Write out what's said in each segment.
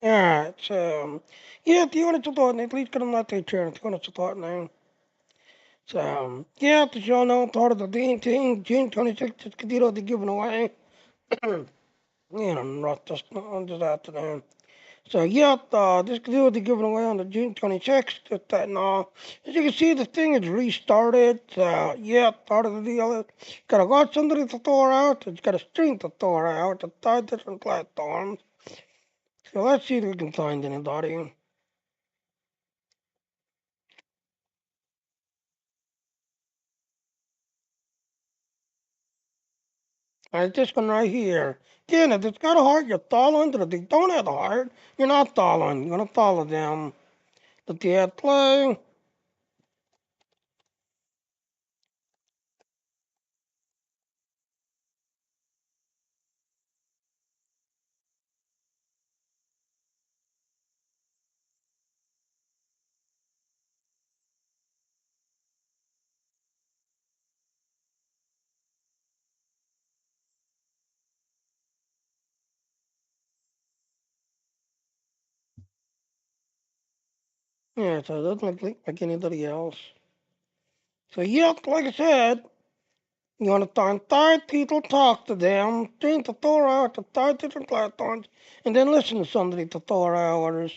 Alright, so yeah, tiyo na totoo na at least ka na natin i-share tiyo na totoo na yun. So yeah, to show no part of the thing, June 26th, Kida to giving away. You know, not just on this afternoon. So yeah, this Kida to giving away on the June 26th. Now, as you can see, the thing is restarted. Yeah, part of the deal. Got a got somebody to throw out. It's got a string to throw out. To 5 different platforms. So let's see if we can find anybody. This one right here. Again, if it's got a heart, you follow into it. If they don't have a heart, you're not following. You're going to follow them. Let the ad play. Yeah, so it doesn't look like anybody else. So, yep, like I said, you want to find 5 people, talk to them, think to 4 hours to 5 different platforms, and then listen to somebody for 4 hours.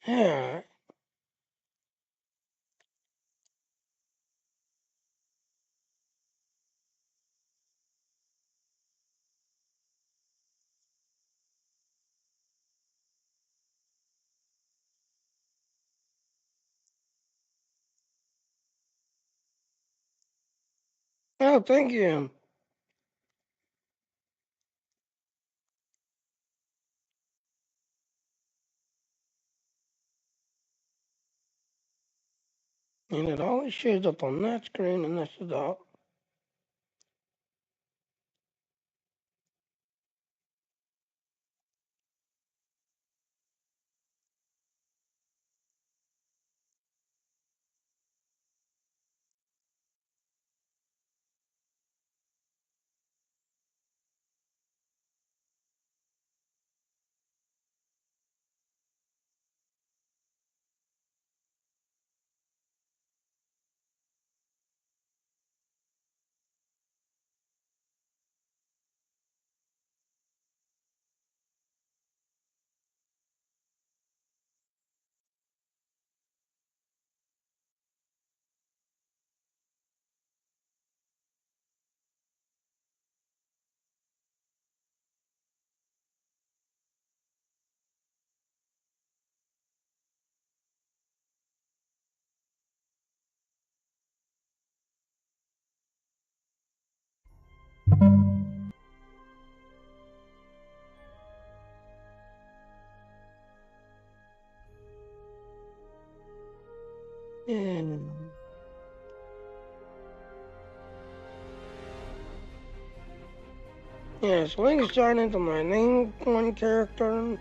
Yeah. Oh, thank you. And it always shows up on that screen, and this is all. Yeah. Yeah, so I can start into my name one character.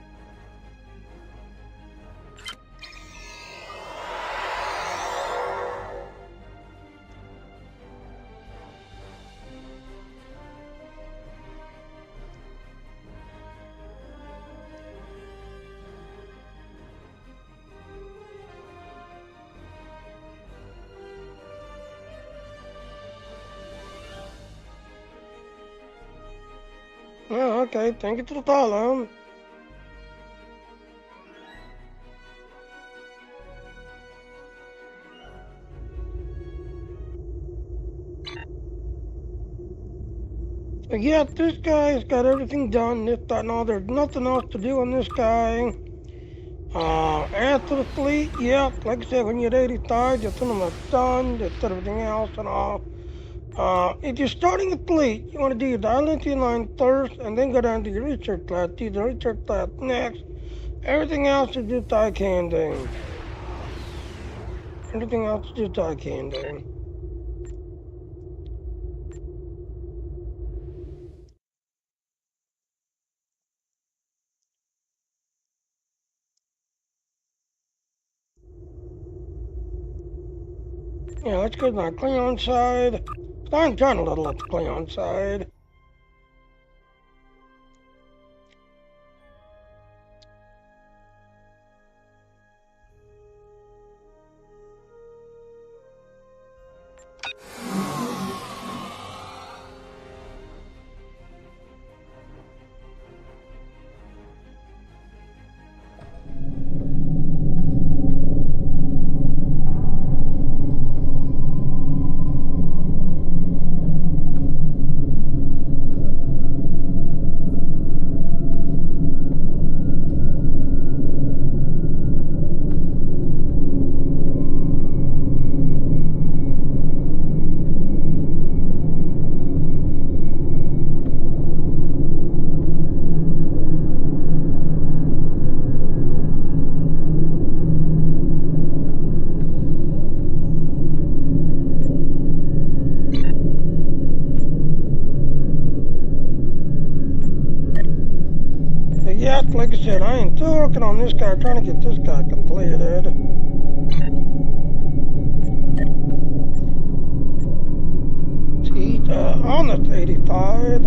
Oh, okay, thank you for the follow. So yeah, this guy's got everything done. This, that, and all. There's nothing else to do on this guy. Add to the fleet, yeah, like I said, when you're 85, just tell them it's done, just everything else and all. If you're starting a fleet, you want to do your identity line first and then go down to your research class. Do the research class next. Everything else is just eye candy. Everything else is just eye candy. Yeah, let's go to the Cleon side. I'm trying a little at the Cleon side. like I said, I am still working on this guy, trying to get this guy completed. He's on the 85.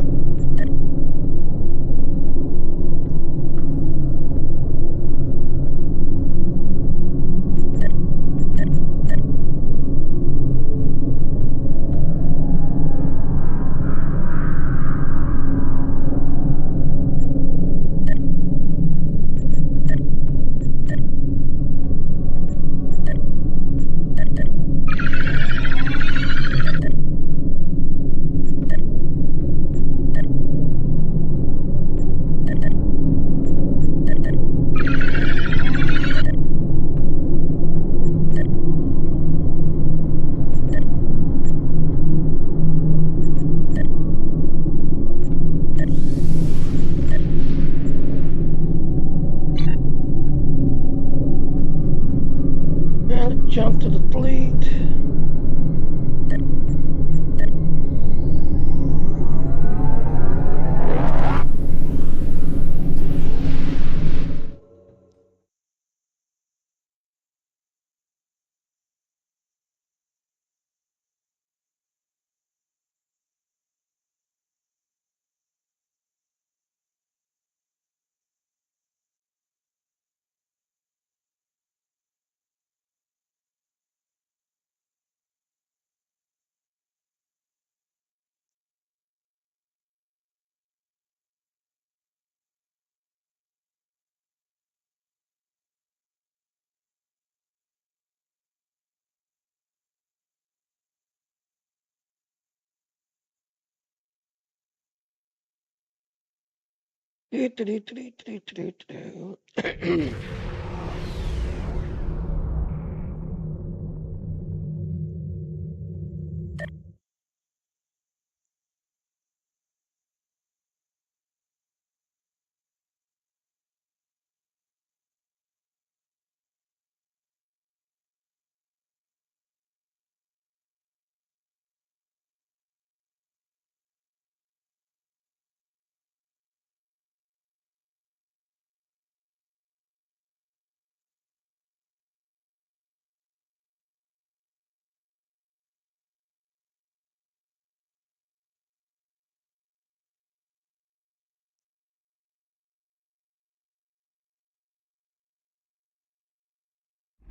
And jump to the fleet.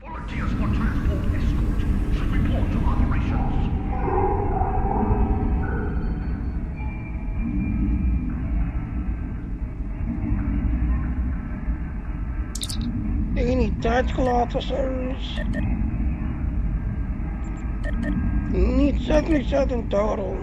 Volunteers for transport escort should report to operations. Any tactical officers? You need 77 total.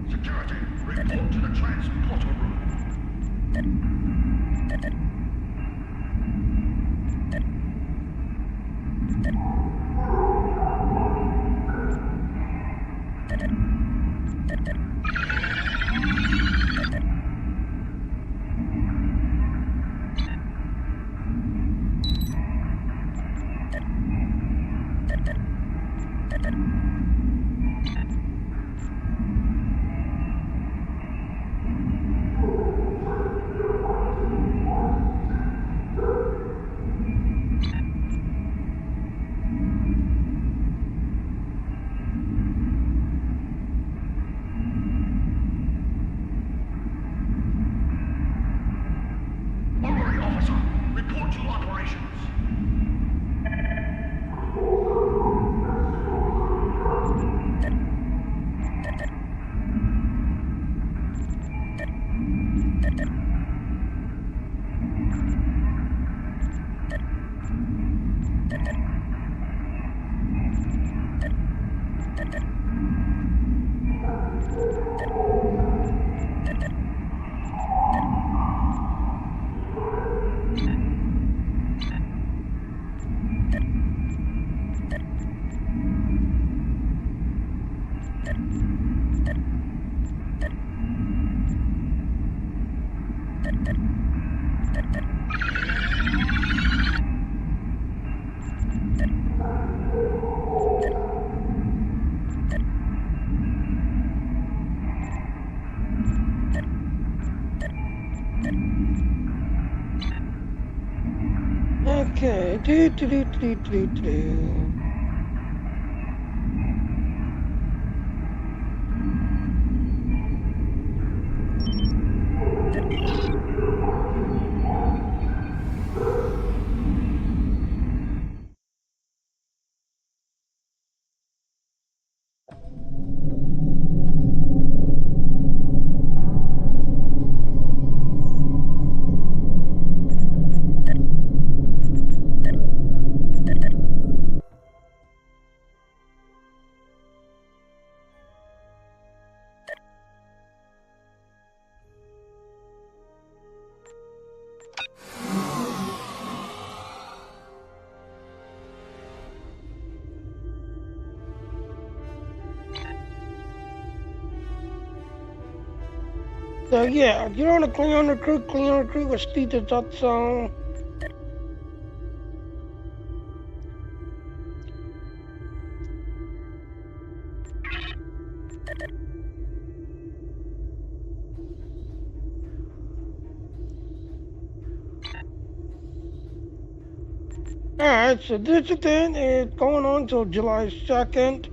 Security, report to the transporter room. So yeah, you want to clean the tree with Steve song. Alright, so this event is going on until July 2nd.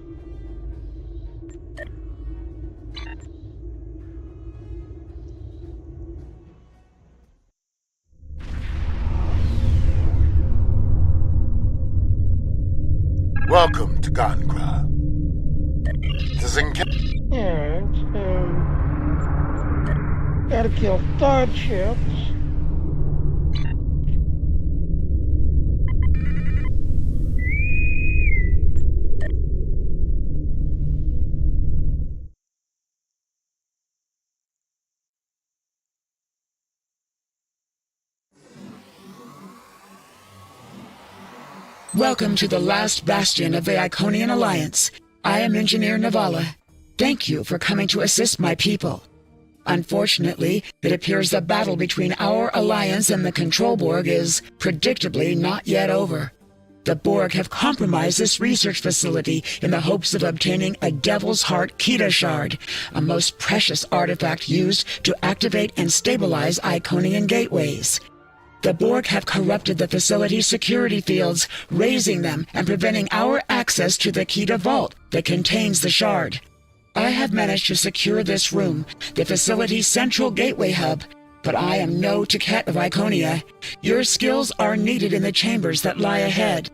Welcome to Gankra. Yeah, gotta kill third ships. Welcome to the last bastion of the Iconian Alliance. I am Engineer Navala. Thank you for coming to assist my people. Unfortunately, it appears the battle between our alliance and the Control Borg is, predictably, not yet over. The Borg have compromised this research facility in the hopes of obtaining a Devil's Heart Kida shard, a most precious artifact used to activate and stabilize Iconian gateways. The Borg have corrupted the facility's security fields, raising them and preventing our access to the Kida vault that contains the shard. I have managed to secure this room, the facility's central gateway hub, but I am no Ticket of Iconia. Your skills are needed in the chambers that lie ahead.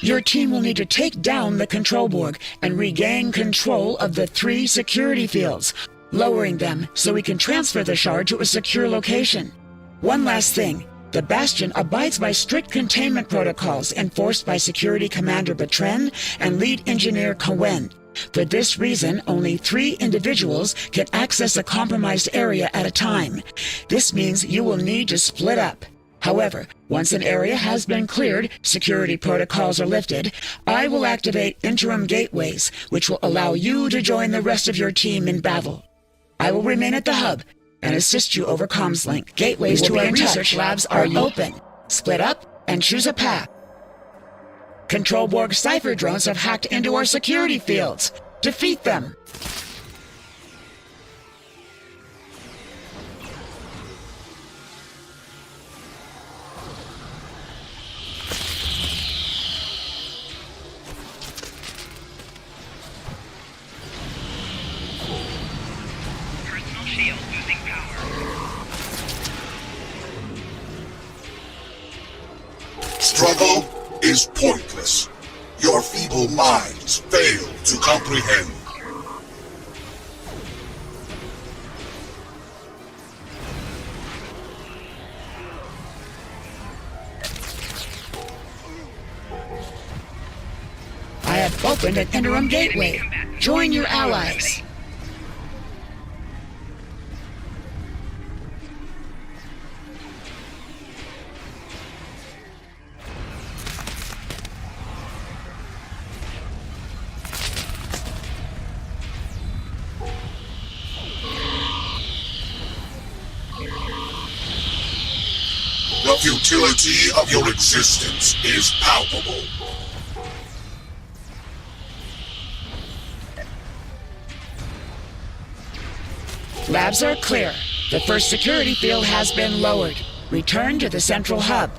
Your team will need to take down the Control Borg and regain control of the 3 security fields, lowering them so we can transfer the shard to a secure location. One last thing. The Bastion abides by strict containment protocols enforced by Security Commander Bertrand and Lead Engineer Cohen. For this reason, only 3 individuals can access a compromised area at a time. This means you will need to split up. However, once an area has been cleared, security protocols are lifted, I will activate interim gateways, which will allow you to join the rest of your team in battle. I will remain at the hub and assist you over comms link. Gateways to our research labs are open. Split up and choose a path. Control Borg Cypher drones have hacked into our security fields. Defeat them! Personal shield losing power. Struggle is pointless. Your feeble minds fail to comprehend. I have opened an interim gateway. Join your allies. The futility of your existence is palpable. Labs are clear. The first security field has been lowered. Return to the central hub.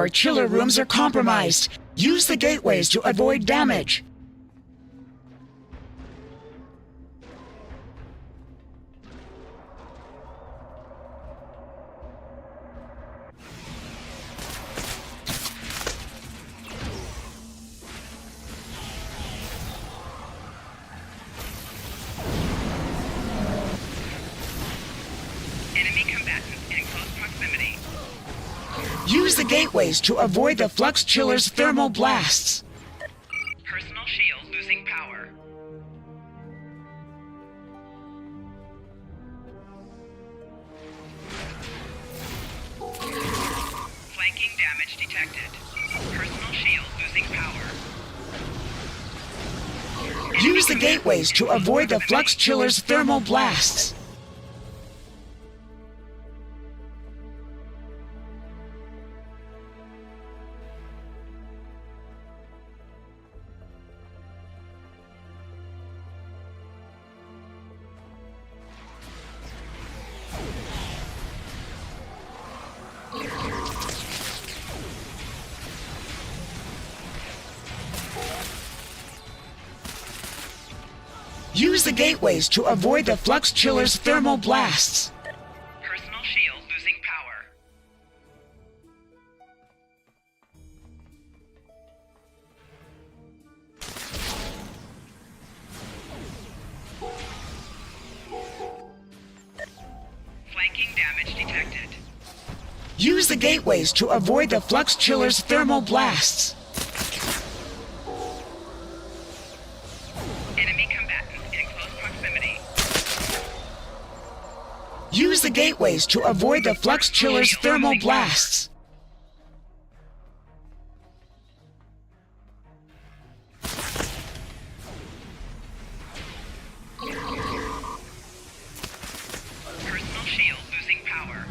Our chiller rooms are compromised. Use the gateways to avoid damage. Enemy combatants in close proximity. Use the gateways to avoid the flux chiller's thermal blasts. Personal shield losing power. Flanking damage detected. Personal shield losing power. Use the gateways to avoid the flux chiller's thermal blasts. Use the gateways to avoid the flux chiller's thermal blasts. Personal shield losing power. Flanking damage detected. Use the gateways to avoid the flux chiller's thermal blasts. Enemy combatants in close proximity. Use the gateways to avoid the flux chiller's thermal blasts. Personal shield losing power.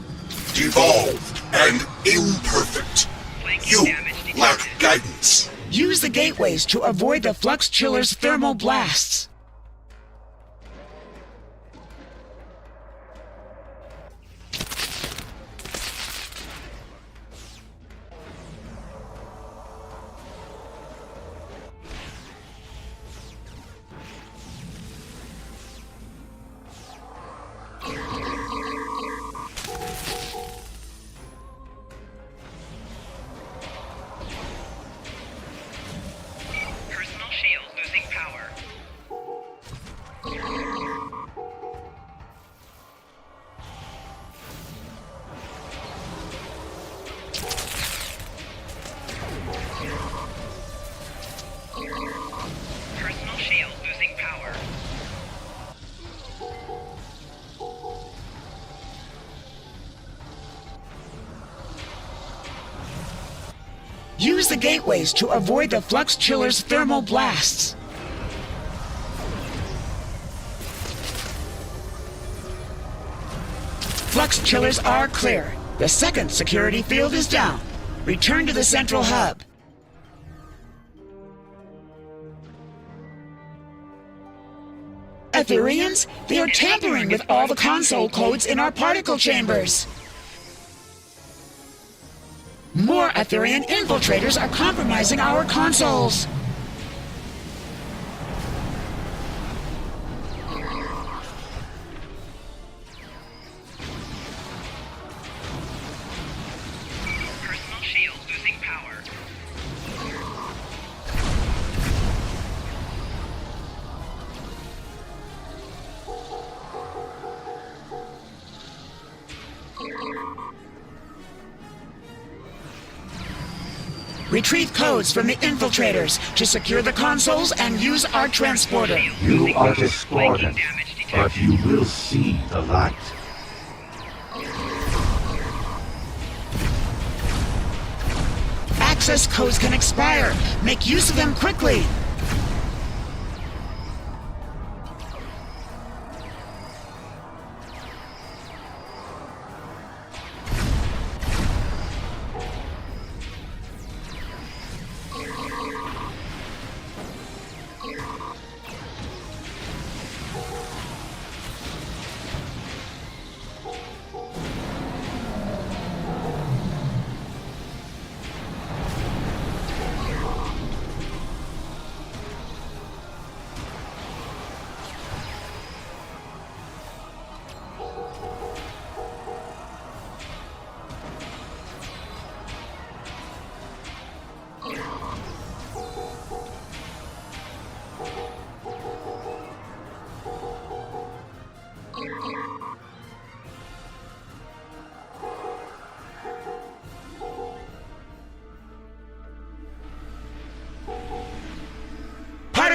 Devolved and imperfect. Flanking You damage detected. lack guidance. Use the gateways to avoid the flux chiller's thermal blasts. Personal shield losing power. Personal shield losing power. Use the gateways to avoid the flux chiller's thermal blasts. Flux chillers are clear. The second security field is down. Return to the central hub. Ethereans, they are tampering with all the console codes in our particle chambers. More Etherean infiltrators are compromising our consoles. Personal shield losing power. Retrieve codes from the infiltrators to secure the consoles and use our transporter. You are discordant, but you will see the light. Access codes can expire. Make use of them quickly.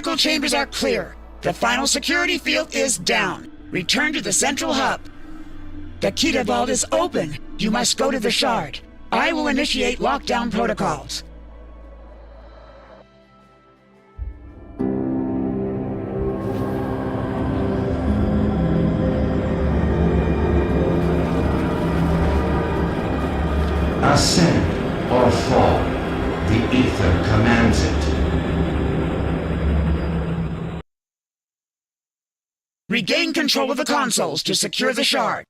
critical chambers are clear. The final security field is down. Return to the central hub. The Kida vault is open. You must go to the shard. I will initiate lockdown protocols. Ascend or fall. The ether commands it. Regain control of the consoles to secure the shard.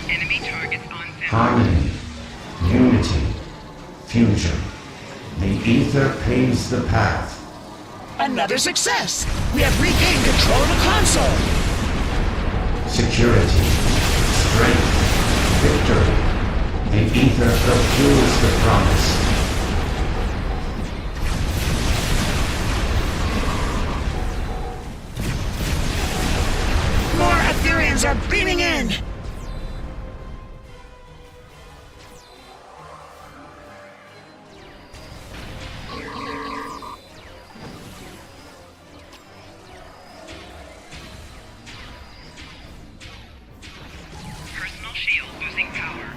Enemy targets on center. Harmony, unity, fusion. The ether paves the path. Another success! We have regained control of the console! Security, strength, victory. The ether fulfills the promise. More Ethereans are beaming in! Personal shield losing power.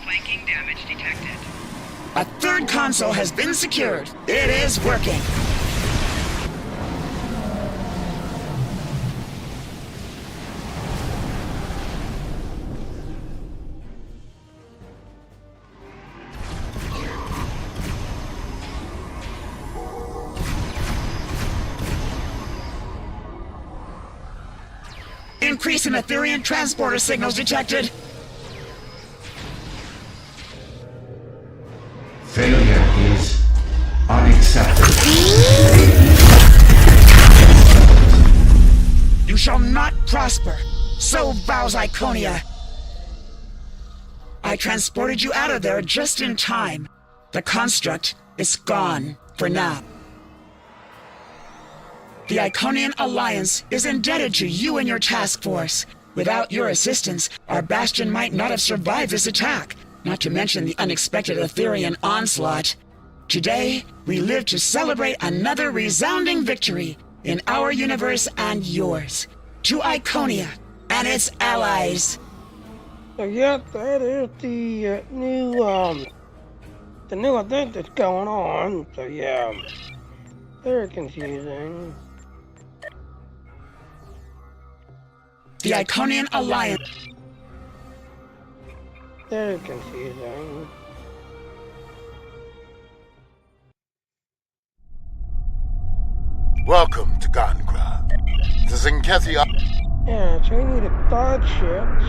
Flanking damage detected. A third console has been secured. It is working. Increase in Ethereum transporter signals detected. Failure is unacceptable. You shall not prosper. So vows Iconia. I transported you out of there just in time. The construct is gone for now. The Iconian Alliance is indebted to you and your task force. Without your assistance, our bastion might not have survived this attack, not to mention the unexpected Etherean onslaught. Today, we live to celebrate another resounding victory in our universe and yours. To Iconia and its allies. So yeah, that is the new event that's going on. So yeah, very confusing. The Iconian Alliance. Very confusing. Welcome to Gankra. The Zinkethi. Yeah, so we need to dodge ships.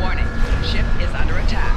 Warning. Ship is under attack.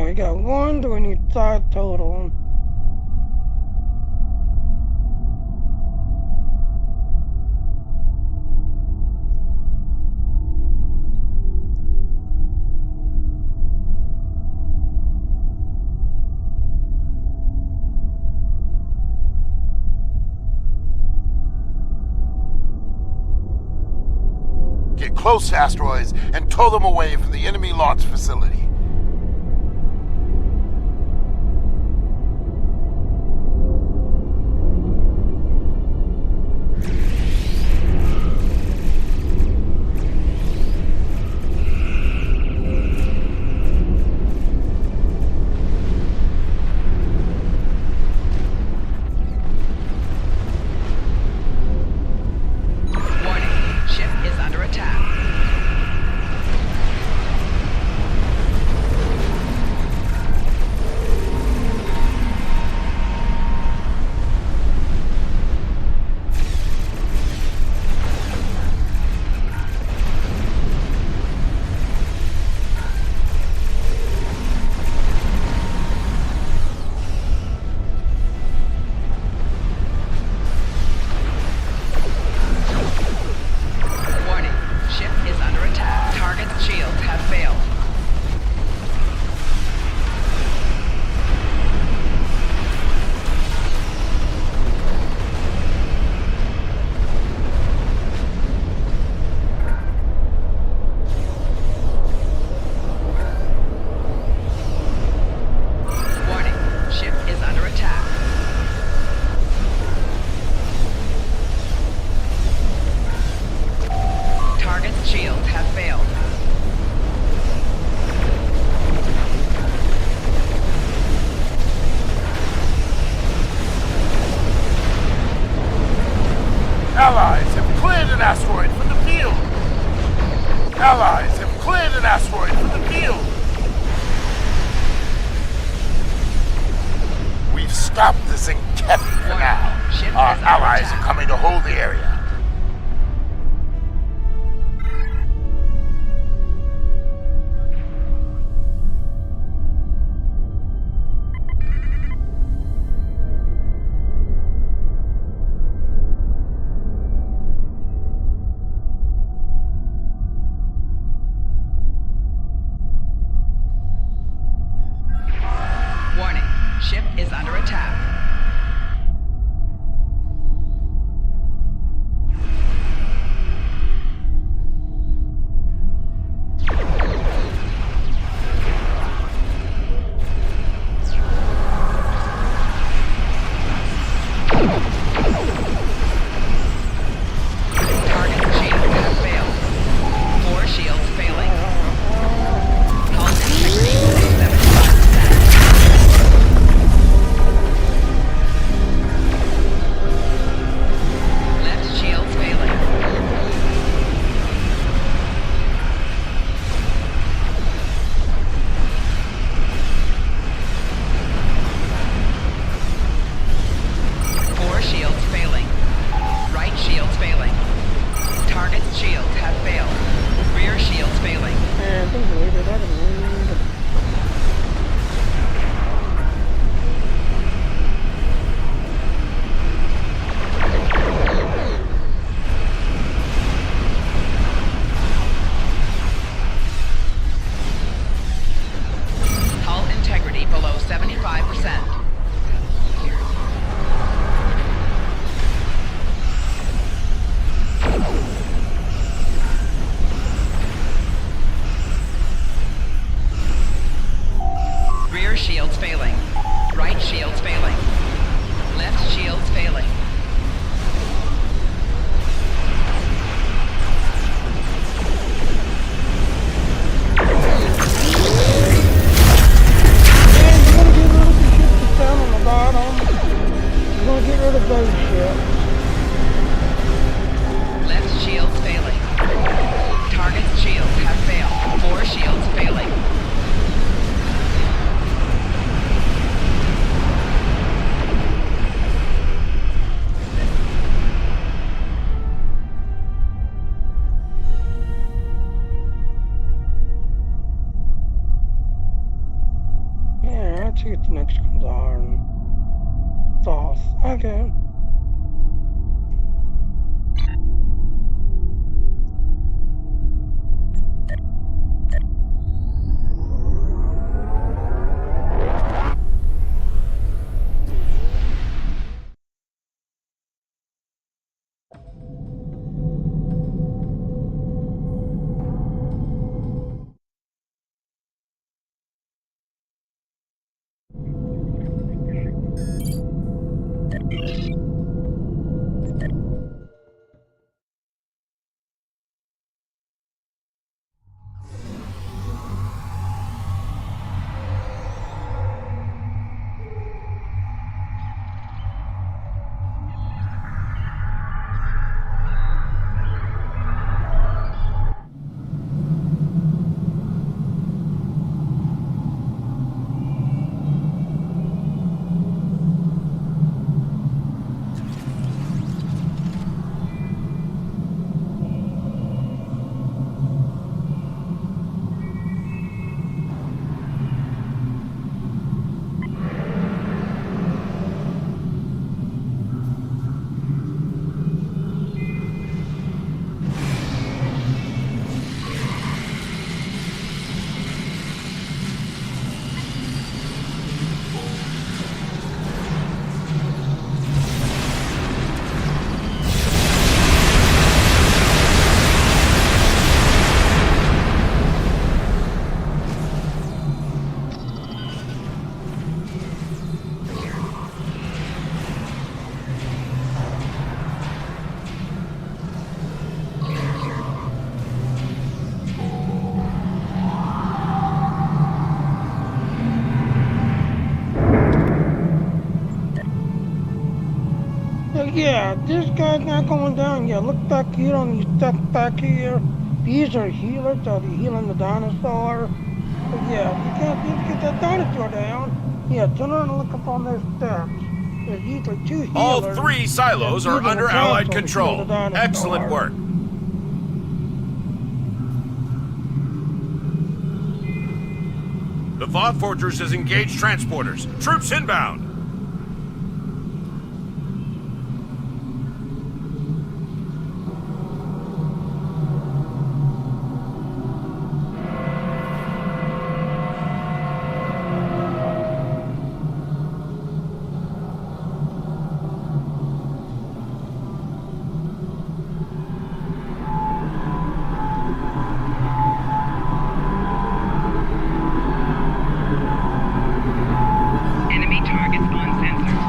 We got one, do we need 5 total? close to asteroids and tow them away from the enemy launch facility. Allies have cleared an asteroid from the field! Allies have cleared an asteroid from the field! We've stopped the Zinkethi for now. Our allies are coming to hold the area. Ship is under attack. Target shield has failed. 4 shields failing. Hull integrity below 75%. Rear shields failing. Right shields failing. Left shields failing. Left shields failing. Target's shields have failed. 4 shields failing. Yeah, let's see what the next ones are. Thoughts. Okay. Yeah, this guy's not going down yet. Look back here on these stuff back here. These are healers, so they're healing the dinosaur. But yeah, you can't just get that dinosaur down. Yeah, turn around and look up on their steps. There's usually two healers. All 3 silos that's are using under the Allied console to heal control. the dinosaur. Excellent work. The Voth Fortress has engaged transporters. Troops inbound. Enemy targets on sensors.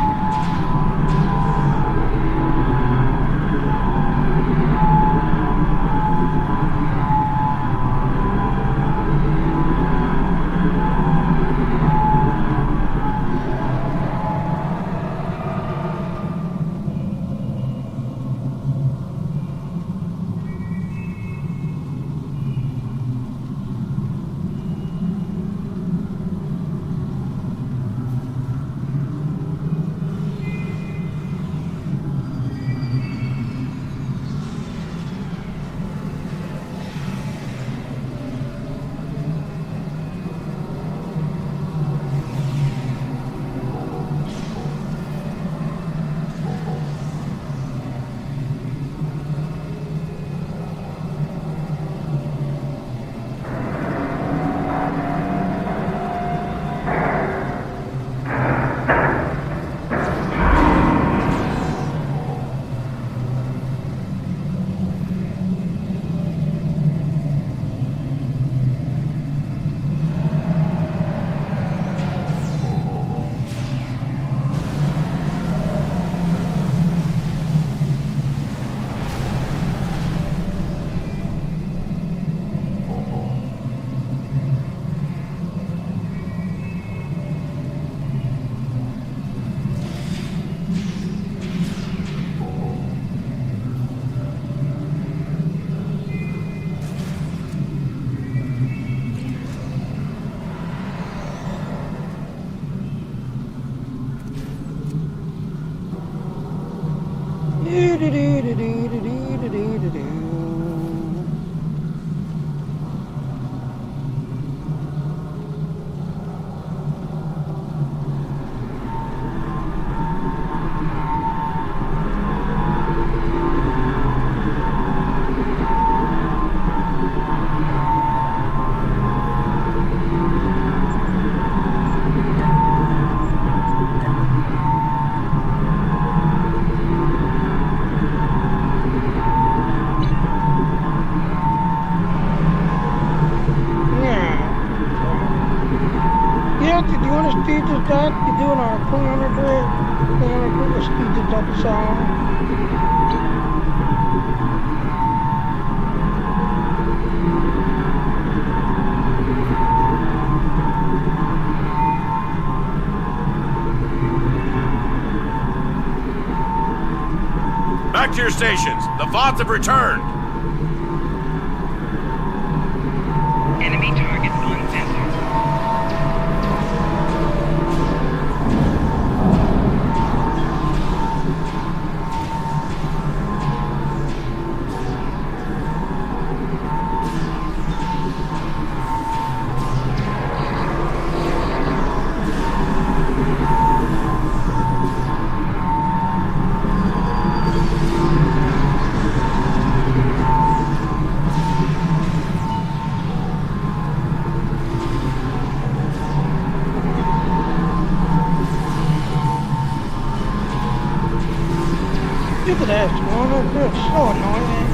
Yeah, did you want to speed this up? You're doing our 300 grid. 300 grid, let's speed this up some. Back to your stations. The Voth have returned. Enemy targets on sensors. Stupid ass one, they're so annoying.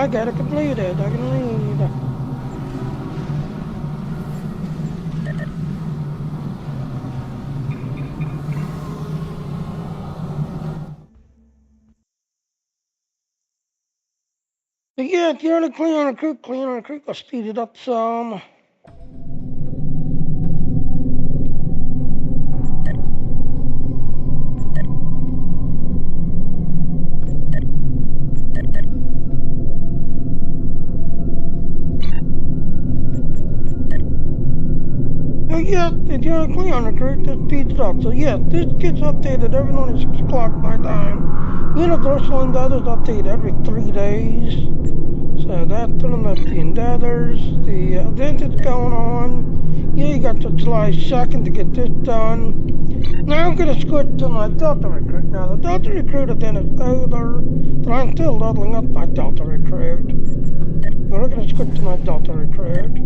I got it completed. I can leave. But yeah, if you're on a clean on a creek, I'll speed it up some. So yeah, if you're on a clean on a creek, this speeds it up. So yeah, this gets updated every morning at 6 o'clock my time. Universal Endeavor's updated every 3 days. So that's pretty much the Endeavors. The event that's going on. Yeah, you got till July 2nd to get this done. Now I'm going to switch to my Delta Recruit. Now the Delta Recruit event is over, but I'm still leveling up my Delta Recruit. So we're going to switch to my Delta Recruit.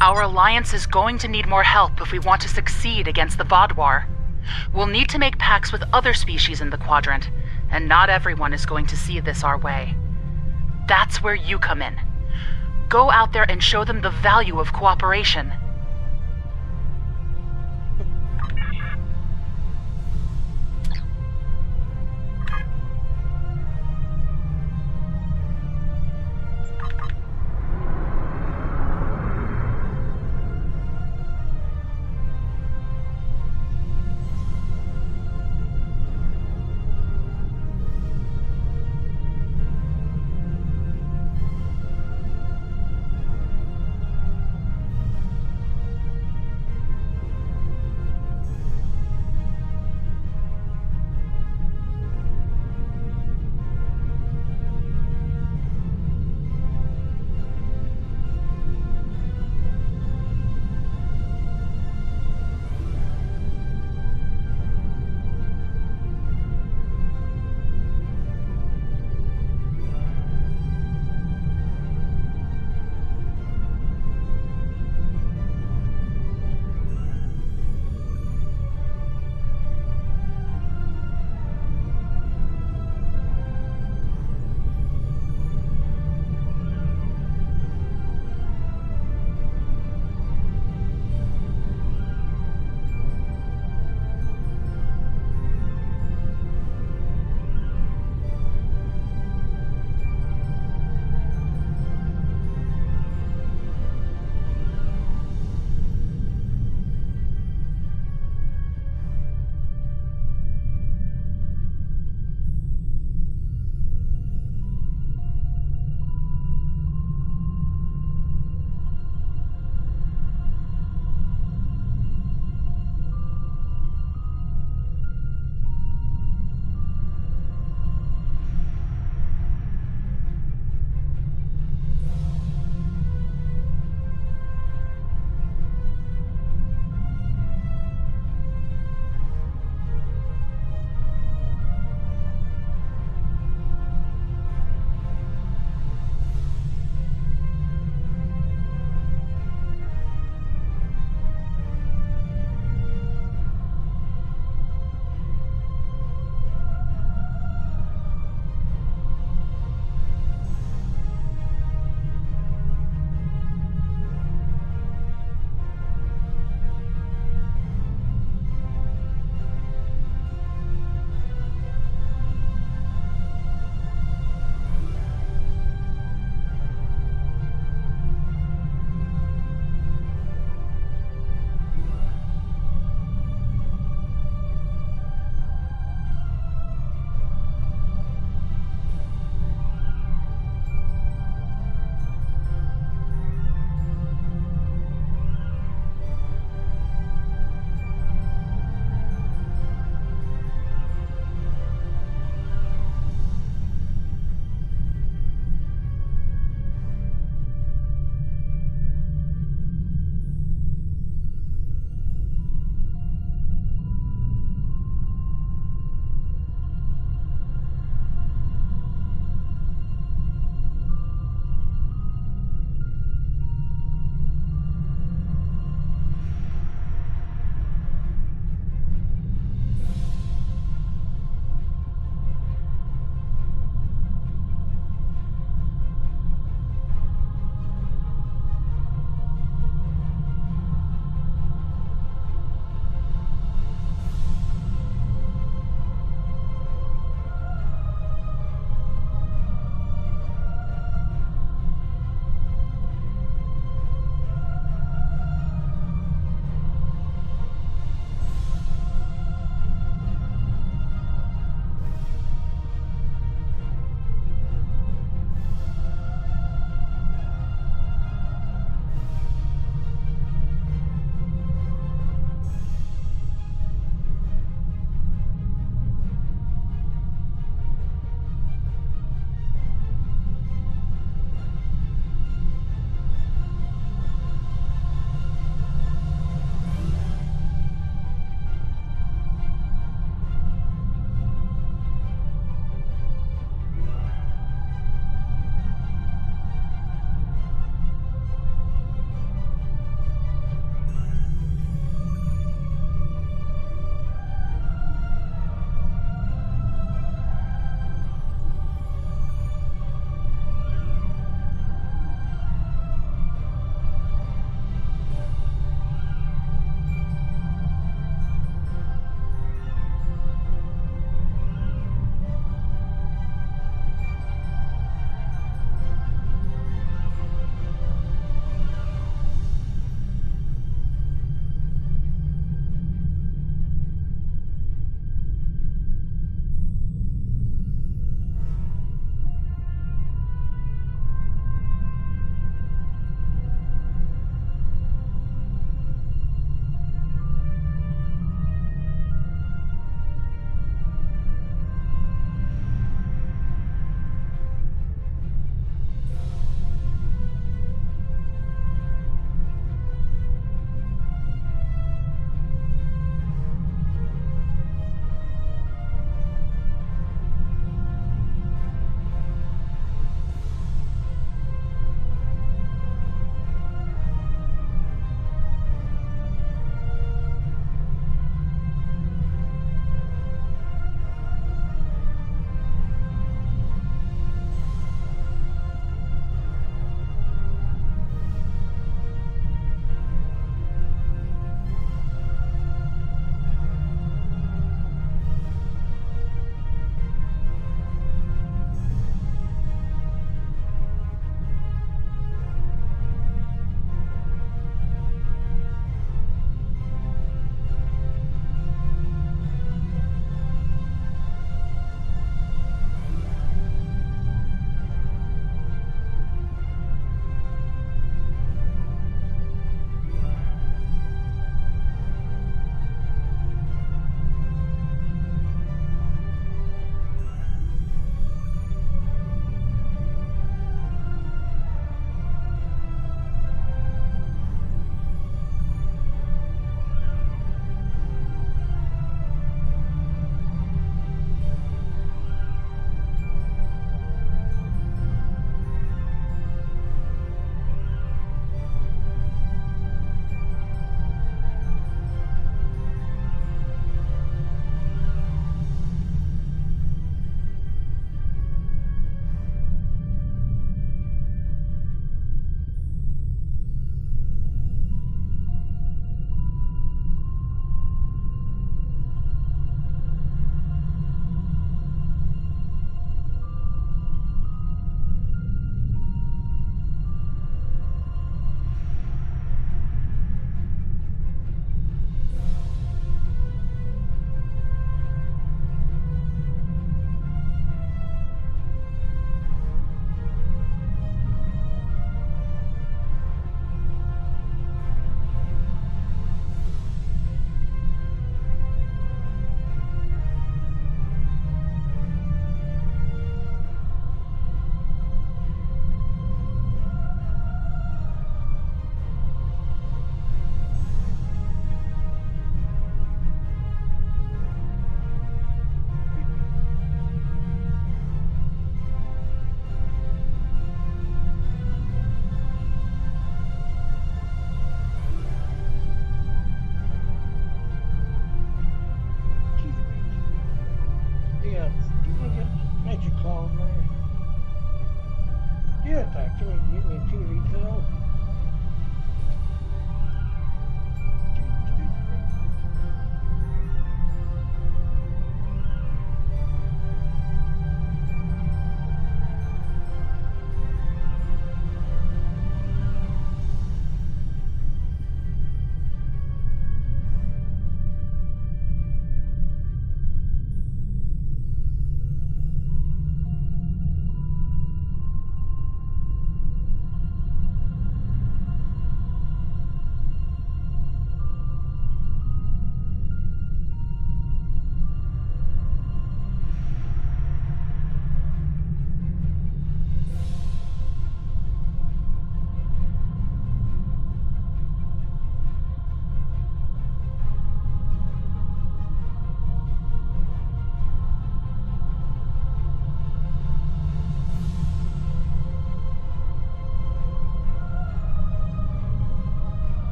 Our alliance is going to need more help if we want to succeed against the Vaadwaur. We'll need to make pacts with other species in the Quadrant, and not everyone is going to see this our way. That's where you come in. Go out there and show them the value of cooperation.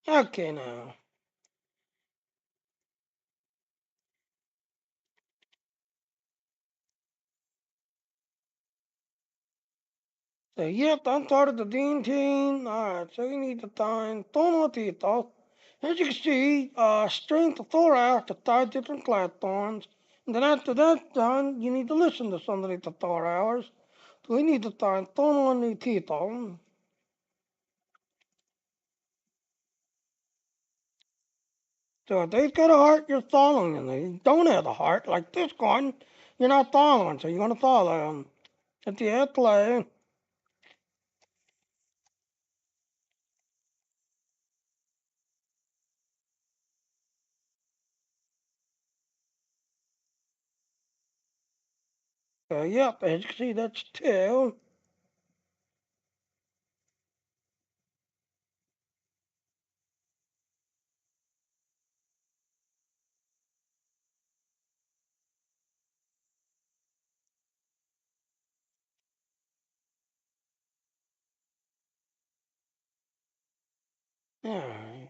Okay, now. So, yep, I'm part of the Dean team. Alright, so you need to find Tono Tito. As you can see, strength of 4 hours to 5 different platforms. And then after that's done, you need to listen to somebody for 4 hours. So we need to find Tono Tito. So if they've got a heart, you're following them. They don't have a heart, like this one, you're not following, so you're going to follow them. At the end play, so yep, as you can see, that's 2. Alright.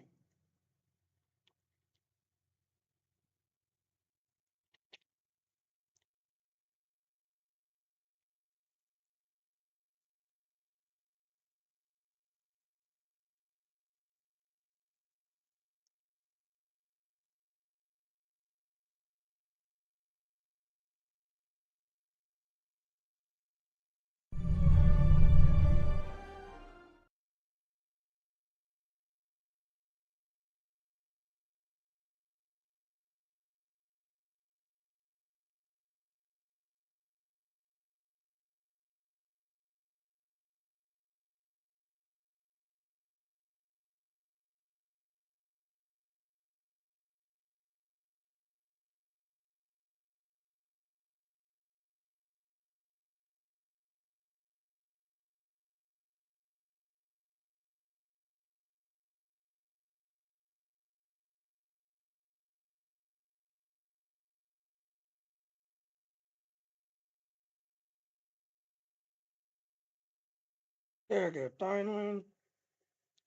There you go, finally.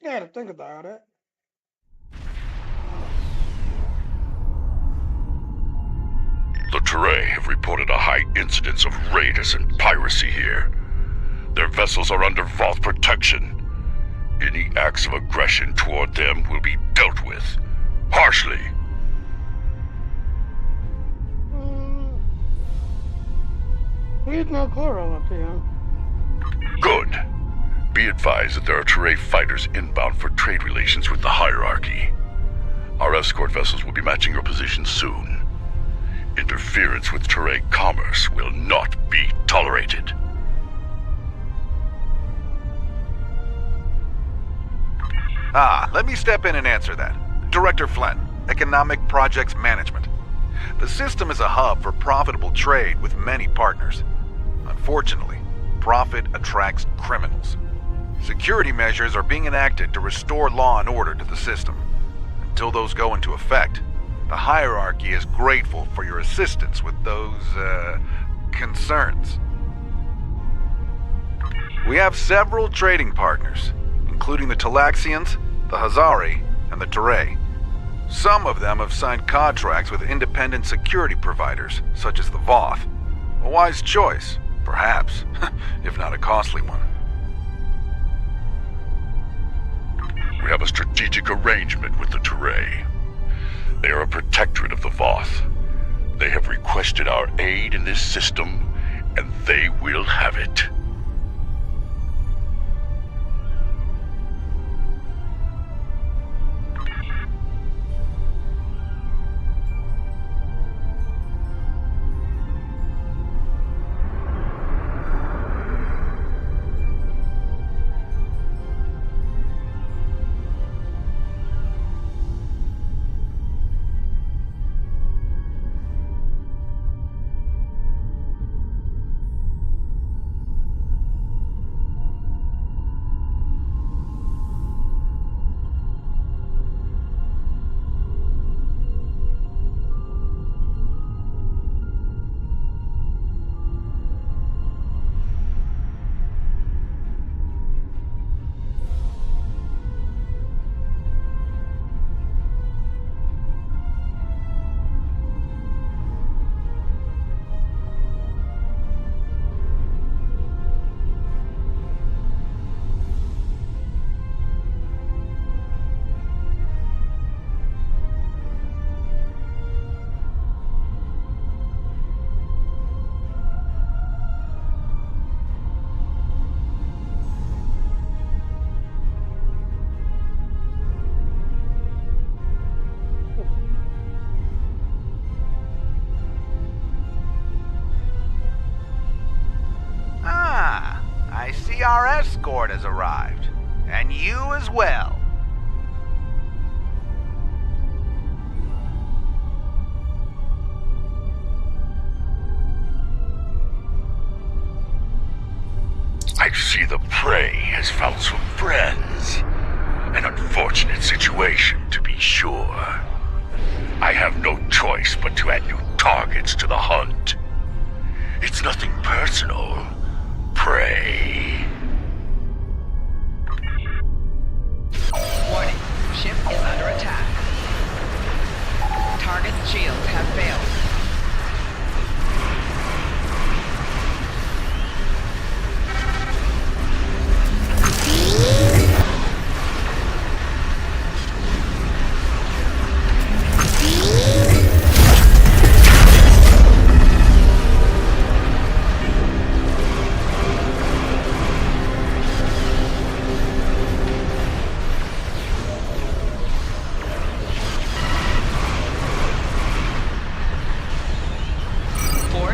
Gotta think about it. The Teray have reported a high incidence of raiders and piracy here. Their vessels are under Voth protection. Any acts of aggression toward them will be dealt with harshly. He's no plural up here. Good. Be advised that there are Teray fighters inbound for trade relations with the hierarchy. Our escort vessels will be matching your position soon. Interference with Teray commerce will not be tolerated. Let me step in and answer that. Director Flynn, Economic Projects Management. The system is a hub for profitable trade with many partners. Unfortunately, profit attracts criminals. Security measures are being enacted to restore law and order to the system. Until those go into effect, the hierarchy is grateful for your assistance with those, concerns. We have several trading partners, including the Talaxians, the Hazari, and the Teray. Some of them have signed contracts with independent security providers, such as the Voth. A wise choice, perhaps, if not a costly one. We have a strategic arrangement with the Teray. They are a protectorate of the Voth. They have requested our aid in this system, and they will have it. escort has arrived. And you as well. I see the prey has found some friends. An unfortunate situation, to be sure. I have no choice but to add new targets to the hunt. It's nothing personal. Prey. Warning. Ship is under attack. Target's shields have failed.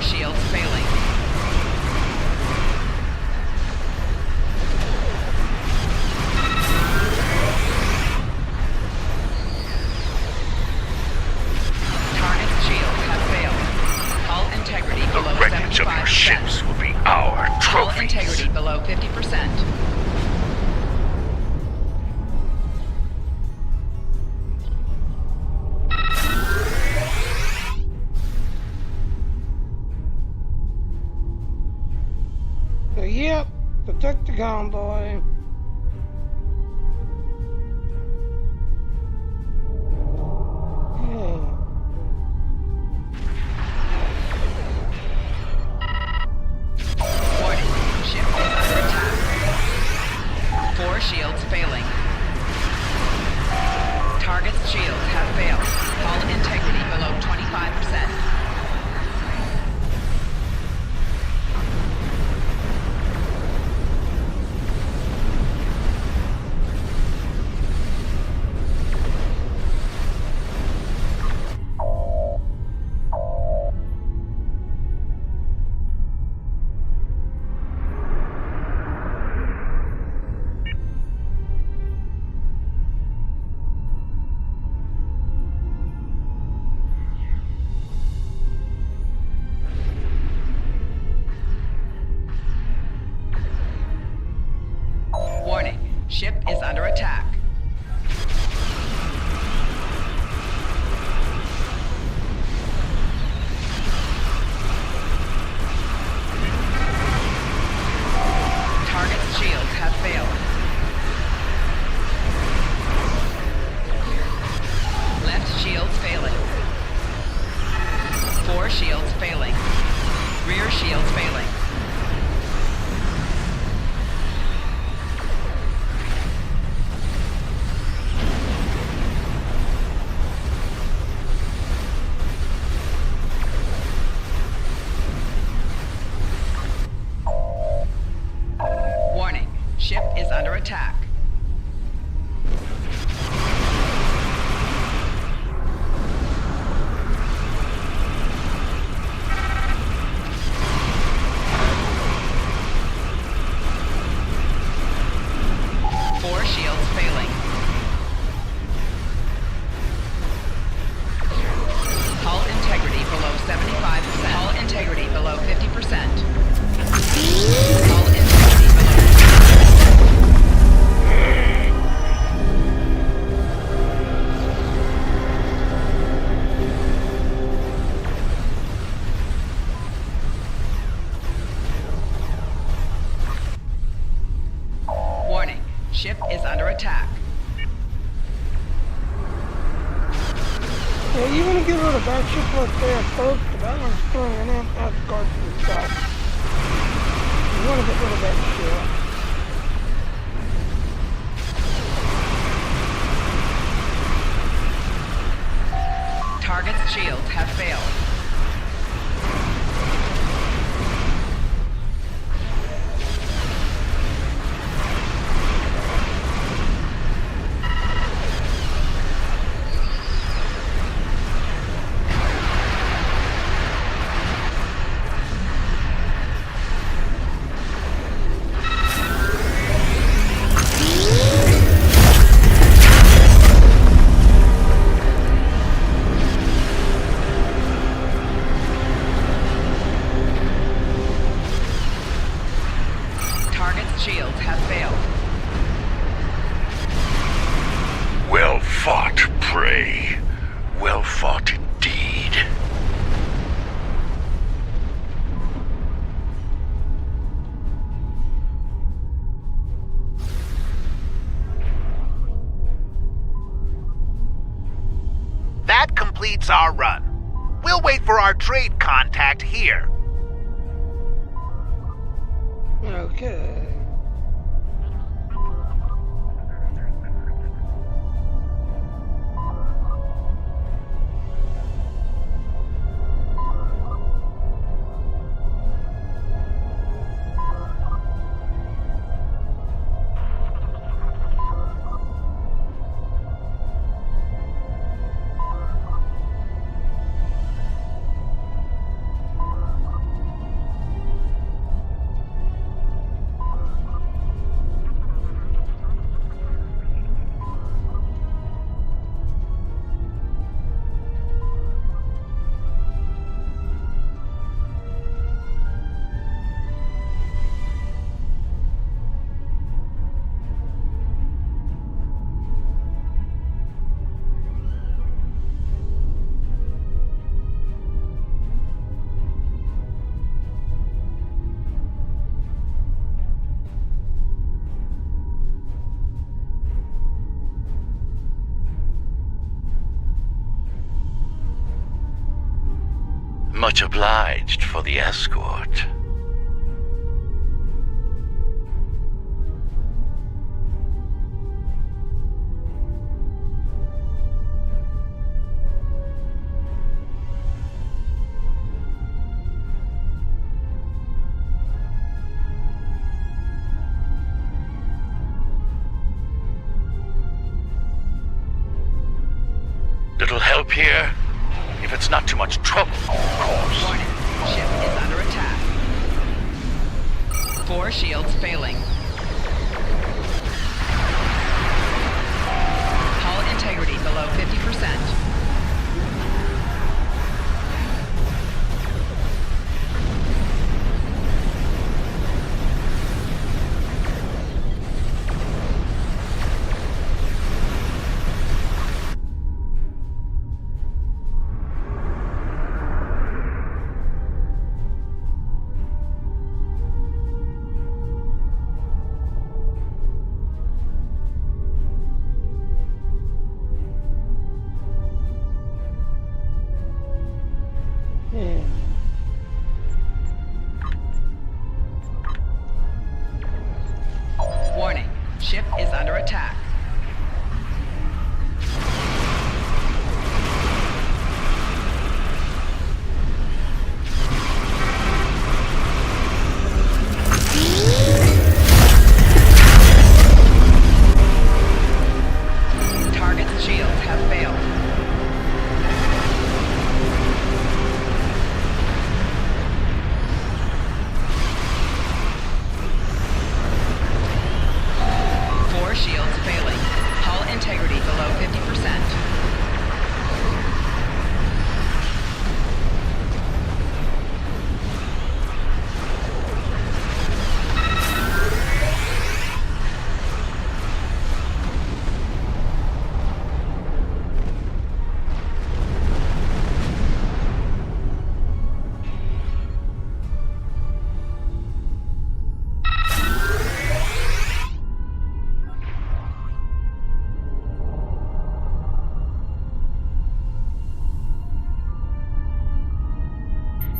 Shields failing. Target's shields have failed. Hull integrity The below wreckage of your 75%. ships will be our Hull trophies. integrity below 50%. So, yep, protect the convoy. Okay. Warning. Ship is under attack. 4 shields failing. Target's shields have failed. Hull integrity below 25%. Warning. Ship is under attack. Target's shields have failed. Left shields failing. 4 shields failing. Rear shields failing. Warning. Ship is under attack. Four shields failing. Hull integrity below 75%. Hull integrity below 50%. Hull integrity below 50%. Warning. Ship is under attack. Yeah, you want to get rid of that ship right there first, but that one's throwing an anti-guard to the top. You want to get rid of that ship. Target's shields have failed. fought, prey. Well fought indeed. That completes our run. We'll wait for our trade contact here. Okay. Much obliged for the escort. Little help here? If it's not too much trouble, of course. Warning. Ship is under attack. 4 shields failing. Hull integrity below 50%. Warning. Ship is under attack. Target's shields have failed. Shields failing. Hull integrity below 50%.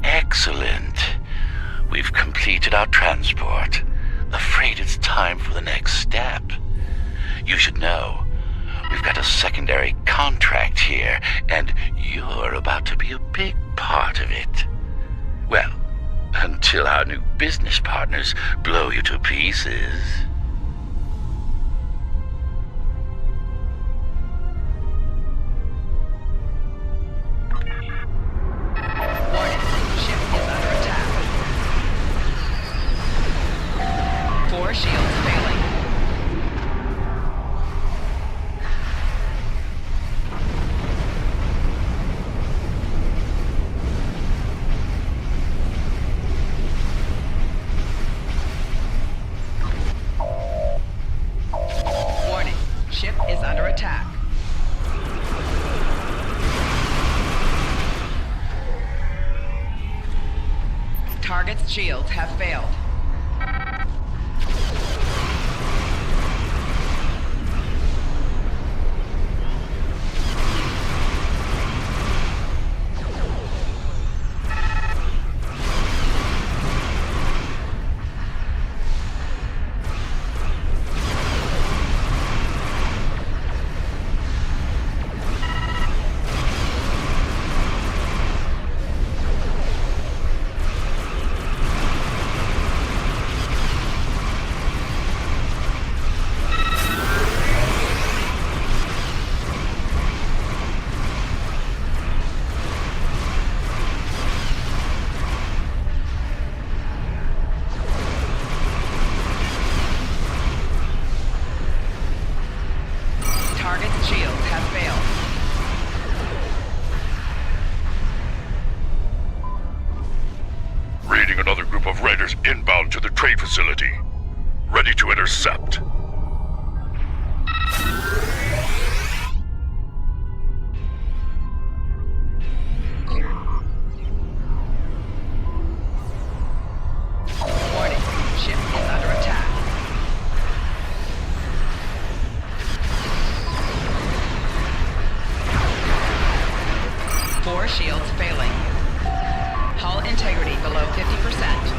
Excellent. We've completed our transport. Afraid it's time for the next step. You should know, we've got a secondary contract here, and you're about to be a big part of it. Well, until our new business partners blow you to pieces. Warning. Ship is under attack. 4 shields failing. shields have failed. Target's shields have failed. Raiding another group of raiders inbound to the trade facility. Ready to intercept. Warning, ship is under attack. Four shields failing. Hull integrity below 50%.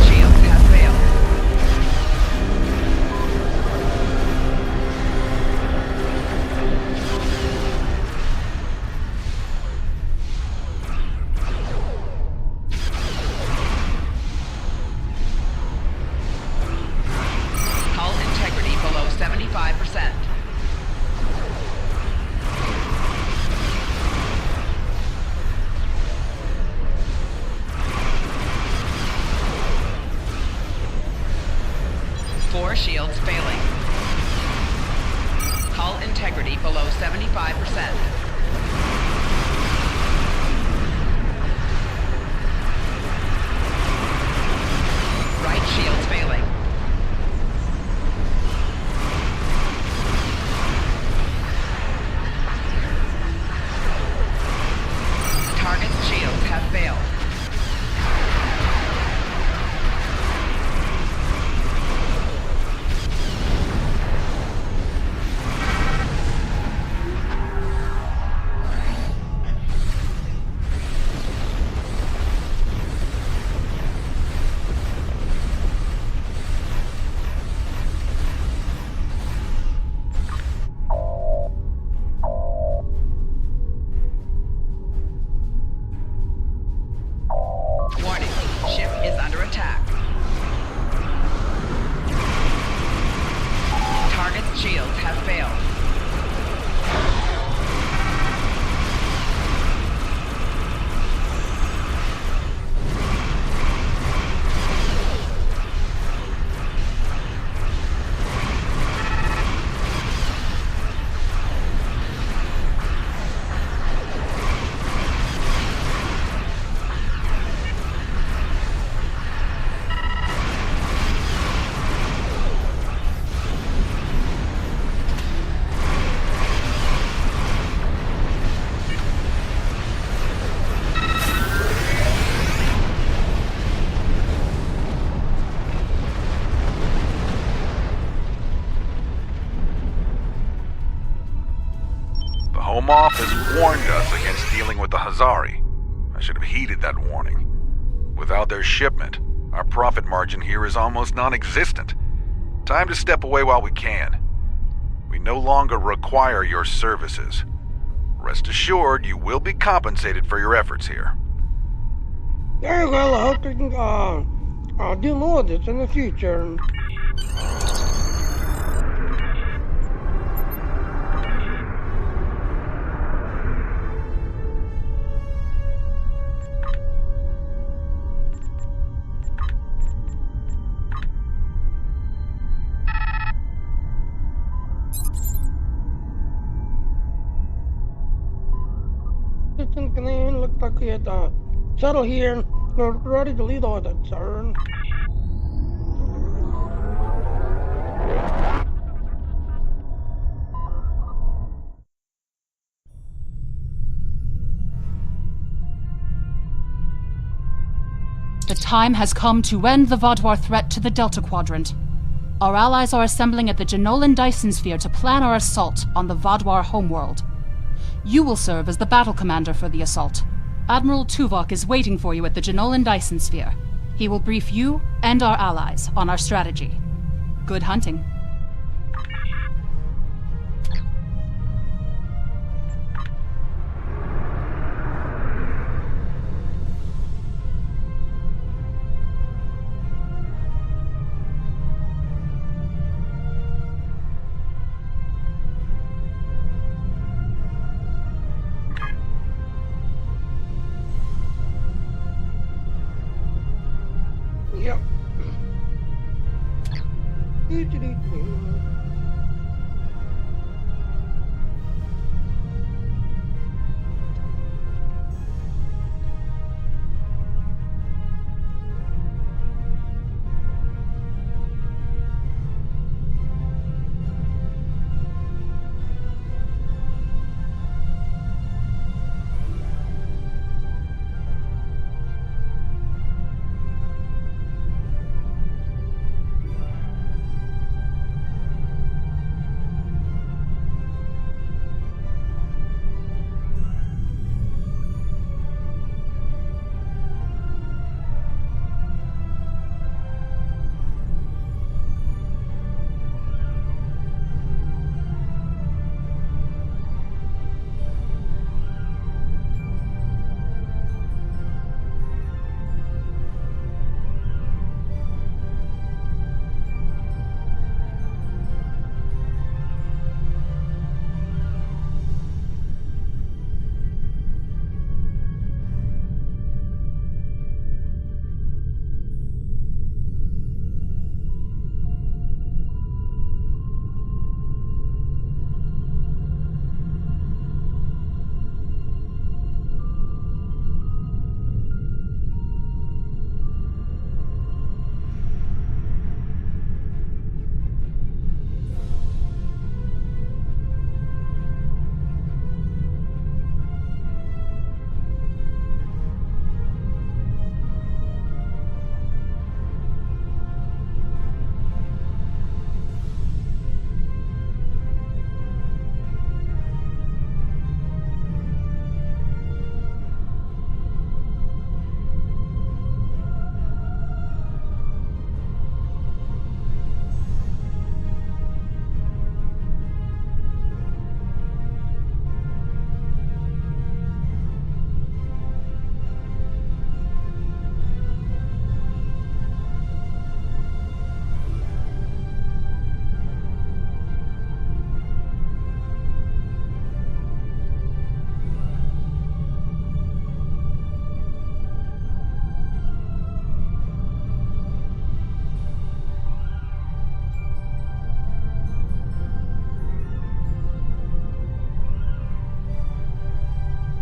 Shields have failed. Hull integrity below 75%. Four shields failing. Hull integrity below 75%. Right shields failing. Target's shields have failed. Warning, ship is under attack. Target's shields have failed. The Home Office warned us against dealing with the Hazari. I should have heeded that warning. Without their shipment, our profit margin here is almost non-existent. Time to step away while we can. We no longer require your services. Rest assured, you will be compensated for your efforts here. Very well, I hope we can do more of this in the future. Assistant Command, looks like we had settle here. We're ready to lead order, sir. The time has come to end the Vodwar threat to the Delta Quadrant. Our allies are assembling at the Jenolan Dyson Sphere to plan our assault on the Vodwar homeworld. You will serve as the battle commander for the assault. Admiral Tuvok is waiting for you at the Jenolan Dyson Sphere. He will brief you and our allies on our strategy. Good hunting. Yep.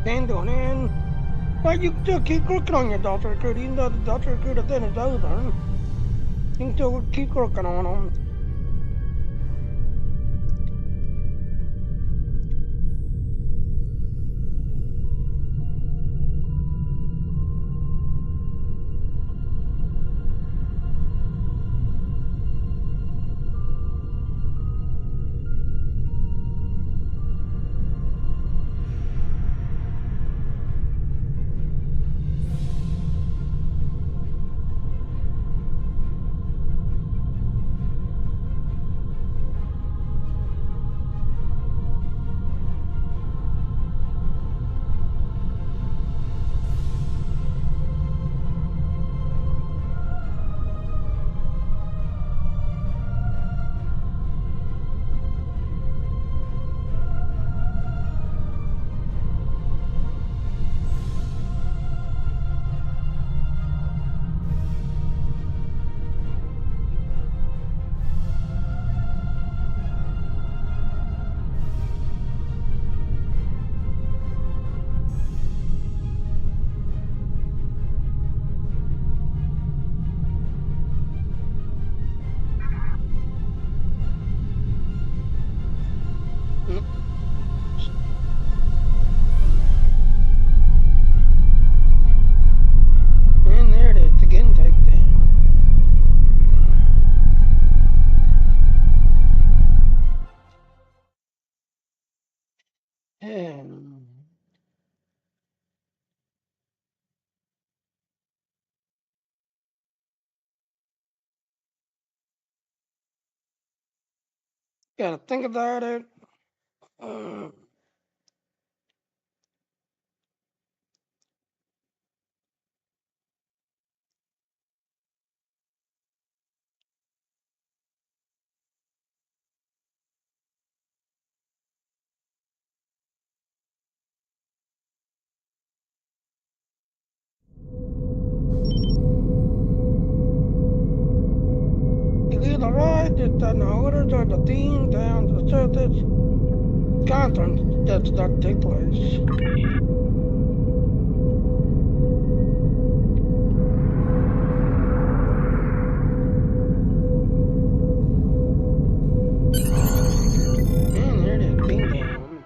Stand on in. Well, you still keep working on your daughter recruit, even though the daughter recruit then is over. You can still keep working on them. Gotta think about it. Um, you either ride the orders or the team down to the surface conference that's not take place. Man, there it is, ding down.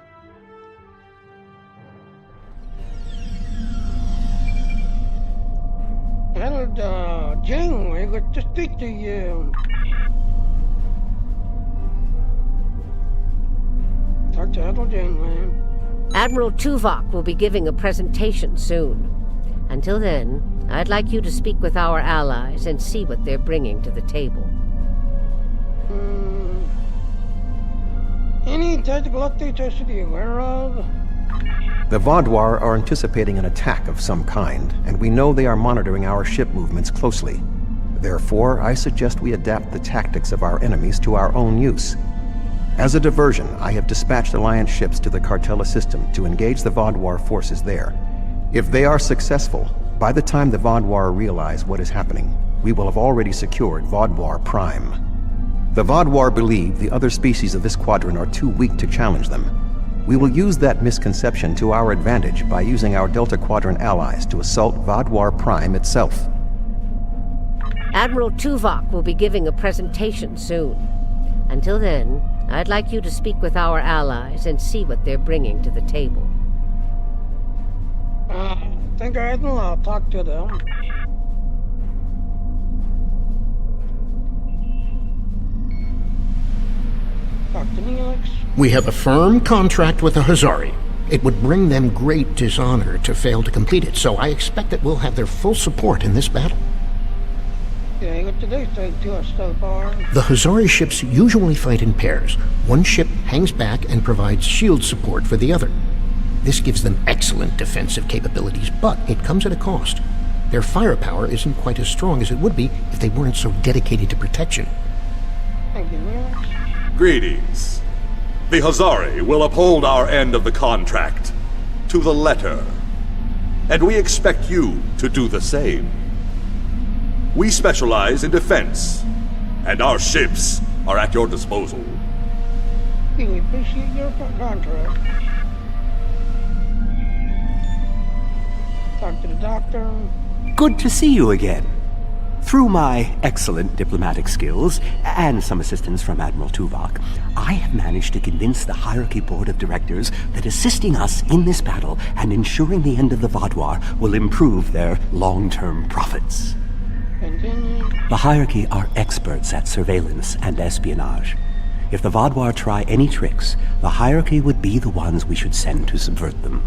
That'll, Janeway got to speak to you. Talk to Admiral Janeway. Admiral Tuvok will be giving a presentation soon. Until then, I'd like you to speak with our allies and see what they're bringing to the table. Any tactical updates I should be aware of? The Vaudouar are anticipating an attack of some kind, and we know they are monitoring our ship movements closely. Therefore, I suggest we adapt the tactics of our enemies to our own use. As a diversion, I have dispatched Alliance ships to the Cartella system to engage the Vaudouar forces there. If they are successful, by the time the Vaudouar realize what is happening, we will have already secured Vaudouar Prime. The Vaudouar believe the other species of this quadrant are too weak to challenge them. We will use that misconception to our advantage by using our Delta Quadrant allies to assault Vaudouar Prime itself. Admiral Tuvok will be giving a presentation soon. Until then, I'd like you to speak with our allies and see what they're bringing to the table. Think Admiral, I'll talk to them. Talk to me, Alex. We have a firm contract with the Hazari. It would bring them great dishonor to fail to complete it, so I expect that we'll have their full support in this battle. Yeah, what do they say to us so far? The Hazari ships usually fight in pairs. One ship hangs back and provides shield support for the other. This gives them excellent defensive capabilities, but it comes at a cost. Their firepower isn't quite as strong as it would be if they weren't so dedicated to protection. Thank you, Alex. Greetings. The Hazari will uphold our end of the contract to the letter, and we expect you to do the same. We specialize in defense, and our ships are at your disposal. We appreciate your contract. Talk to the doctor. Good to see you again. Through my excellent diplomatic skills and some assistance from Admiral Tuvok, I have managed to convince the Hierarchy Board of Directors that assisting us in this battle and ensuring the end of the Vaudouar will improve their long-term profits. Continue. The Hierarchy are experts at surveillance and espionage. If the Vaudouar try any tricks, the Hierarchy would be the ones we should send to subvert them.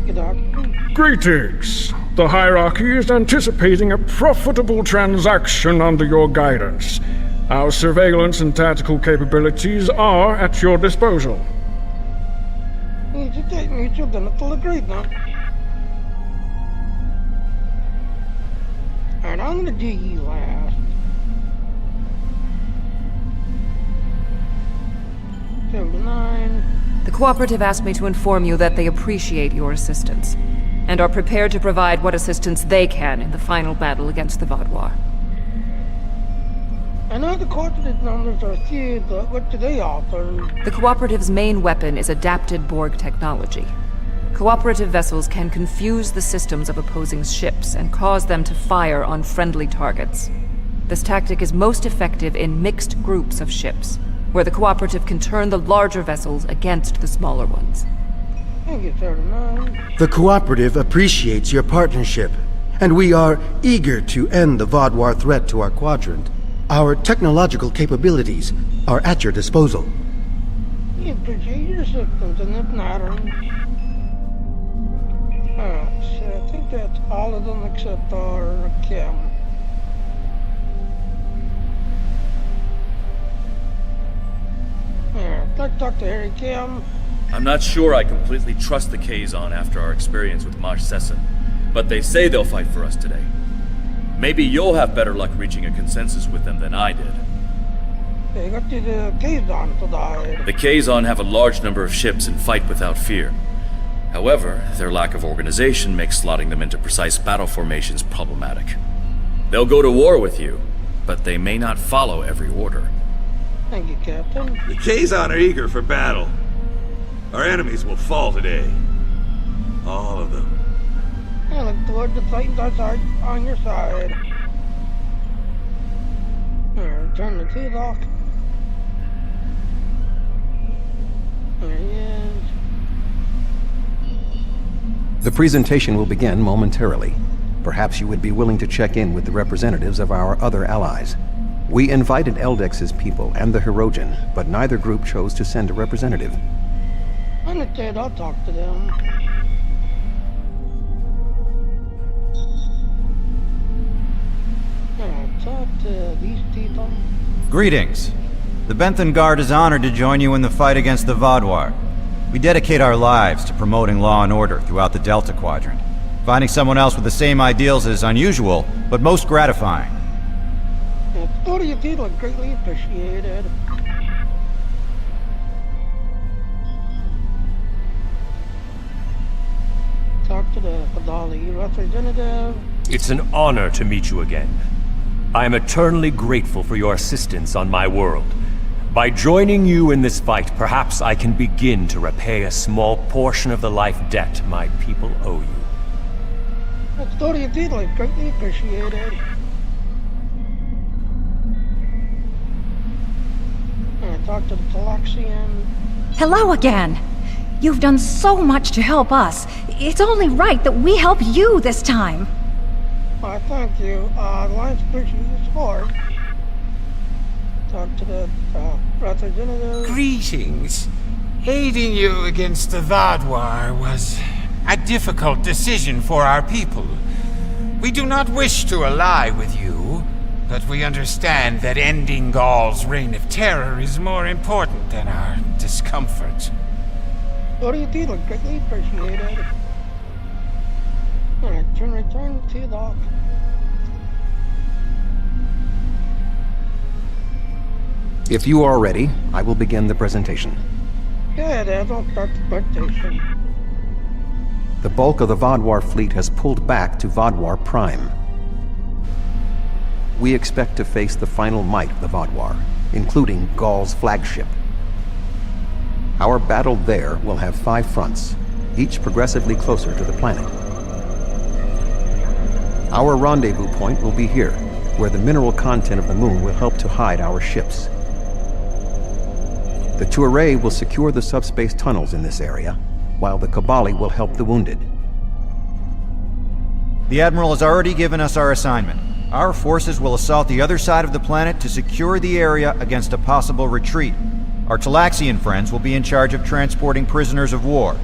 Good doctor. Greetings. The Hierarchy is anticipating a profitable transaction under your guidance. Our surveillance and tactical capabilities are at your disposal. You should take me to the little agreed now. And I'm gonna do you last. 79. The Cooperative asked me to inform you that they appreciate your assistance, and are prepared to provide what assistance they can in the final battle against the Vaudouar. I know the cooperative numbers are few, but what do they offer? The Cooperative's main weapon is adapted Borg technology. Cooperative vessels can confuse the systems of opposing ships and cause them to fire on friendly targets. This tactic is most effective in mixed groups of ships, where the Cooperative can turn the larger vessels against the smaller ones. Thank you, 39. The Cooperative appreciates your partnership, and we are eager to end the Vaudouar threat to our quadrant. Our technological capabilities are at your disposal. We appreciate your assistance, and if not, alright, so I think that's all of them except our Kim. talk to Harry Kim. I'm not sure I completely trust the Kazon after our experience with Maj Sesson, but they say they'll fight for us today. Maybe you'll have better luck reaching a consensus with them than I did. They got to the Kazon to die. The Kazon have a large number of ships and fight without fear. However, their lack of organization makes slotting them into precise battle formations problematic. They'll go to war with you, but they may not follow every order. Thank you, Captain. The Kazon are eager for battle. Our enemies will fall today. All of them. I look toward the Titans are on your side. Turn the key lock. There he is. The presentation will begin momentarily. Perhaps you would be willing to check in with the representatives of our other allies. We invited Eldex's people and the Hirogen, but neither group chose to send a representative. Understood, I'll talk to them. I'll talk to these people. Greetings. The Benthan Guard is honored to join you in the fight against the Vaadwaur. We dedicate our lives to promoting law and order throughout the Delta Quadrant. Finding someone else with the same ideals is unusual, but most gratifying. What do you feel? Greatly appreciated. Talk to the Kadali representative. It's an honor to meet you again. I am eternally grateful for your assistance on my world. By joining you in this fight, perhaps I can begin to repay a small portion of the life debt my people owe you. What do you feel? Greatly appreciated. Talk to the Talaxian. Hello again. You've done so much to help us. It's only right that we help you this time. Thank you. Alliance appreciates your support. Talk to the representative. Greetings. Aiding you against the Vaadwaur was a difficult decision for our people. We do not wish to ally with you, but we understand that ending Gaul's reign of terror is more important than our discomfort. What do you feel? Greatly appreciated. Alright, return to dock. If you are ready, I will begin the presentation. Good, I'll start the presentation. The bulk of the Vaadwaur fleet has pulled back to Vaadwaur Prime. We expect to face the final might of the Vaadwaur, including Gaul's flagship. Our battle there will have 5 fronts, each progressively closer to the planet. Our rendezvous point will be here, where the mineral content of the moon will help to hide our ships. The Touré will secure the subspace tunnels in this area, while the Kabali will help the wounded. The Admiral has already given us our assignment. Our forces will assault the other side of the planet to secure the area against a possible retreat. Our Talaxian friends will be in charge of transporting prisoners of war.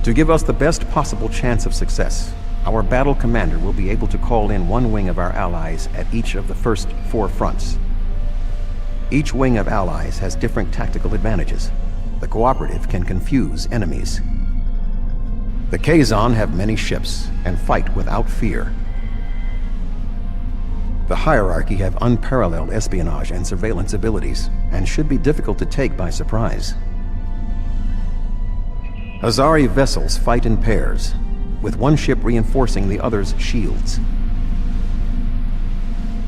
To give us the best possible chance of success, our battle commander will be able to call in one wing of our allies at each of the first 4 fronts. Each wing of allies has different tactical advantages. The cooperative can confuse enemies. The Kazon have many ships and fight without fear. The hierarchy have unparalleled espionage and surveillance abilities, and should be difficult to take by surprise. Azari vessels fight in pairs, with one ship reinforcing the other's shields.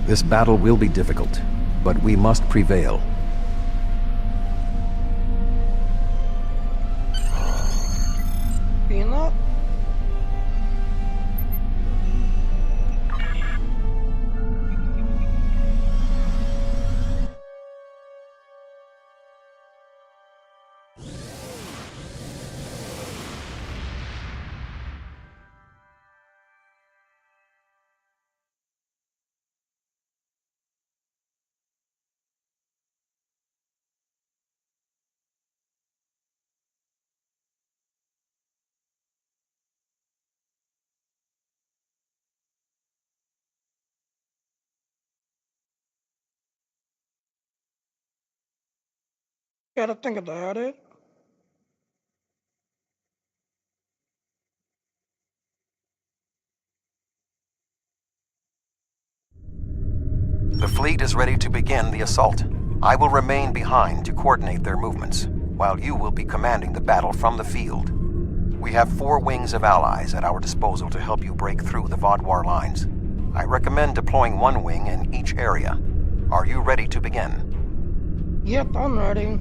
This battle will be difficult, but we must prevail. Being up. Gotta think about it. The fleet is ready to begin the assault. I will remain behind to coordinate their movements, while you will be commanding the battle from the field. We have 4 wings of allies at our disposal to help you break through the Vaadwaur lines. I recommend deploying 1 wing in each area. Are you ready to begin? Yep, I'm ready.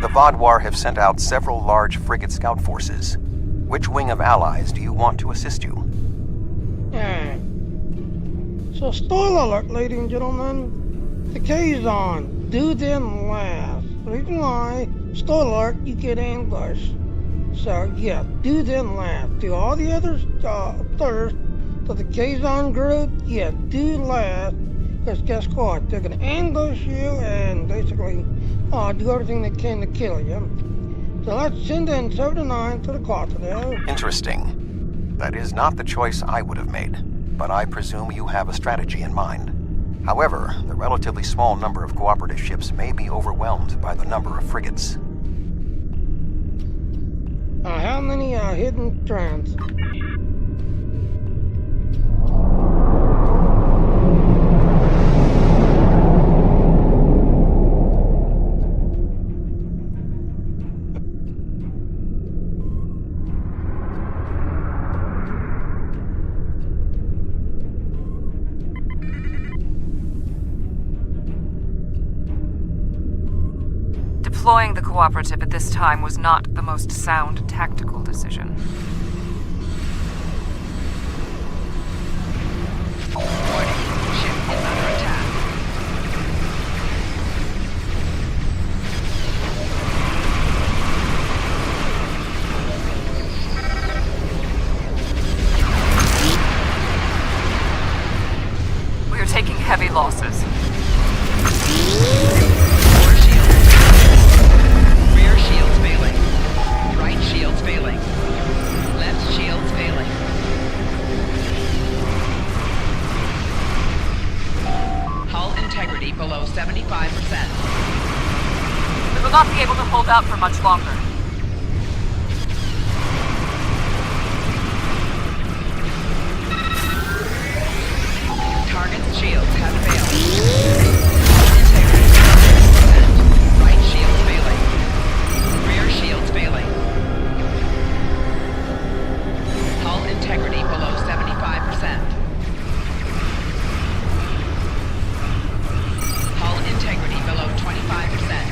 The Vaadwaur have sent out several large frigate scout forces. Which wing of allies do you want to assist you? So, spoiler alert, ladies and gentlemen. The Kazon, do them last. Reason why, spoiler alert, you get ambushed. So, yeah, do them last. Do all the others first. So the Kazon group, yeah, do last. Because guess what? They're going to ambush you and basically do everything they can to kill you. So let's send in 79 to the Quattro. Interesting. That is not the choice I would have made, but I presume you have a strategy in mind. However, the relatively small number of cooperative ships may be overwhelmed by the number of frigates. How many hidden strands? Deploying the cooperative at this time was not the most sound tactical decision. We are taking heavy losses. Shields failing. Left shields failing. Hull integrity below 75%. We will not be able to hold out for much longer. Target's shields have failed. Integrity 70%. Right shields failing. Rear shields failing. Hull integrity below 75%. Hull integrity below 25%.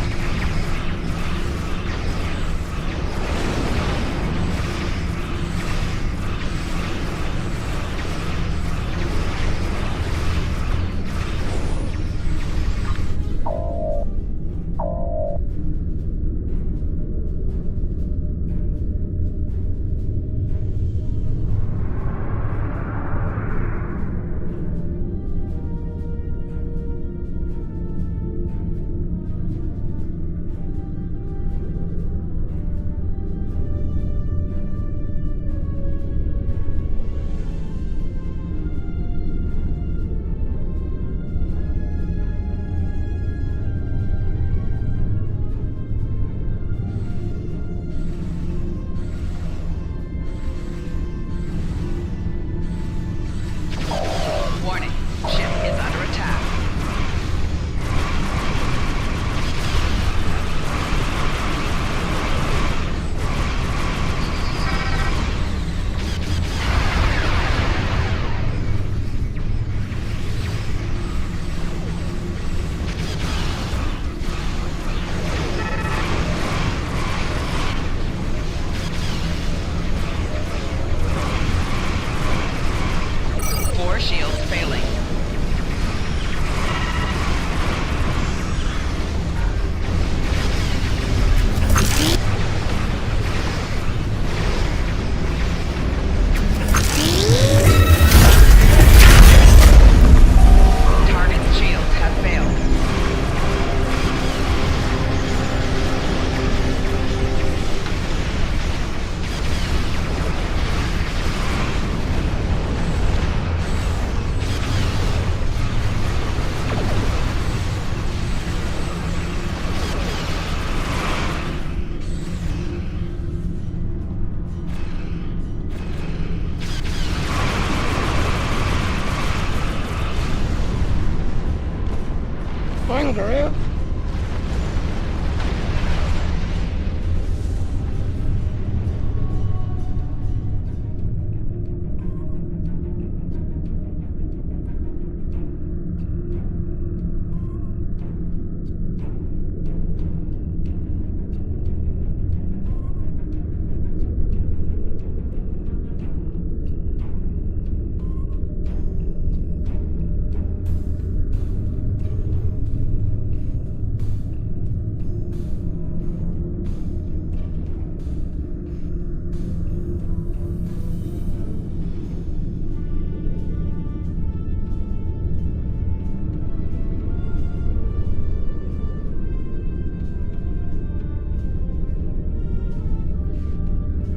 correct?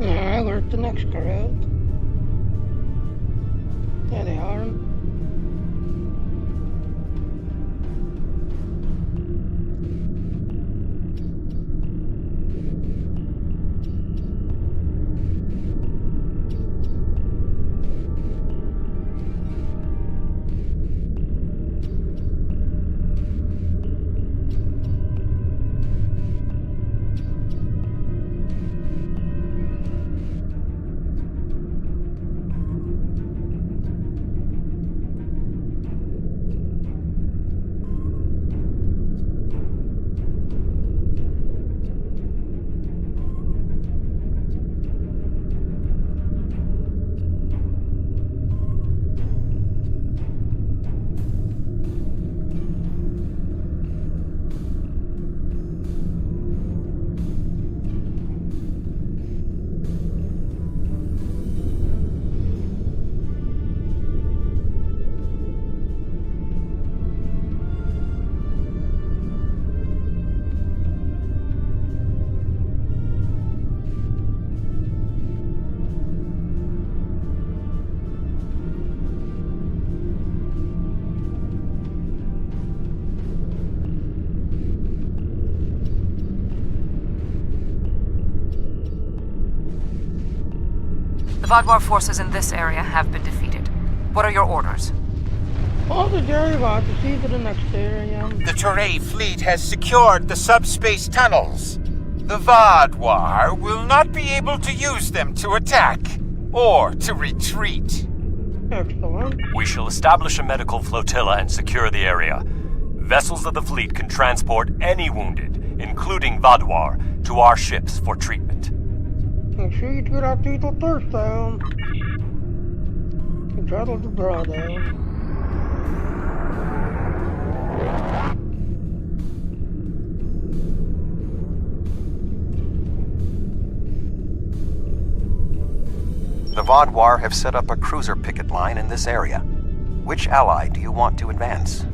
Yeah, where's the next correct? There they are. The Vaadwaur forces in this area have been defeated. What are your orders? Hold the Jerrybot to see to the next area. The Teray fleet has secured the subspace tunnels. The Vaadwaur will not be able to use them to attack or to retreat. Excellent. We shall establish a medical flotilla and secure the area. Vessels of the fleet can transport any wounded, including Vaadwaur, to our ships for treatment. Make sure you get our teeth first down. And travel to draw down. The Vaadwaur have set up a cruiser picket line in this area. Which ally do you want to advance?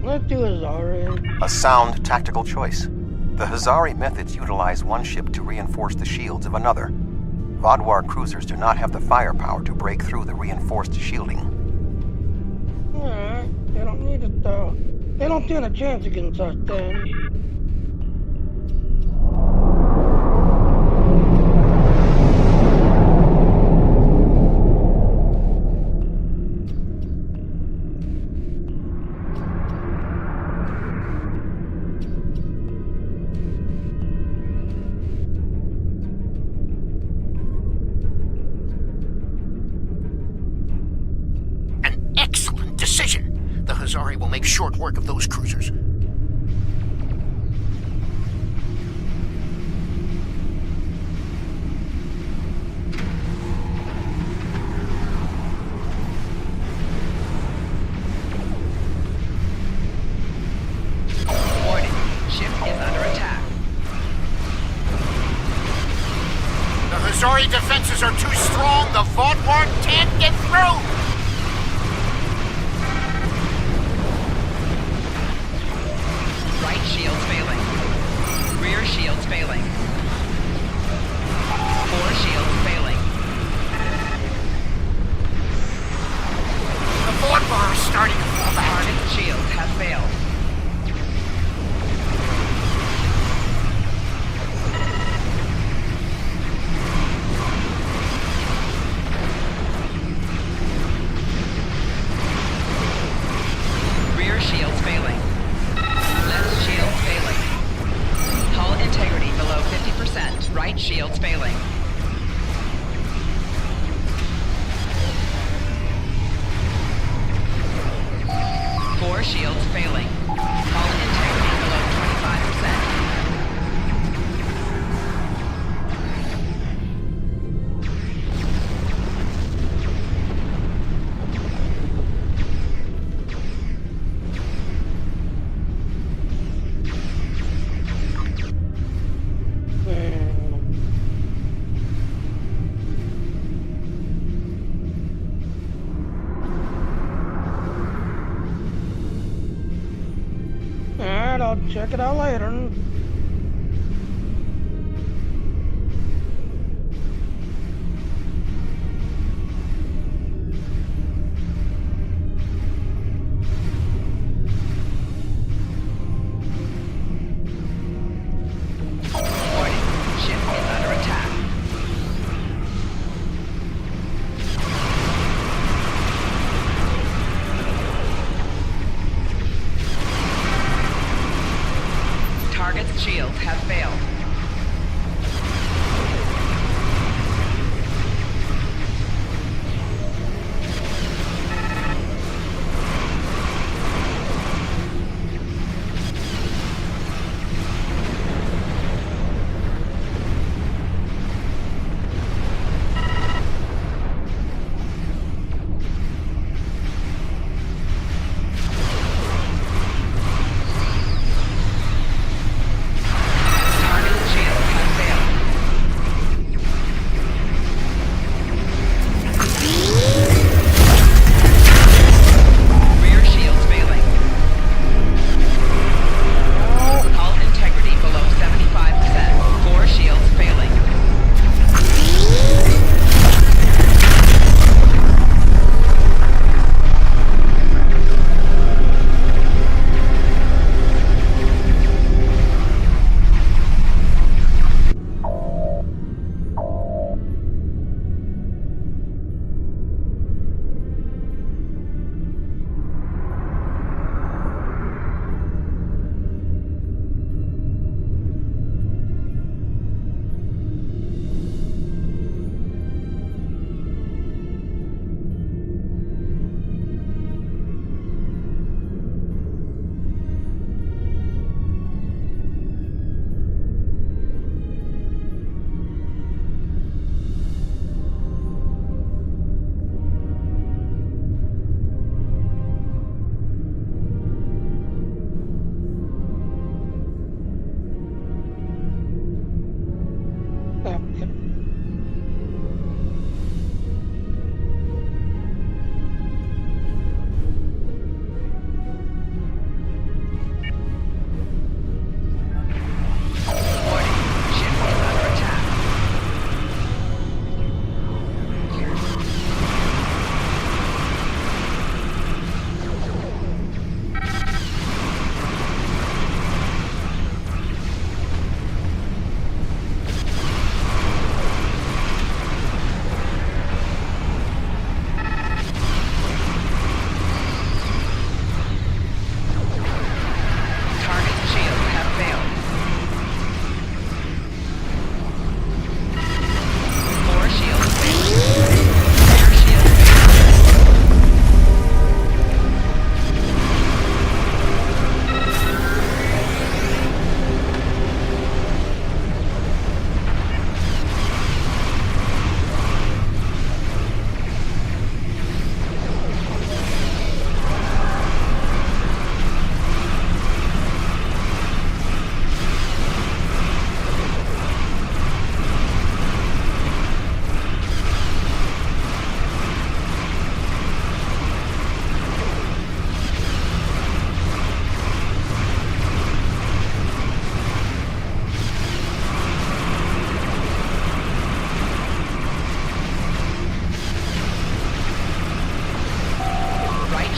Let's do Hazari. A sound tactical choice. The Hazari methods utilize one ship to reinforce the shields of another. Vaadwaur cruisers do not have the firepower to break through the reinforced shielding. Alright, they don't need it though. They don't stand a chance against us then. Hazari will make short work of those cruisers. Warning, ship is under attack. The Hazari defenses are too strong. The Vaadwaur can't get through. shields failing. Hull integrity below 25%. Alright, I'll check it out later. Ship is under attack. Target's shields have failed.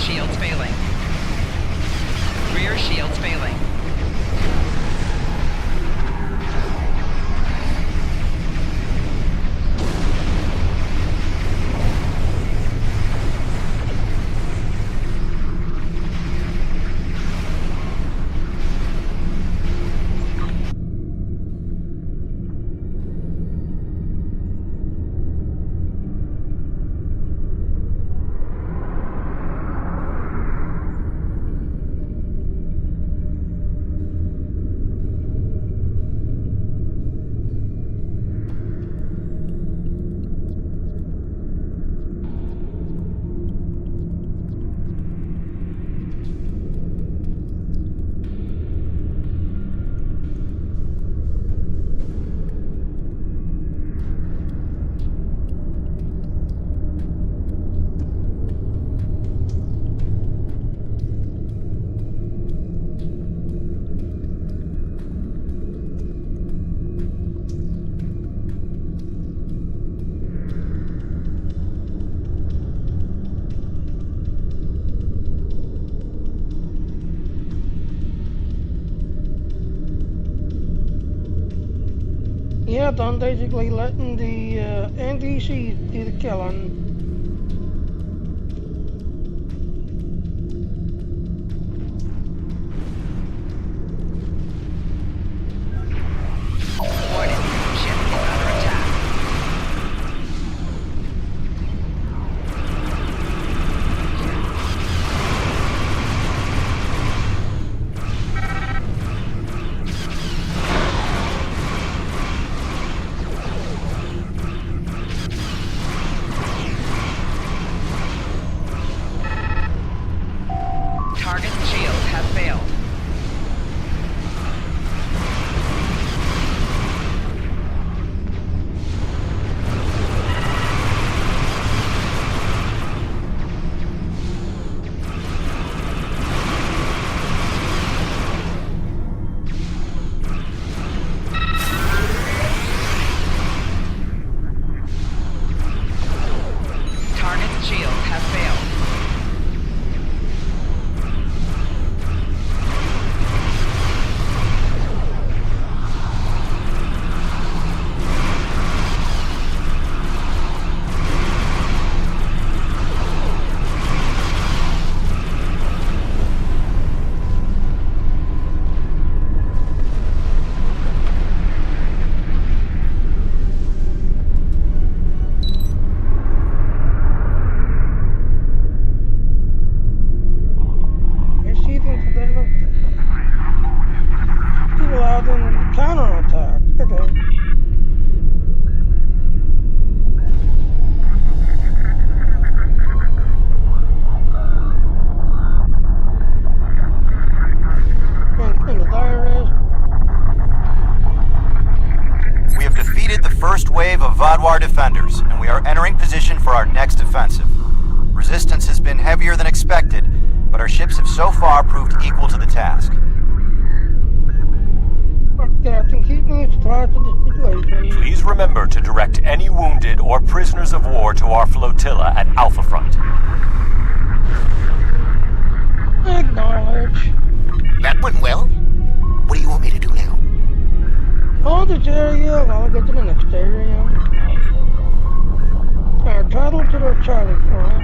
shields failing. Rear shields failing. intent on basically letting the NPCs do the killing. Warning, ship is under attack. Target shields have failed. Target's shields have failed. People out in the counterattack. Okay. And the diarist. We have defeated the first wave of Vodwar defenders, and we are entering position for our next offensive. Resistance has been heavier than expected, but our ships have so far proved equal to the task. Captain, keep me apprised of the situation. Please remember to direct any wounded or prisoners of war to our flotilla at Alpha Front. Acknowledge. That went well. What do you want me to do now? Hold this area while I get to the next area. Our title to the Charlie front.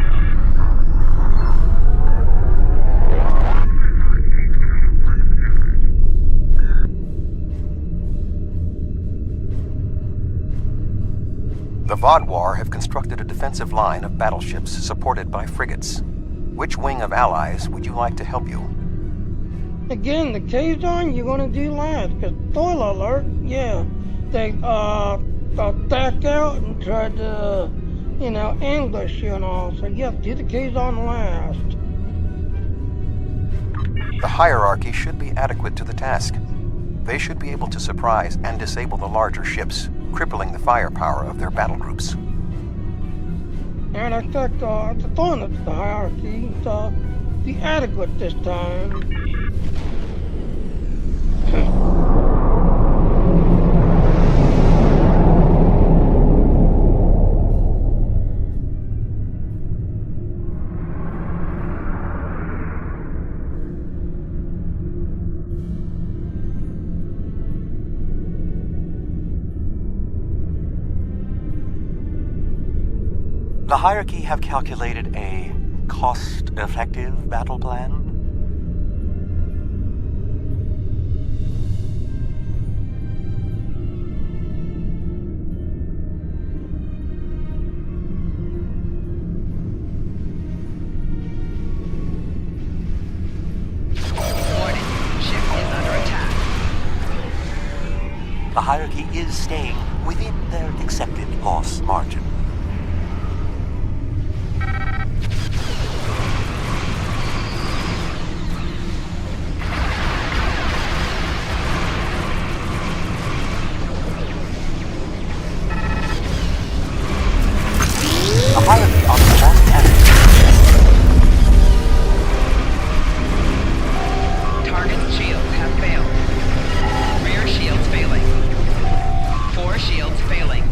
The Vodwar have constructed a defensive line of battleships supported by frigates. Which wing of allies would you like to help you? Again, the Kazon you're gonna do last, because spoiler alert, yeah, they back out and tried to, ambush you and all. So yeah, do the Kazon last. The hierarchy should be adequate to the task. They should be able to surprise and disable the larger ships, crippling the firepower of their battle groups. And I think the thought of the hierarchy to be adequate this time. The hierarchy have calculated a cost-effective battle plan? Warning, ship is under attack. The hierarchy is staying within their accepted loss margin. The hierarchy are the most Target shields have failed. Rear shields failing. 4 shields failing.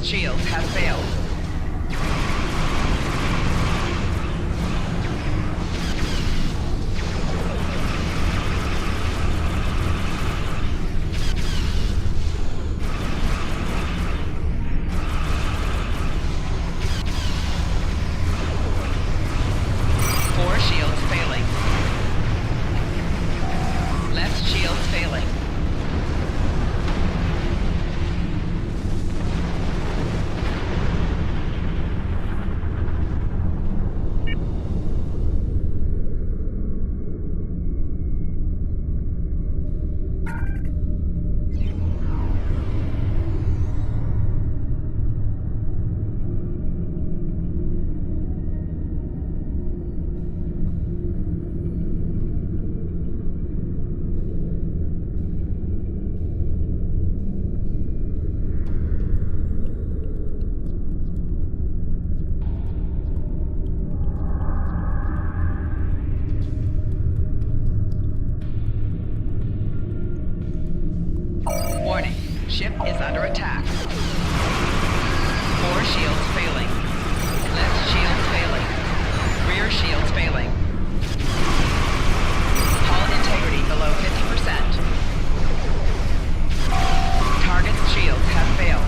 shields have failed. Warning, ship is under attack. 4 shields failing. Left shields failing. Rear shields failing. Hull integrity below 50%. Target's shields have failed.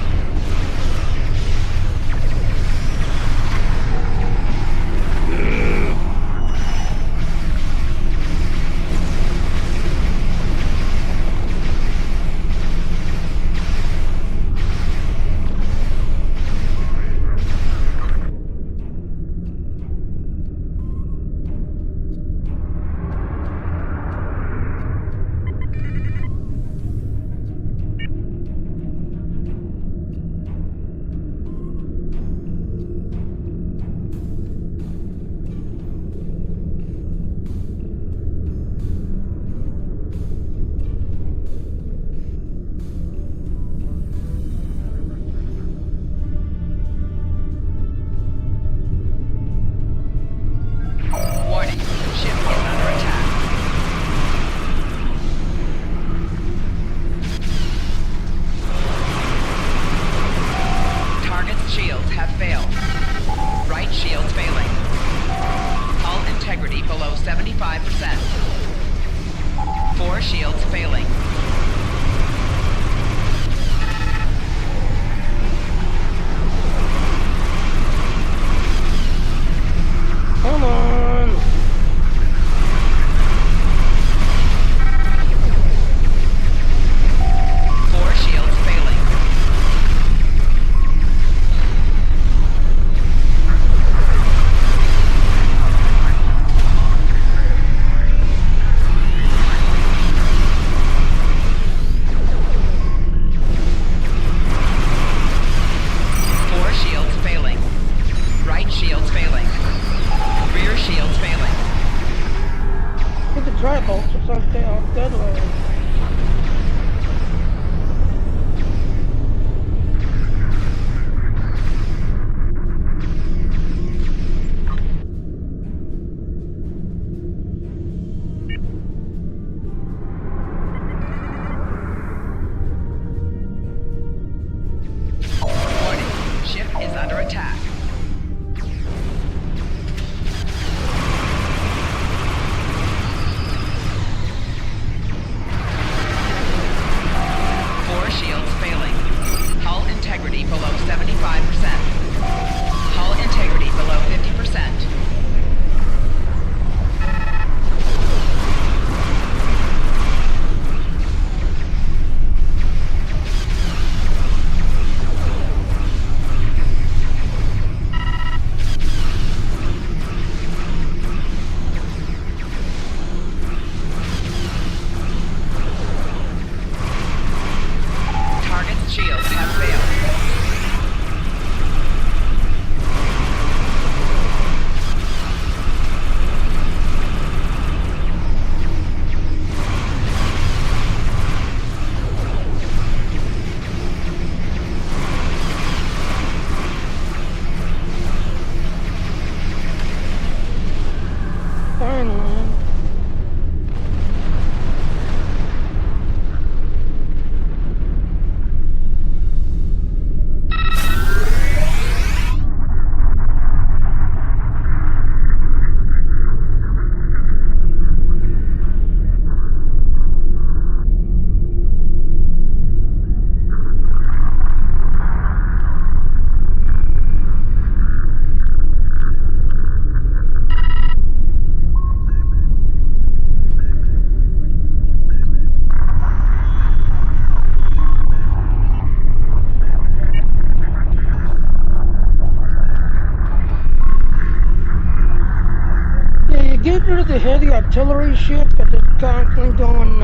heavy artillery ship that is constantly doing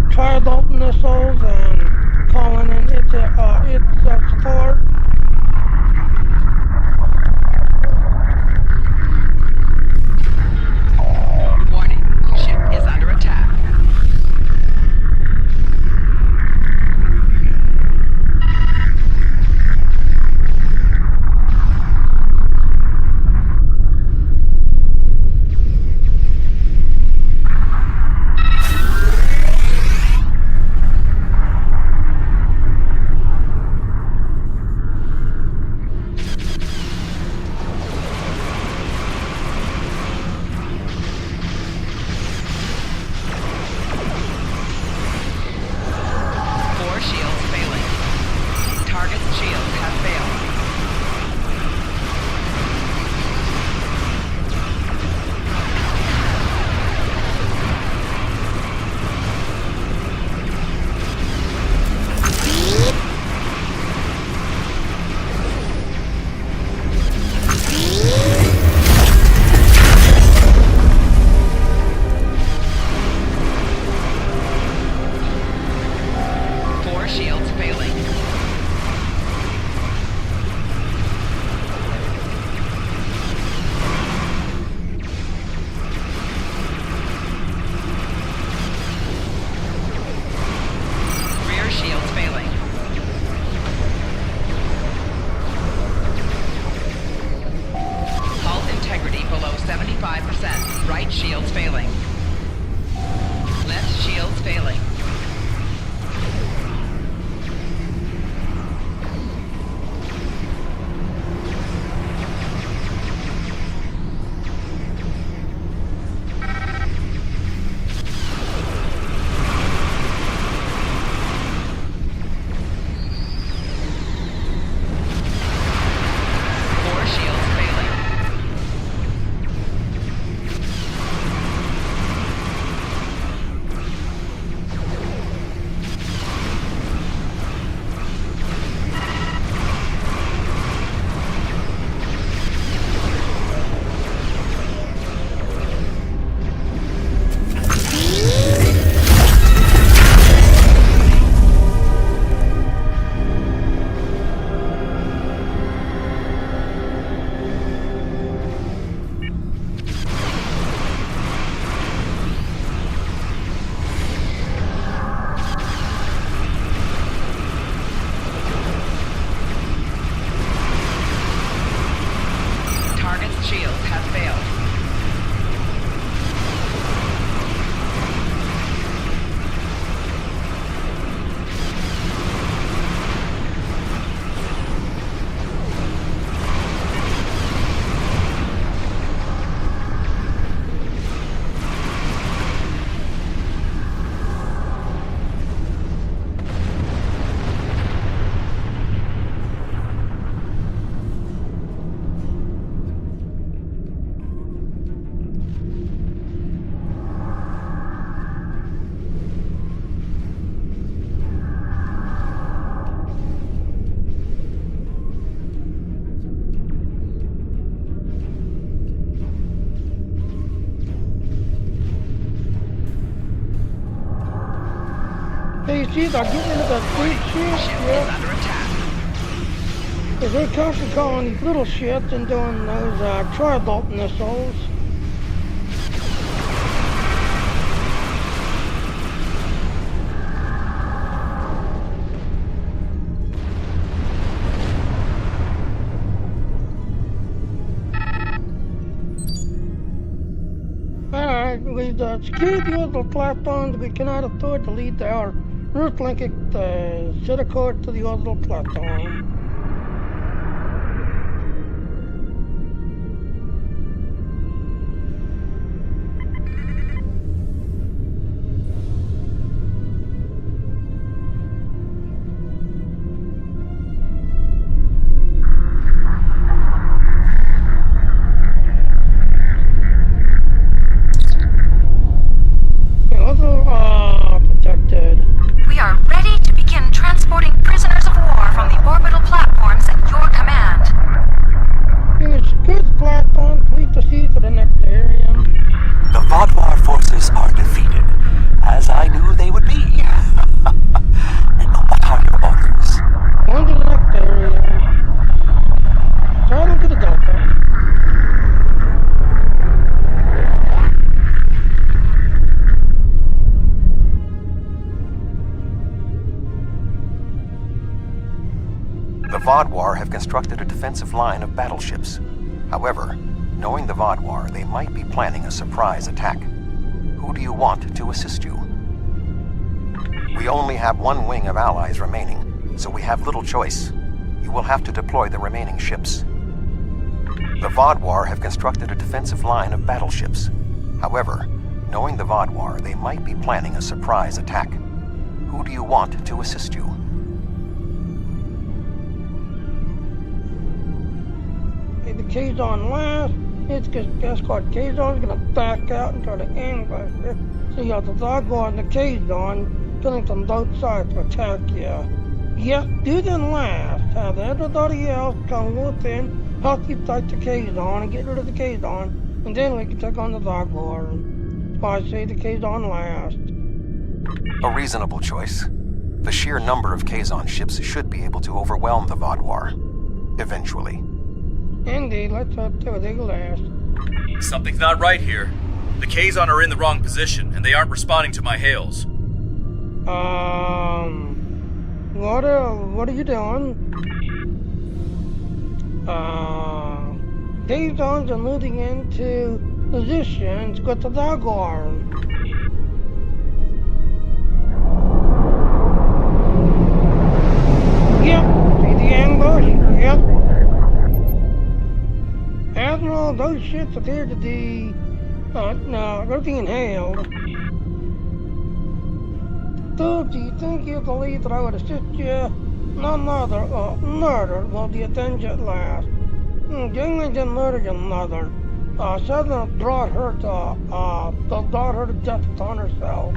tri-adult missiles and calling in its support. Warning, ship is under attack. Right shield's failing. Left shield's failing. Hey, you see, they're getting into that big ship, yeah. Because they're constantly calling these little ships and doing those tri-adult missiles. Alright, we secured the orbital platforms. We cannot afford to lead our route link set a course to the orbital platform. We are ready to begin transporting prisoners of war from the orbital platform Vodwar have constructed a defensive line of battleships. However, knowing the Vodwar, they might be planning a surprise attack. Who do you want to assist you? We only have one wing of allies remaining, so we have little choice. You will have to deploy the remaining ships. The Vodwar have constructed a defensive line of battleships. However, knowing the Vodwar, they might be planning a surprise attack. Who do you want to assist you? Hey, the Kazon last. It's guess what? Kazon's gonna back out and try to ambush it. So you got the Vodwar and the Kazon getting from both sides to attack you. Yep, do them last. Have everybody else come within, help you fight the Kazon and get rid of the Kazon, and then we can take on the Vodwar. That's why I say the Kazon last. A reasonable choice. The sheer number of Kazon ships should be able to overwhelm the Vodwar. Eventually. Indeed, let's do they last. Something's not right here. The Kazon are in the wrong position, and they aren't responding to my hails. What are you doing? Kazons are moving into positions with the Vodwar. Yep, see the ambush? Yep. Admiral, those ships appear to be, they're being hailed. So, do you think you believe that I would assist you? None other, murder will be avenged at last. Jingling murdered your mother. Southern brought her to death upon herself.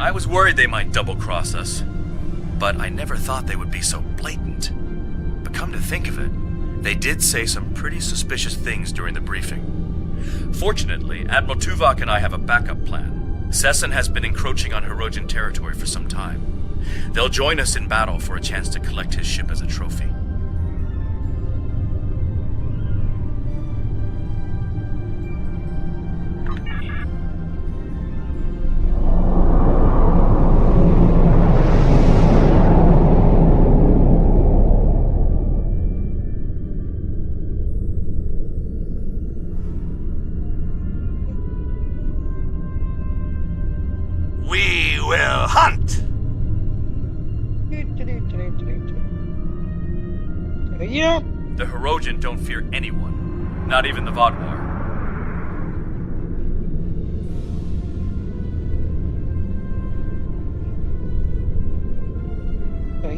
I was worried they might double-cross us, but I never thought they would be so blatant. But come to think of it, they did say some pretty suspicious things during the briefing. Fortunately, Admiral Tuvok and I have a backup plan. Sesson has been encroaching on Hirogen territory for some time. They'll join us in battle for a chance to collect his ship as a trophy. We will hunt! Yep. The Hirogen don't fear anyone, not even the Vodwar.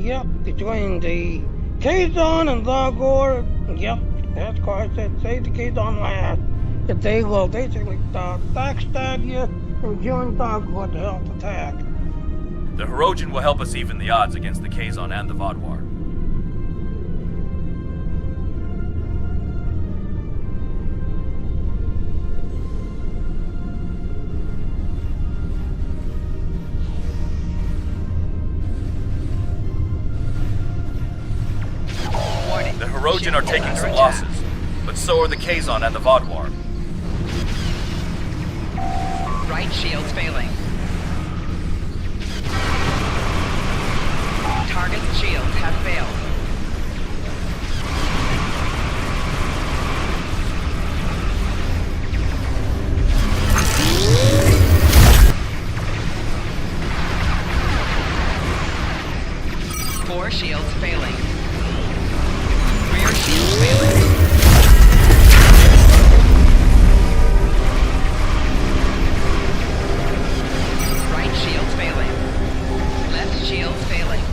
Yep, between the Kazon and Vodwar, yep, that's why I said save the Kazon last. That they will basically backstab you and join Vodwar to help attack. The Hirogen will help us even the odds against the Kazon and the Vodwar. The Hirogen are taking some losses, but so are the Kazon and the Vodwar. Right shield's failing. Target's shields have failed. Four shields failing. Rear shields failing. Right shield's failing. Left shield's failing.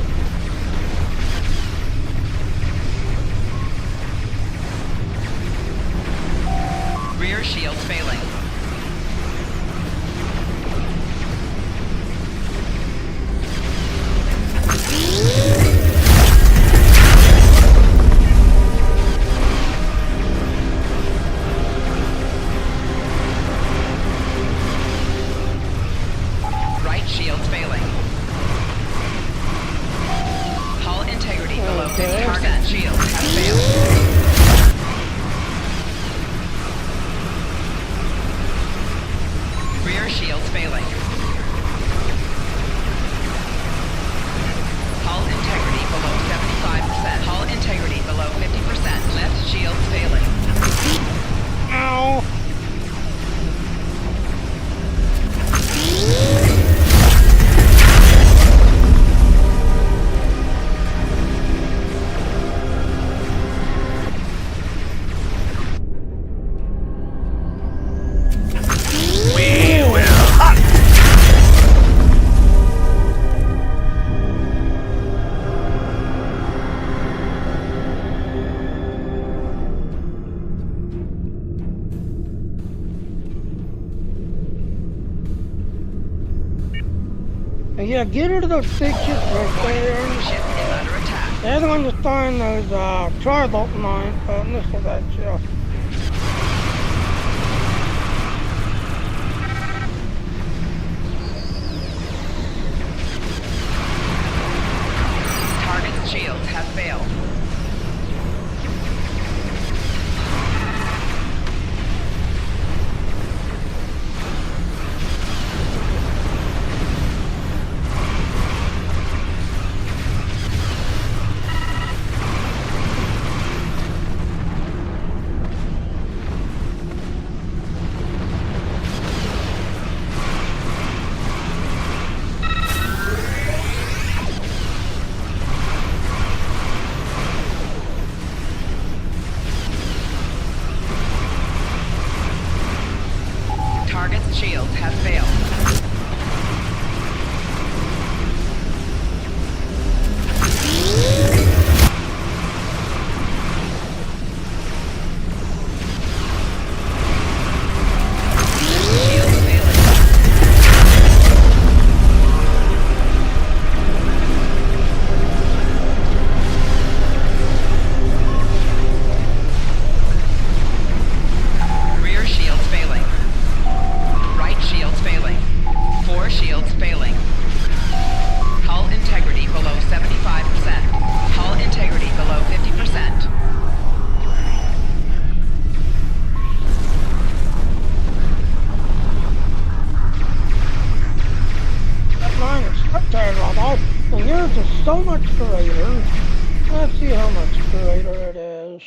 Rear shield's failing. Right shield's failing. Hull integrity below this target shield has failed. Rear shield's failing. Hull integrity below 70%. Yeah, get rid of those big ships right there. Ship is under attack. The other one just throwing those tri-bolt mines, missile that ship. Target's shields have failed. Target's shields have failed. Shields failing. Rear shields failing. Right shields failing. 4 shields failing. Hull integrity below 75%. Hull integrity below 50%. That mine is spectator level, and yours is so much greater. Let's see how much greater it is.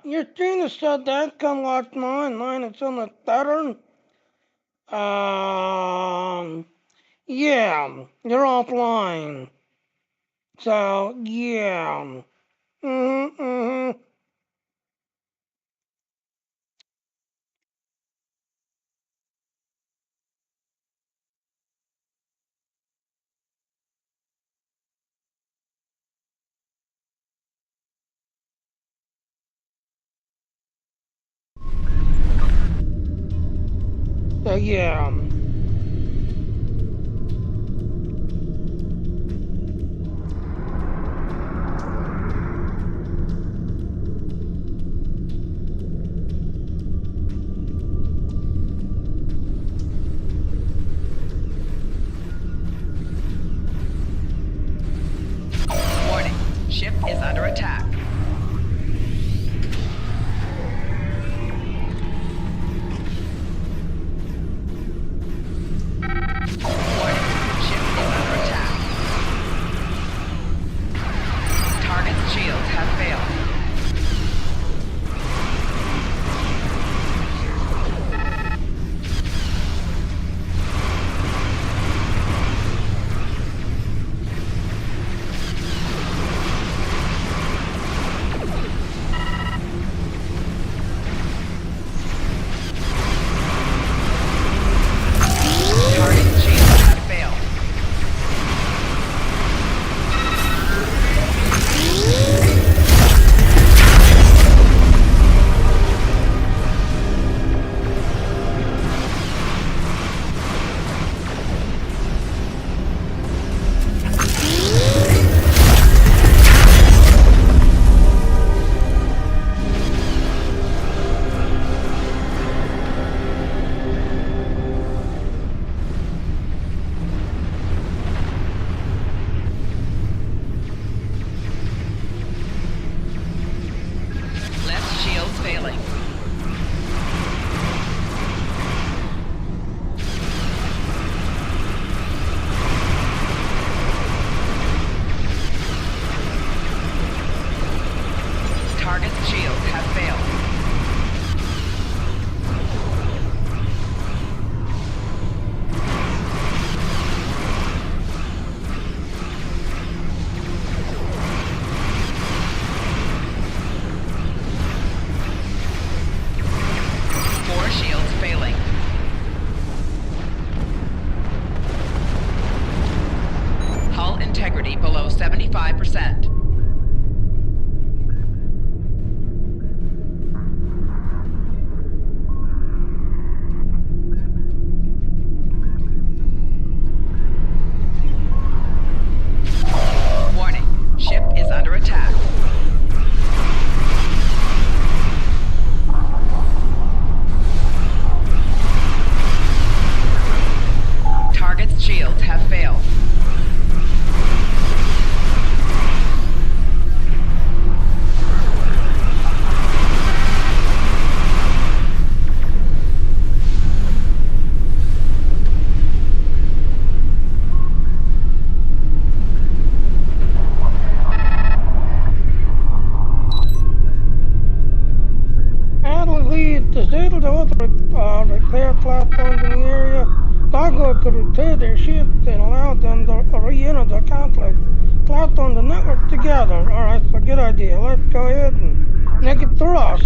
Your trainer said that come last mine is on the Saturn. Yeah, you're offline. So, yeah. Mm-hmm. So, yeah. Warning. Ship is under attack. security below 75%. Warning, ship is under attack. Target's shields have failed. De steden de other clear platforms in the area, Dago could return their ship and allow them to re-enter the conflict. Platform the network together. Alright, so good idea. Let's go ahead and make it through us.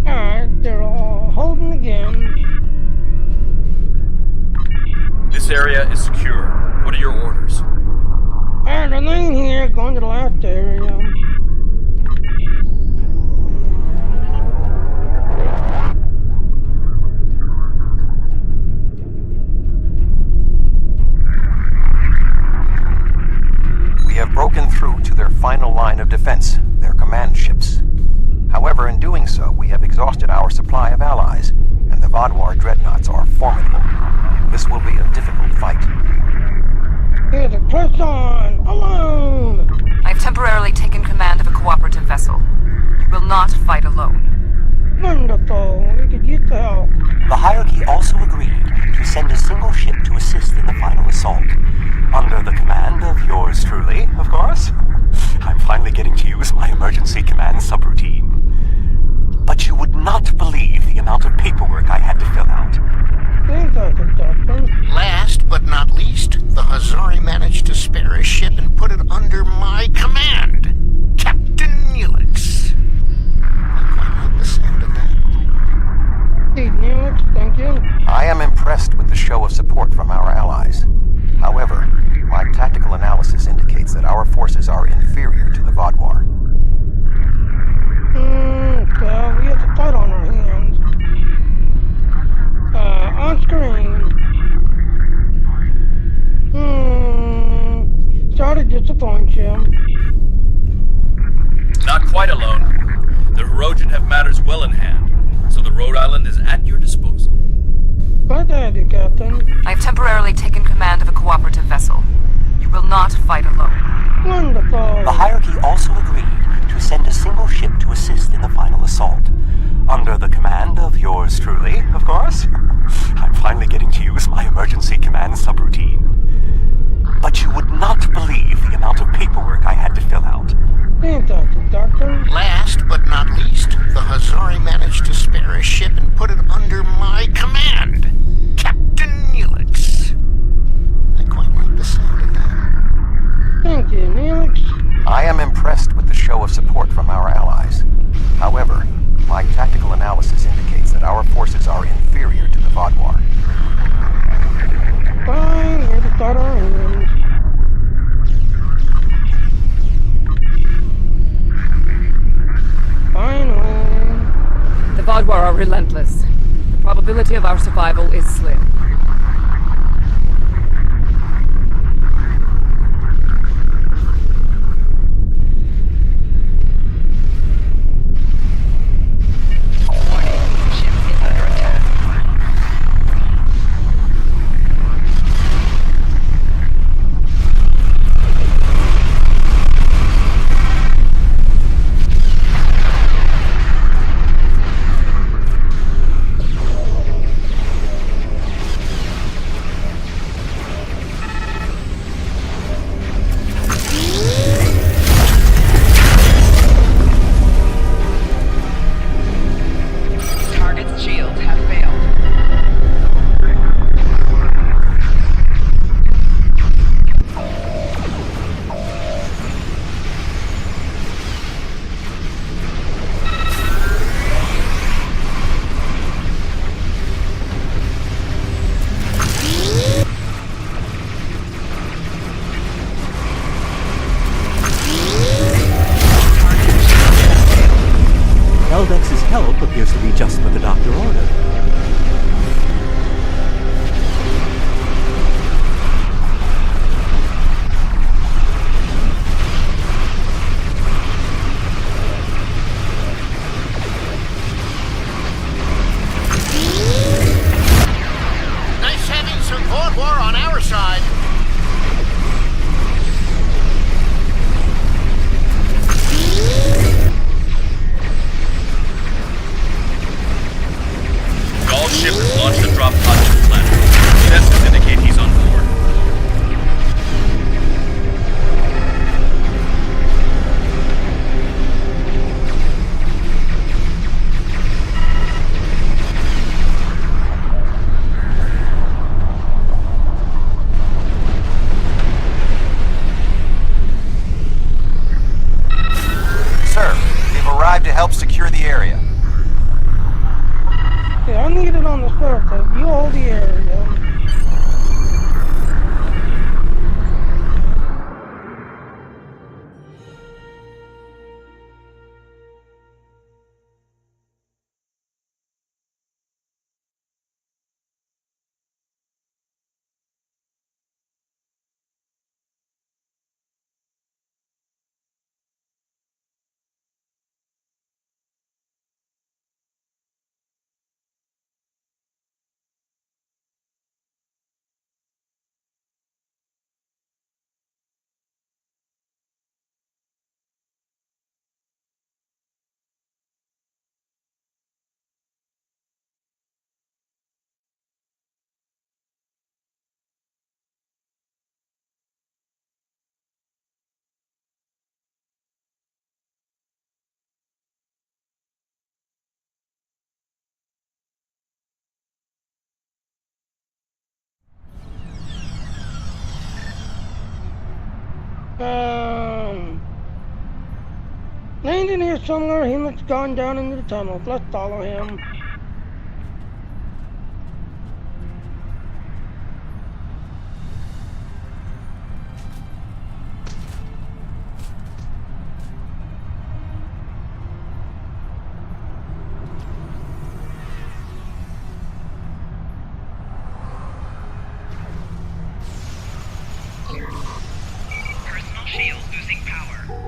Alright, they're all holding again. This area is secure. What are your orders? Alright, remain here, going to the last area. We have broken through to their final line of defense, their command ships. However, in doing so, we have exhausted our supply of allies, and the Vodwar dreadnoughts are formidable. This will be a difficult fight. Here's a press on! Alone! I've temporarily taken command of a cooperative vessel. You will not fight alone. Wonderful. We could use the help. The hierarchy also agreed to send a single ship to assist in the final assault. Under the command of yours truly, of course. I'm finally getting to use my emergency command subroutine. But you would not believe the amount of paperwork I had to fill out. Last but not least, the Hazari managed to spare a ship and put it under my command. Captain Neelix. I quite like the sound of that. Hey, Neelix, thank you. I am impressed with the show of support from our allies. However, my tactical analysis indicates that our forces are inferior to the Vodwar. Well, we have the fight on our hands. On screen. Sorry to disappoint you. Not quite alone. The Hirogen have matters well in hand, so the Rhode Island is at your disposal. Glad to have you, Captain. I've temporarily taken command of a cooperative vessel. You will not fight alone. Wonderful. The hierarchy also agreed to send a single ship to assist in the final assault. Under the command of yours truly, of course. I'm finally getting to use my emergency command subroutine. But you would not believe the amount of paperwork I had to fill out. Fantastic, Doctor. Last but not least, the Hazari managed to spare a ship and put it under my command. Captain Neelix. I quite like the sound of that. Thank you, Neelix. I am impressed with the show of support from our allies. However, my tactical analysis indicates that our forces are inferior to the Vodwar. Fine, we're to start our engines. Finally. The Vodwar are relentless. The probability of our survival is slim. Landing here somewhere. He looks gone down into the tunnel. Let's follow him. Personal shield losing power.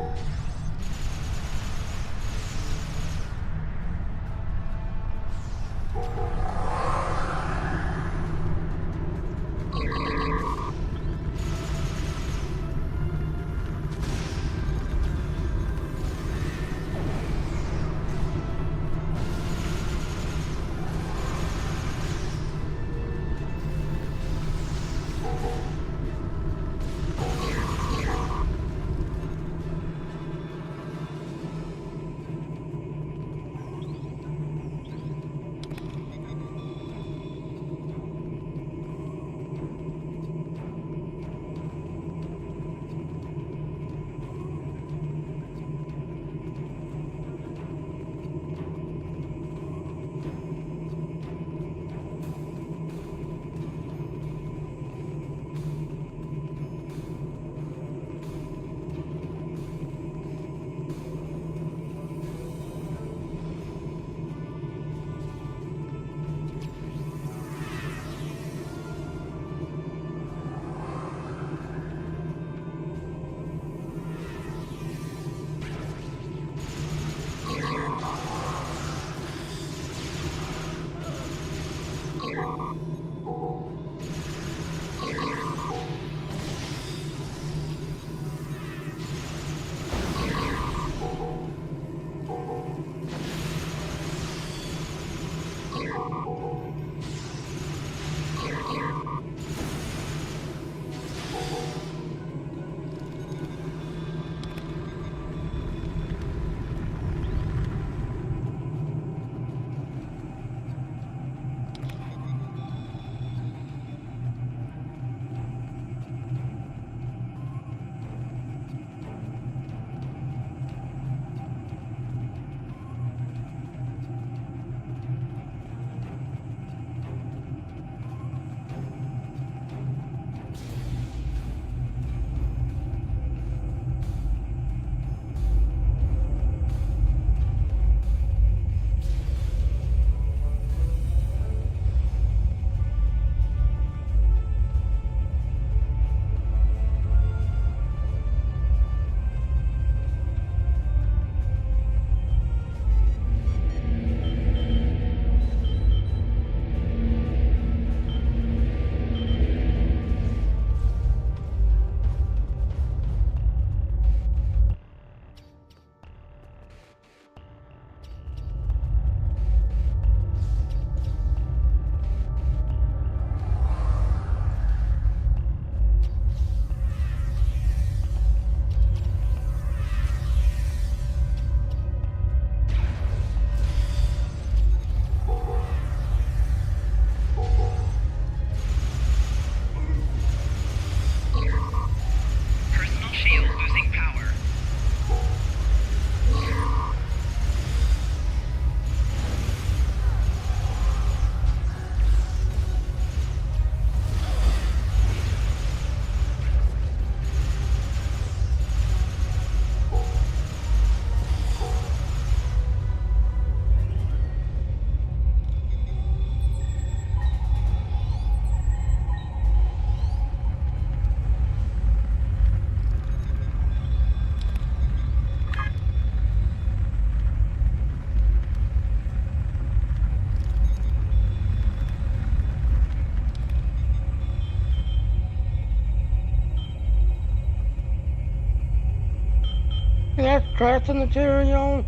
That's crafting material.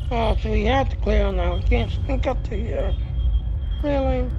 Oh, so we have to clear now. We can't sneak up to here. Really?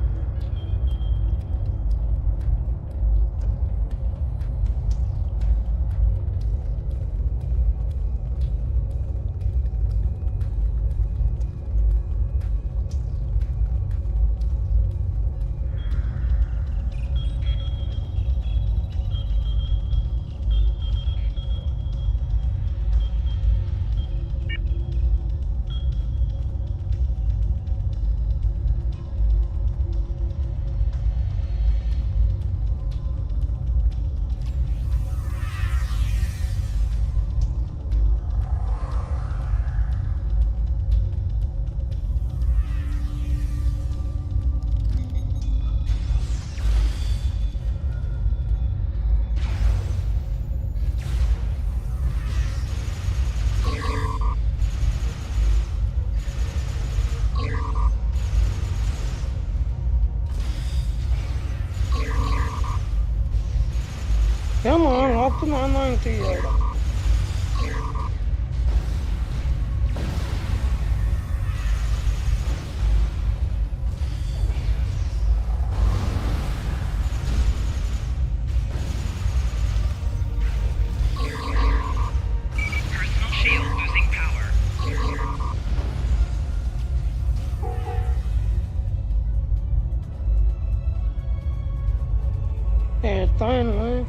Come on, up to 990 here. Personal shield losing power. Yeah, finally.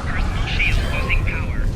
Personal shield losing power.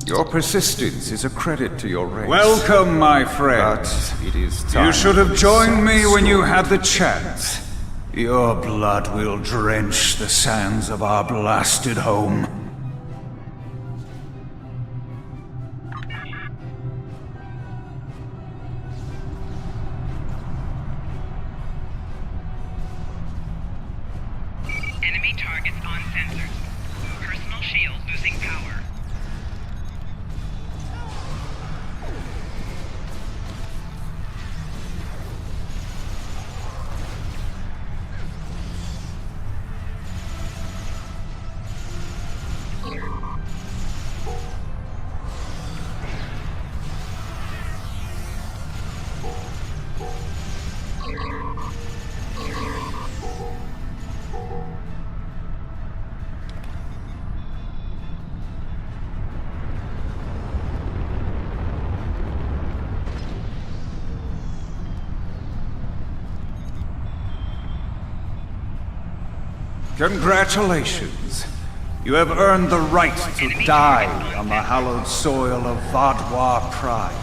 Your persistence is a credit to your race. Welcome, my friend. But it is time you should have to joined me set when you story. had the chance. Your blood will drench the sands of our blasted home. Congratulations. You have earned the right to die on the hallowed soil of Vodwar Prime.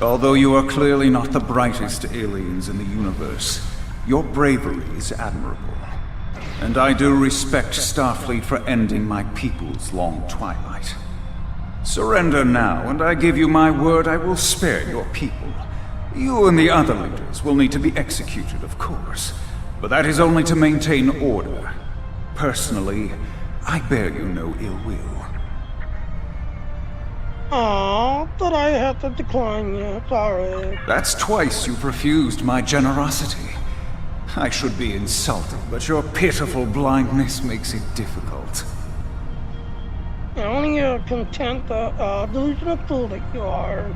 Although you are clearly not the brightest aliens in the universe, your bravery is admirable. And I do respect Starfleet for ending my people's long twilight. Surrender now, and I give you my word I will spare your people. You and the other leaders will need to be executed, of course, but that is only to maintain order. Personally, I bear you no ill will. Aw, thought I had to decline you. Sorry. That's twice you've refused my generosity. I should be insulted, but your pitiful blindness makes it difficult. Only a content, delusional fool that you are.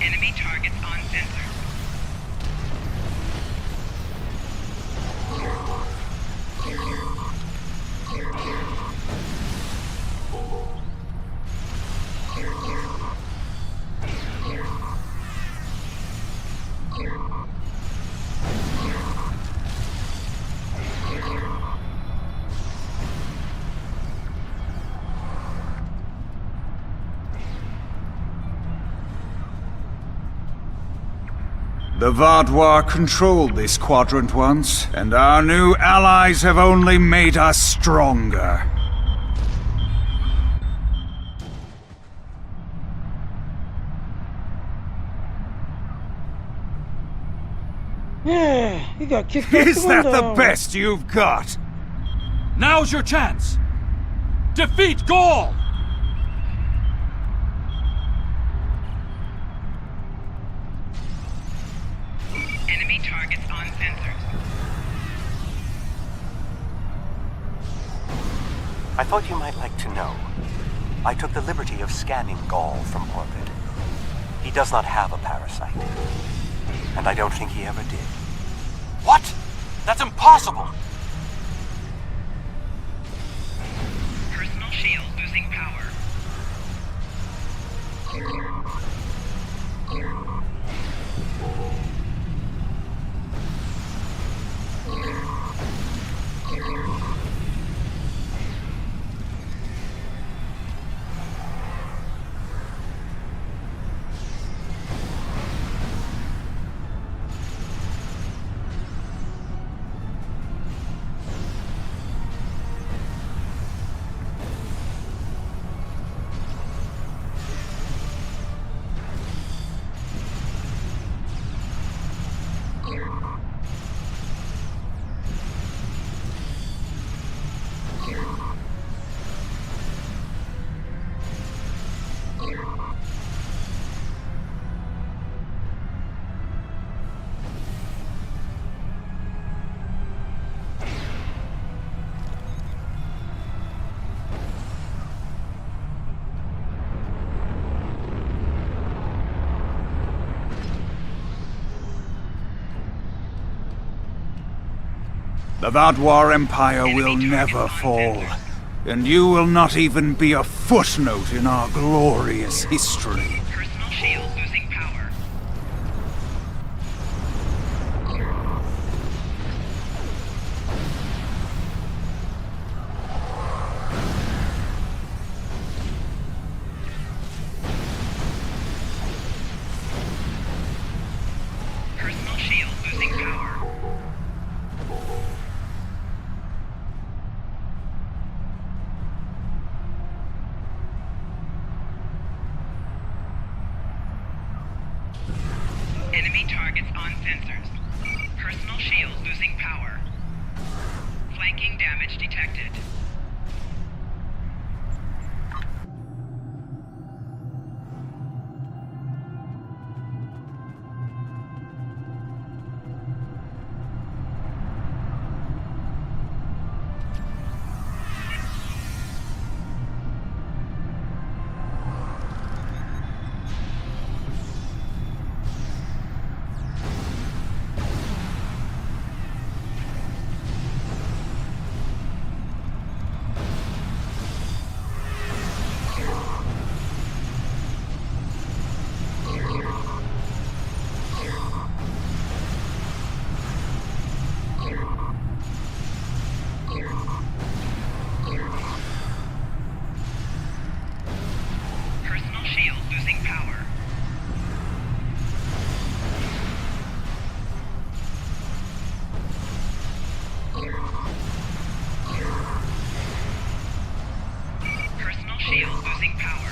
Enemy targets on sensor. The Vodwar controlled this quadrant once, and our new allies have only made us stronger. Yeah, you got kicked out Is the that window. the best you've got? Now's your chance! Defeat Gaul! Enemy targets on sensors. I thought you might like to know. I took the liberty of scanning Gaul from orbit. He does not have a parasite. And I don't think he ever did. What? That's impossible! Personal shield losing power. The Vodwar Empire will never fall, and you will not even be a footnote in our glorious history. Personal shield losing power. losing power. Enemy targets on sensors. Personal shield losing power. Flanking damage detected. Shield losing power. Personal shield losing power.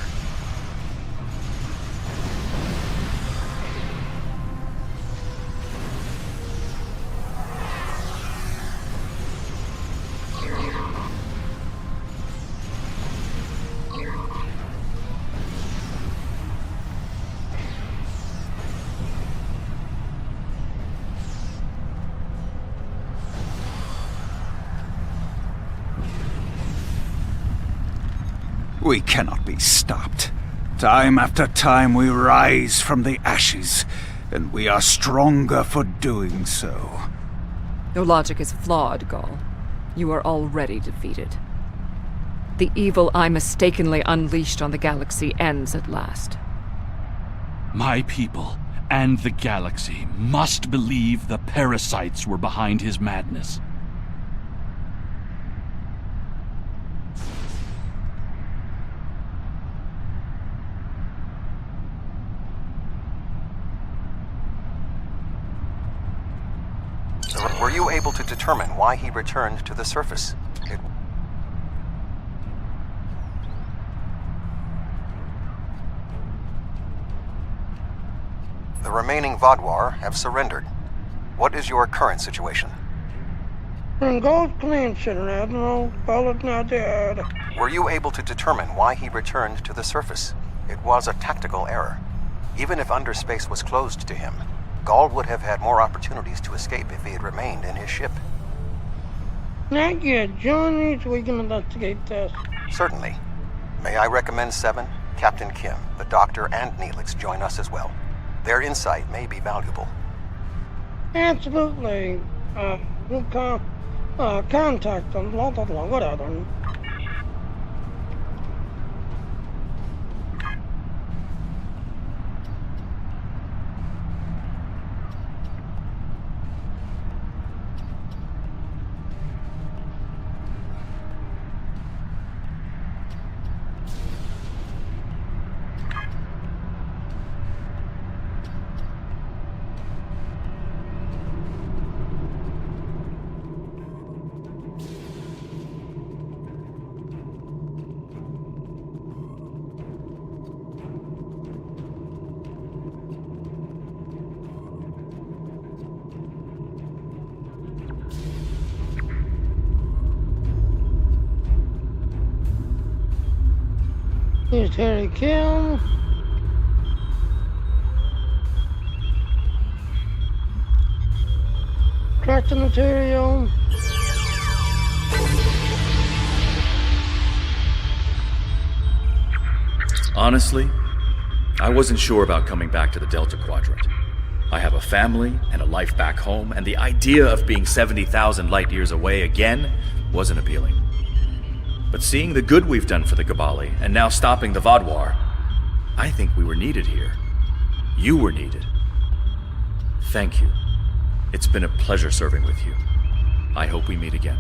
We cannot be stopped. Time after time we rise from the ashes, and we are stronger for doing so. Your logic is flawed, Gaul. You are already defeated. The evil I mistakenly unleashed on the galaxy ends at last. My people and the galaxy must believe the parasites were behind his madness. Were you able to determine why he returned to the surface? The remaining Vaadwaur have surrendered. What is your current situation? Gold clean, Sir Admiral. Bullet not dead. Were you able to determine why he returned to the surface? It was a tactical error. Even if underspace was closed to him, Gaul would have had more opportunities to escape if he had remained in his ship. Not yet. John needs we can investigate this. Certainly. May I recommend 7, Captain Kim, the Doctor, and Neelix join us as well. Their insight may be valuable. Absolutely. We'll contact them, blah, blah, blah, whatever. Here's Harry Kim. Crafting material. Honestly, I wasn't sure about coming back to the Delta Quadrant. I have a family and a life back home, and the idea of being 70,000 light years away again wasn't appealing. But seeing the good we've done for the Gabali, and now stopping the Vaadwaur, I think we were needed here. You were needed. Thank you. It's been a pleasure serving with you. I hope we meet again.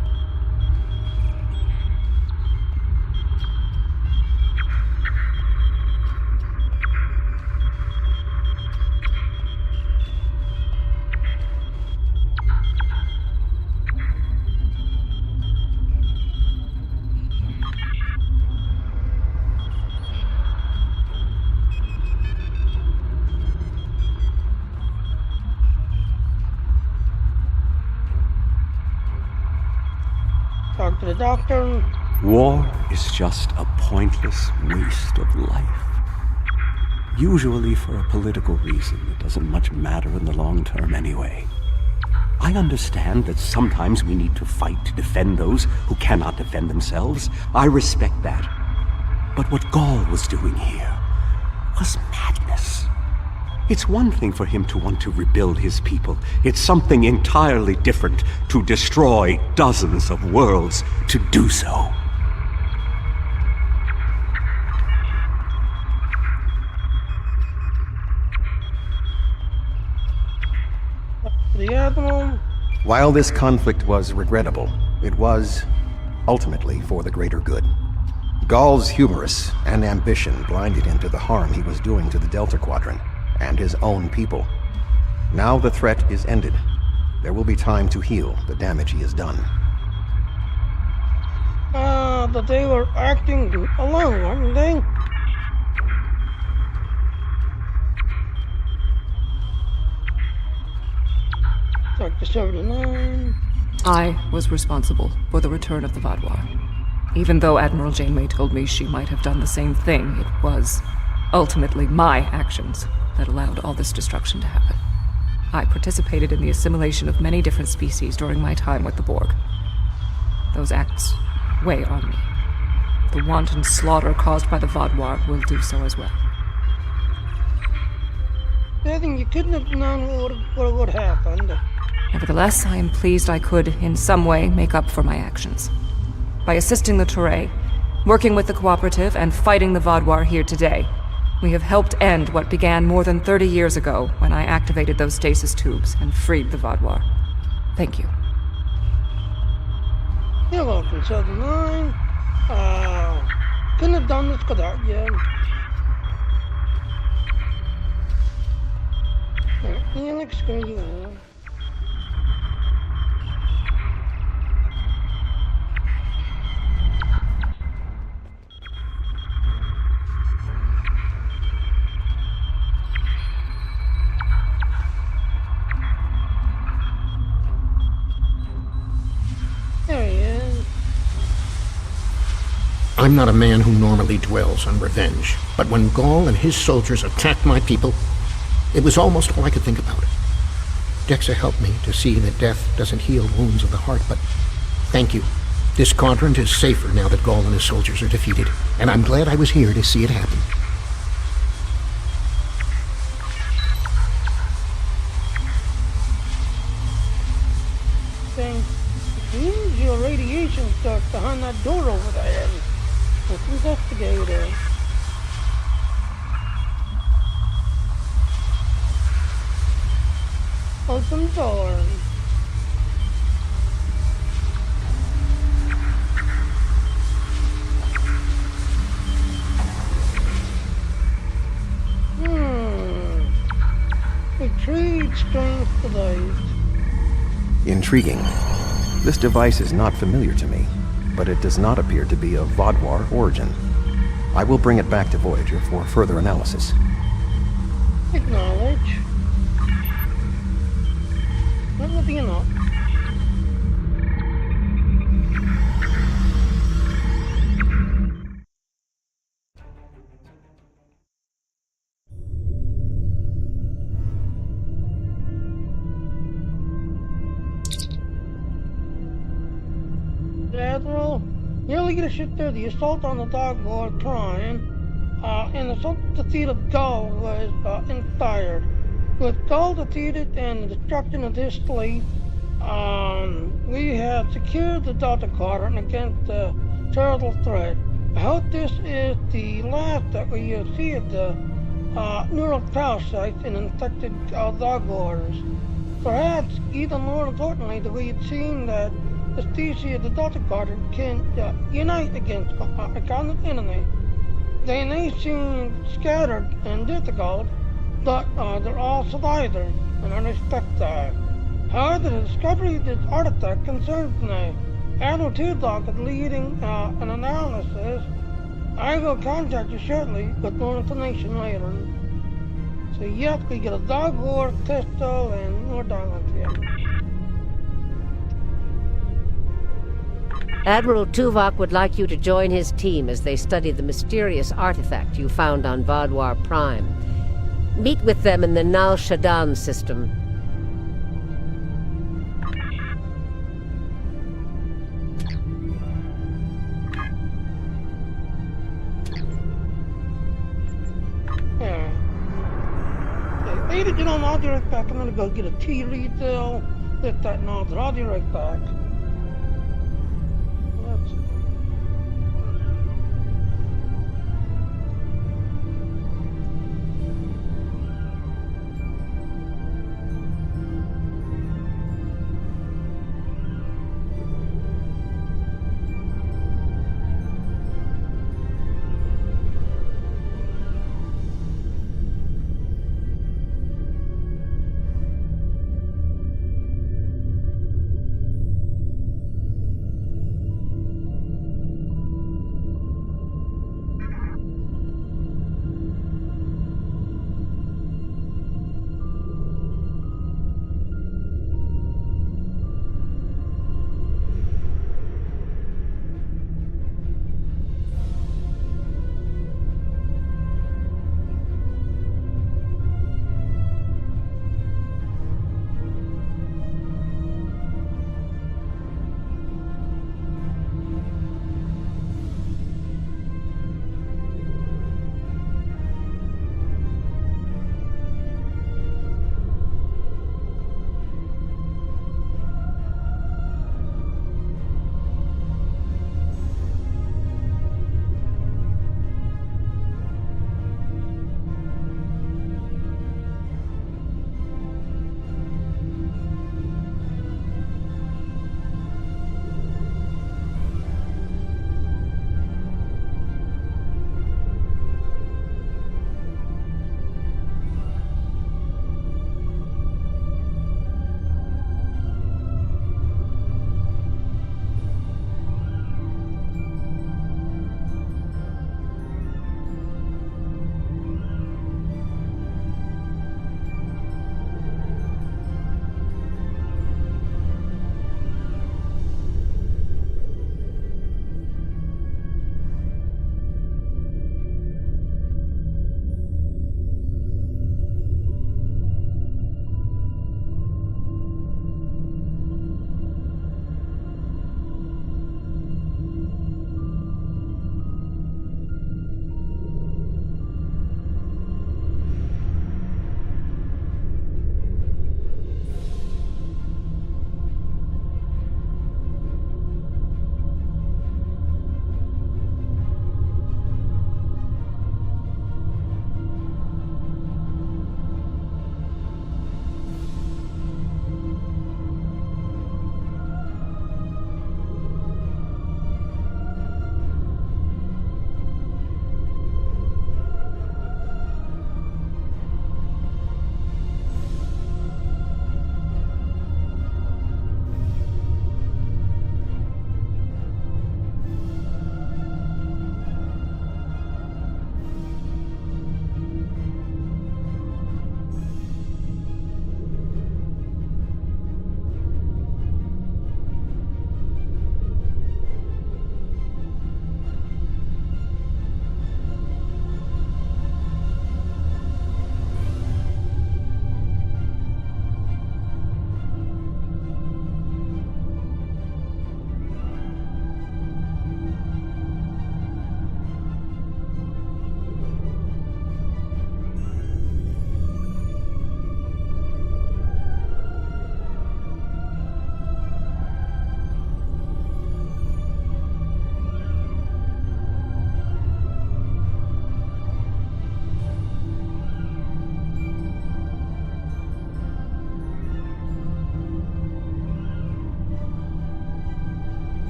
talk to the doctor. War is just a pointless waste of life. Usually for a political reason that doesn't much matter in the long term anyway. I understand that sometimes we need to fight to defend those who cannot defend themselves. I respect that. But what Gaul was doing here was madness. It's one thing for him to want to rebuild his people. It's something entirely different to destroy dozens of worlds to do so. The Admiral. While this conflict was regrettable, it was ultimately for the greater good. Gaul's hubris and ambition blinded him to the harm he was doing to the Delta Quadrant and his own people. Now the threat is ended. There will be time to heal the damage he has done. But they were acting alone, weren't they? Sector 79. I was responsible for the return of the Vaadwaur. Even though Admiral Janeway told me she might have done the same thing, it was ultimately my actions that allowed all this destruction to happen. I participated in the assimilation of many different species during my time with the Borg. Those acts weigh on me. The wanton slaughter caused by the Vaadwaur will do so as well. I think you couldn't have known what would happen. Nevertheless, I am pleased I could, in some way, make up for my actions. By assisting the Touré, working with the Cooperative, and fighting the Vaadwaur here today, we have helped end what began more than 30 years ago when I activated those stasis tubes and freed the Vaadwaur. Thank you. You're welcome, 79. Couldn't have done this without you. Felix, go you on. There he is. I'm not a man who normally dwells on revenge, but when Gaul and his soldiers attacked my people, it was almost all I could think about. Dexa helped me to see that death doesn't heal wounds of the heart, but thank you. This quadrant is safer now that Gaul and his soldiers are defeated, and I'm glad I was here to see it happen. Seems your radiation starts behind that door over there. Let's investigate it. Open door. Retrieve strange device. Intriguing. This device is not familiar to me, but it does not appear to be of Vaadwaur origin. I will bring it back to Voyager for further analysis. Acknowledge. That will be enough. Admiral, nearly defeated the assault on the Vaadwaur trying, and the assault defeated Gaul was inspired. With Gaul defeated and the destruction of this fleet, we have secured the Delta Quadrant against the terrible threat. I hope this is the last that we see of the neural parasites and infected Vaadwaurs. Perhaps, even more importantly, that we had seen that the species of the Delta Quadrant can unite against a common enemy. They may seem scattered and difficult, but they're all survivors, and I respect that. However, the discovery of this artifact concerns me. Admiral Tuvok is leading an analysis. I will contact you shortly with more information later. So yes, we get a Vaadwaur pistol and more diamonds here. Admiral Tuvok would like you to join his team as they study the mysterious artifact you found on Vaadwaur Prime. Meet with them in the Nal Shadan system. I need to get on, I'll be right back. I'm gonna go get a tea refill. Get that nozzle. I'll be right back.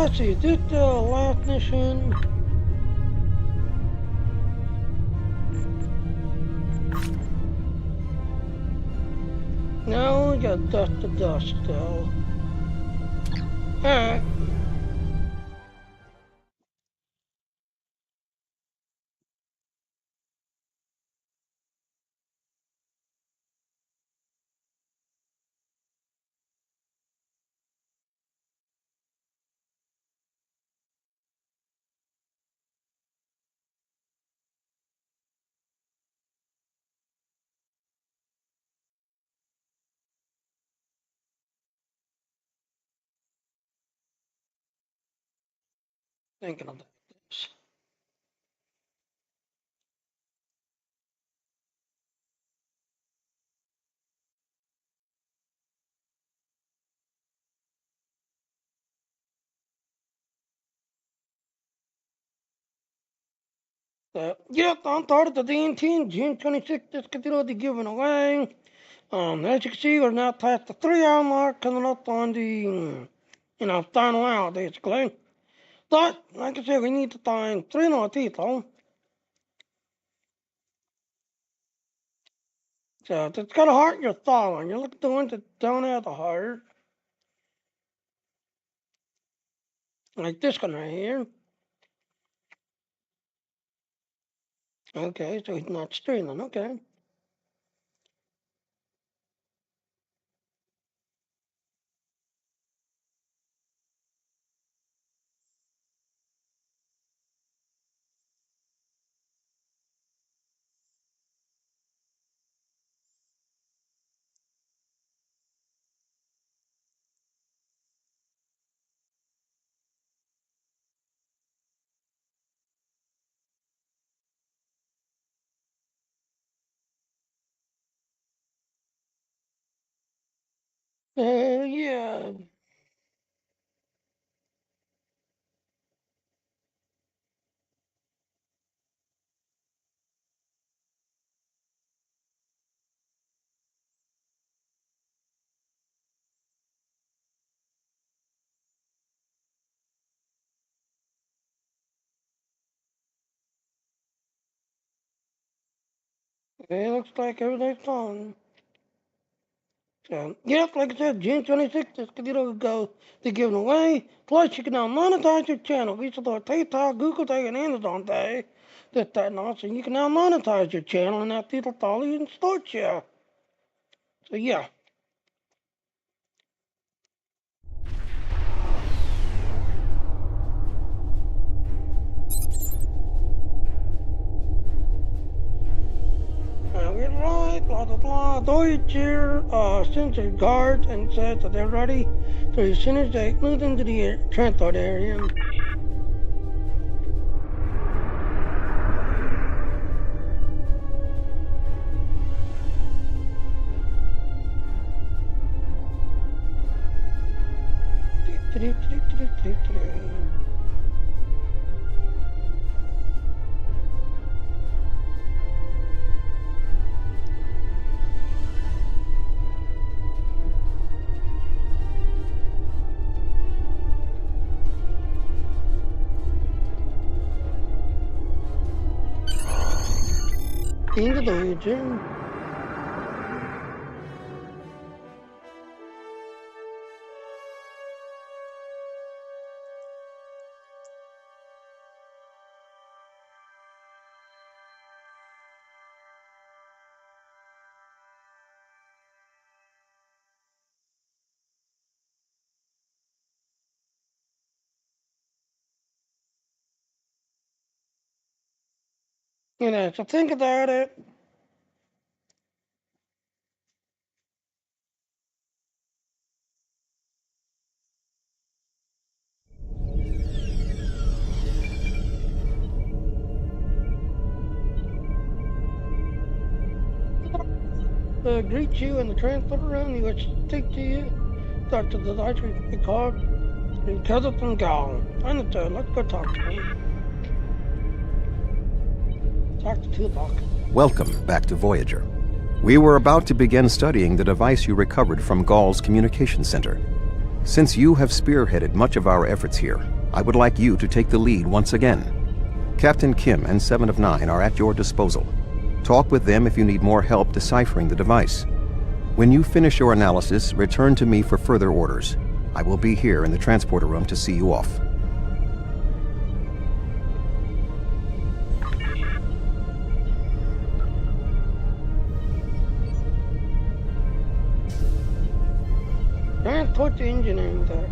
let's see, is this the last mission? No, we got dust to dust still. Alright. Thinking of that. Yep, I'm part of the DNT, June 26th, this continued to be given away. As you can see, we're now past the 3-hour mark, coming up on the, final hour, basically. But, like I said, we need to find 3 more people. So, if it's got a heart, you're following. You're looking at the ones that don't have a heart. Like this one right here. Okay, so he's not stealing, okay. Yeah. It looks like everything's fine. So, yep, like I said, June 26th, this video go to giving away. Plus, you can now monetize your channel. We support PayPal, Google Pay, and Amazon Pay. That and also, you can now monetize your channel and have people follow you and support you. So, yeah. We're right, blah blah blah. Deutsch here sends their guards and says that they're ready. So as soon as they move into the transport area. Into the region. So think about it. Greet you in the transport room. He would speak to you. Talk to the doctor. He called. He cut up and gone. Understood. Let's go talk to him. Talk to Tupac. Welcome back to Voyager. We were about to begin studying the device you recovered from Gall's communication center. Since you have spearheaded much of our efforts here, I would like you to take the lead once again. Captain Kim and 7 of 9 are at your disposal. Talk with them if you need more help deciphering the device. When you finish your analysis, return to me for further orders. I will be here in the transporter room to see you off. I thought the engineering that.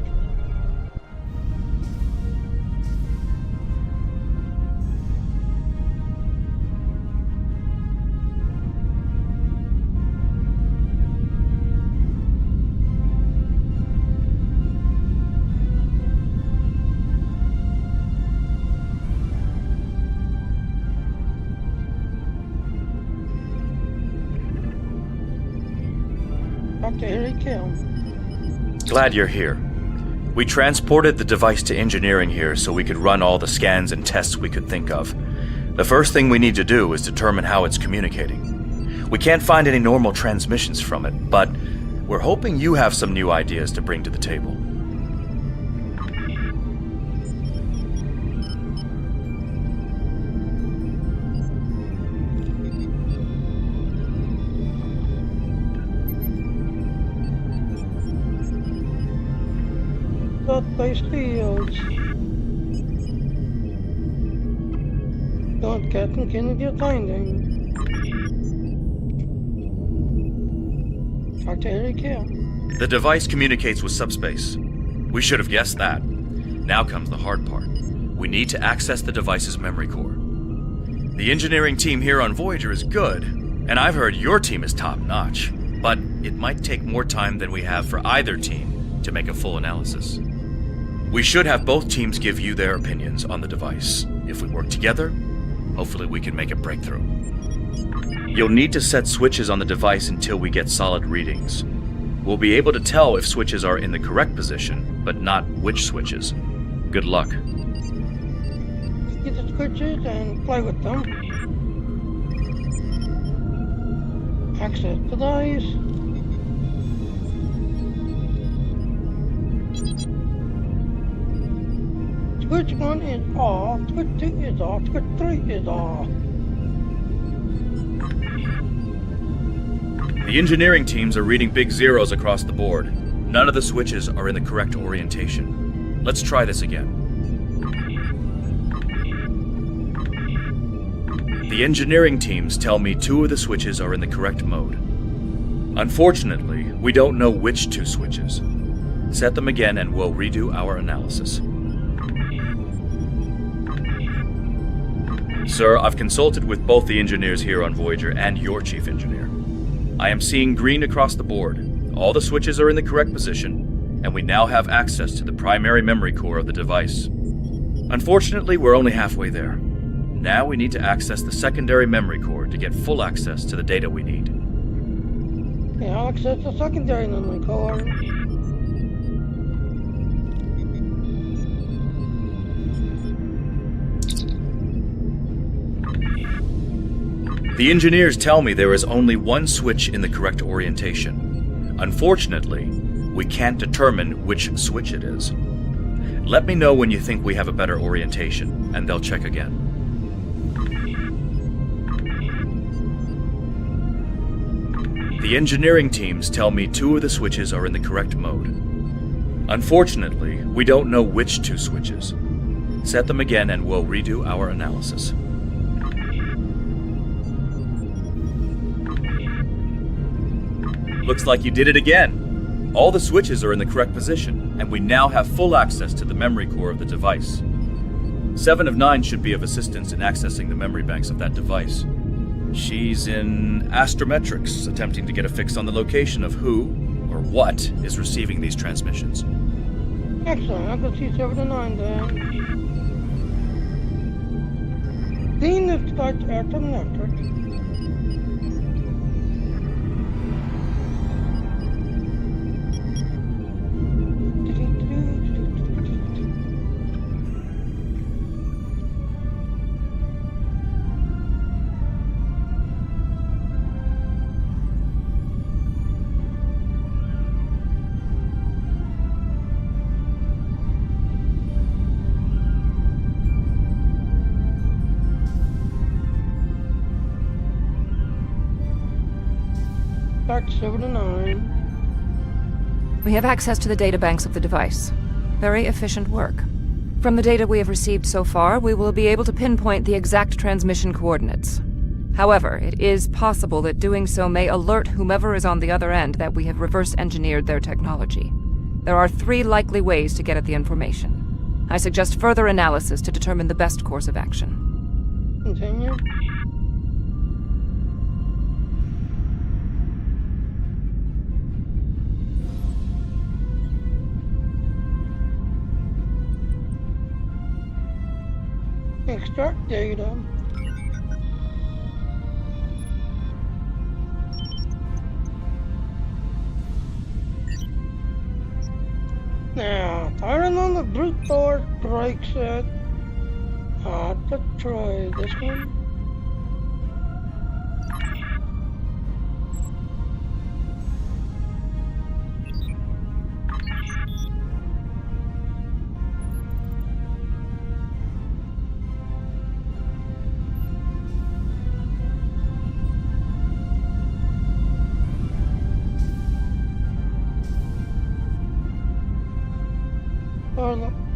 Here he came. Glad you're here. We transported the device to engineering here so we could run all the scans and tests we could think of. The first thing we need to do is determine how it's communicating. We can't find any normal transmissions from it, but we're hoping you have some new ideas to bring to the table. By steals. Don't Captain Kennedy finding. Here he came. The device communicates with subspace. We should have guessed that. Now comes the hard part. We need to access the device's memory core. The engineering team here on Voyager is good, and I've heard your team is top-notch, but it might take more time than we have for either team to make a full analysis. We should have both teams give you their opinions on the device. If we work together, hopefully we can make a breakthrough. You'll need to set switches on the device until we get solid readings. We'll be able to tell if switches are in the correct position, but not which switches. Good luck. Get the switches and play with them. Access device. Switch 1 is off, switch 2 is off, switch 3 is off. The engineering teams are reading big zeros across the board. None of the switches are in the correct orientation. Let's try this again. The engineering teams tell me 2 of the switches are in the correct mode. Unfortunately, we don't know which 2 switches. Set them again and we'll redo our analysis. Sir, I've consulted with both the engineers here on Voyager and your chief engineer. I am seeing green across the board. All the switches are in the correct position, and we now have access to the primary memory core of the device. Unfortunately, we're only halfway there. Now we need to access the secondary memory core to get full access to the data we need. Yeah, I'll access the secondary memory core. The engineers tell me there is only one switch in the correct orientation. Unfortunately, we can't determine which switch it is. Let me know when you think we have a better orientation, and they'll check again. The engineering teams tell me 2 of the switches are in the correct mode. Unfortunately, we don't know which 2 switches. Set them again and we'll redo our analysis. Looks like you did it again. All the switches are in the correct position, and we now have full access to the memory core of the device. 7 of 9 should be of assistance in accessing the memory banks of that device. She's in astrometrics, attempting to get a fix on the location of who, or what, is receiving these transmissions. Excellent, I can see 7 of 9 there. Dean is starts astrometrics. Back to 79. We have access to the databanks of the device. Very efficient work. From the data we have received so far, we will be able to pinpoint the exact transmission coordinates. However, it is possible that doing so may alert whomever is on the other end that we have reverse-engineered their technology. There are 3 likely ways to get at the information. I suggest further analysis to determine the best course of action. Continue. Extract data. Now, turning on the brute force brake set. To try this one.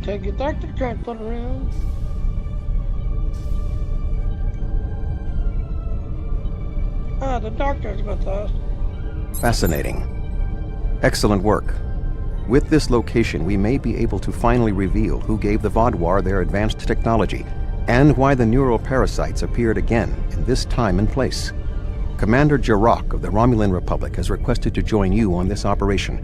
Take it back to the transport around. The doctor's with us. Fascinating. Excellent work. With this location, we may be able to finally reveal who gave the Vaadwaur their advanced technology, and why the neural parasites appeared again in this time and place. Commander Jirok of the Romulan Republic has requested to join you on this operation.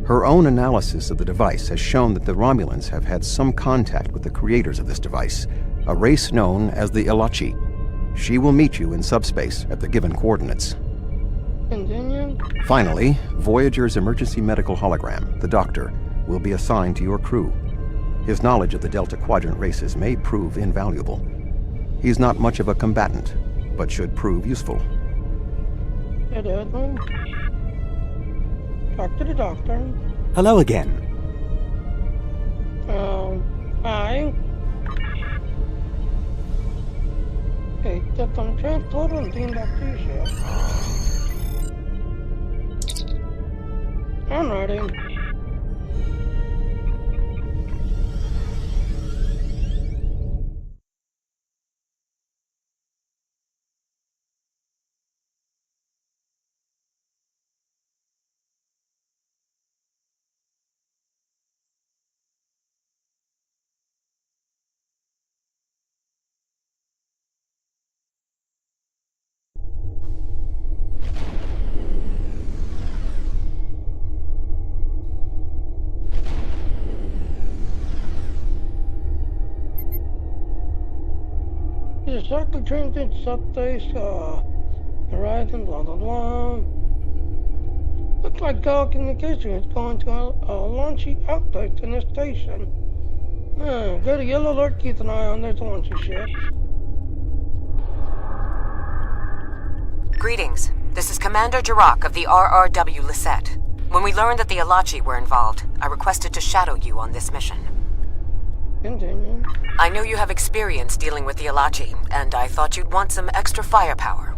Her own analysis of the device has shown that the Romulans have had some contact with the creators of this device, a race known as the Ilachi. She will meet you in subspace at the given coordinates. Continue. Finally, Voyager's emergency medical hologram, the Doctor, will be assigned to your crew. His knowledge of the Delta Quadrant races may prove invaluable. He's not much of a combatant, but should prove useful. Talk to the doctor. Hello again. Hi. Okay, that's on transport and team doctor ship. I'm ready. Exactly transit subspace, horizon, blah blah blah. Looks like communication is going to a launchy outpost in this station. Go to Yellow Alert, keep an eye on those launchy ships. Greetings. This is Commander Jirok of the RRW Lisette. When we learned that the Ilachi were involved, I requested to shadow you on this mission. Continue. I know you have experience dealing with the Ilachi, and I thought you'd want some extra firepower.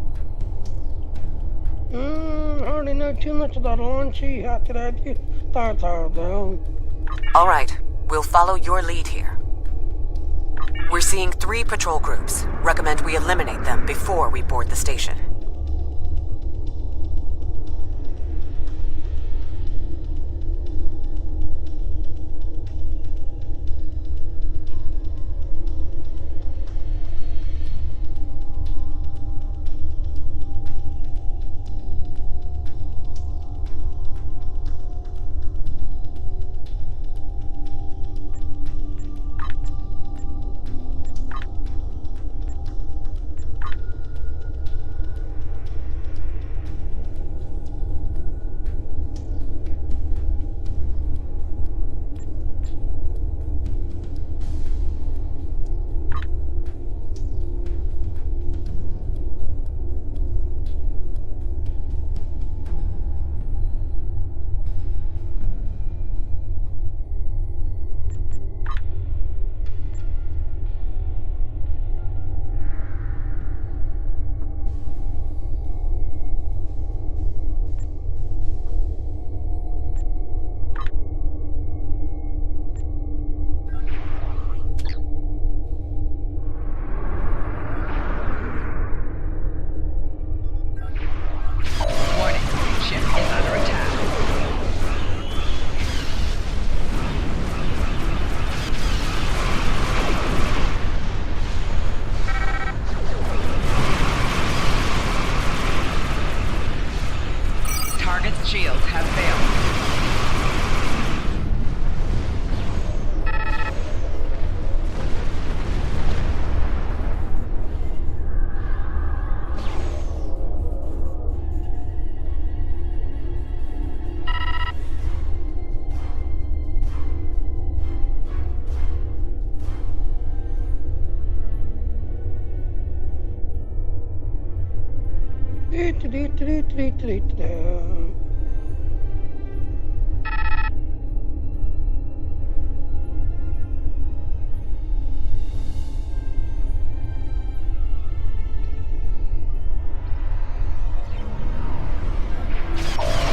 I already know too much about launchy. How could I do that though? Alright, we'll follow your lead here. We're seeing 3 patrol groups. Recommend we eliminate them before we board the station.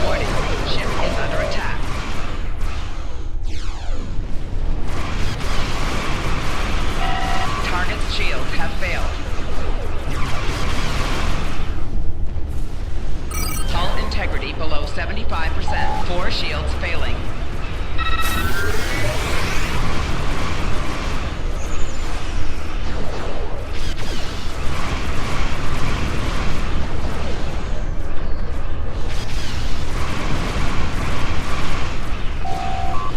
Warning, ship is under attack. Target's shields have failed. Hull integrity below 75%. 4 shields failing.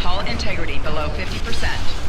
Hull integrity below 50%.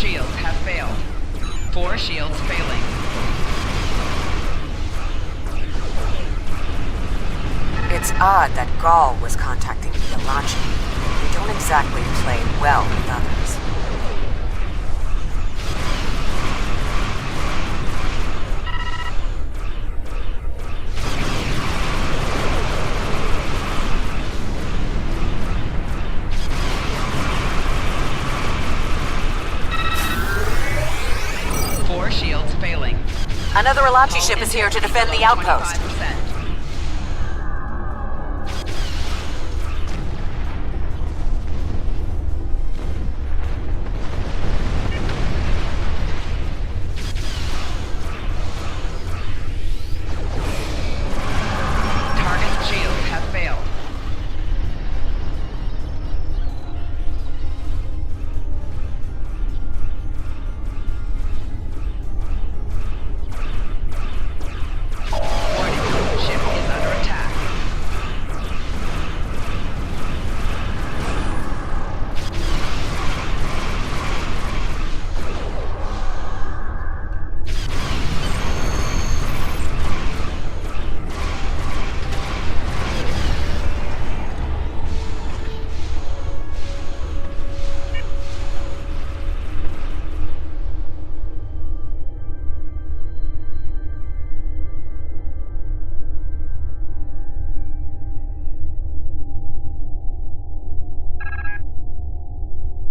shields have failed. 4 shields failing. It's odd that Gaul was contacting via launching. We don't exactly play well with others. Shields failing. Another Alachi ship is here to defend the outpost. 25%.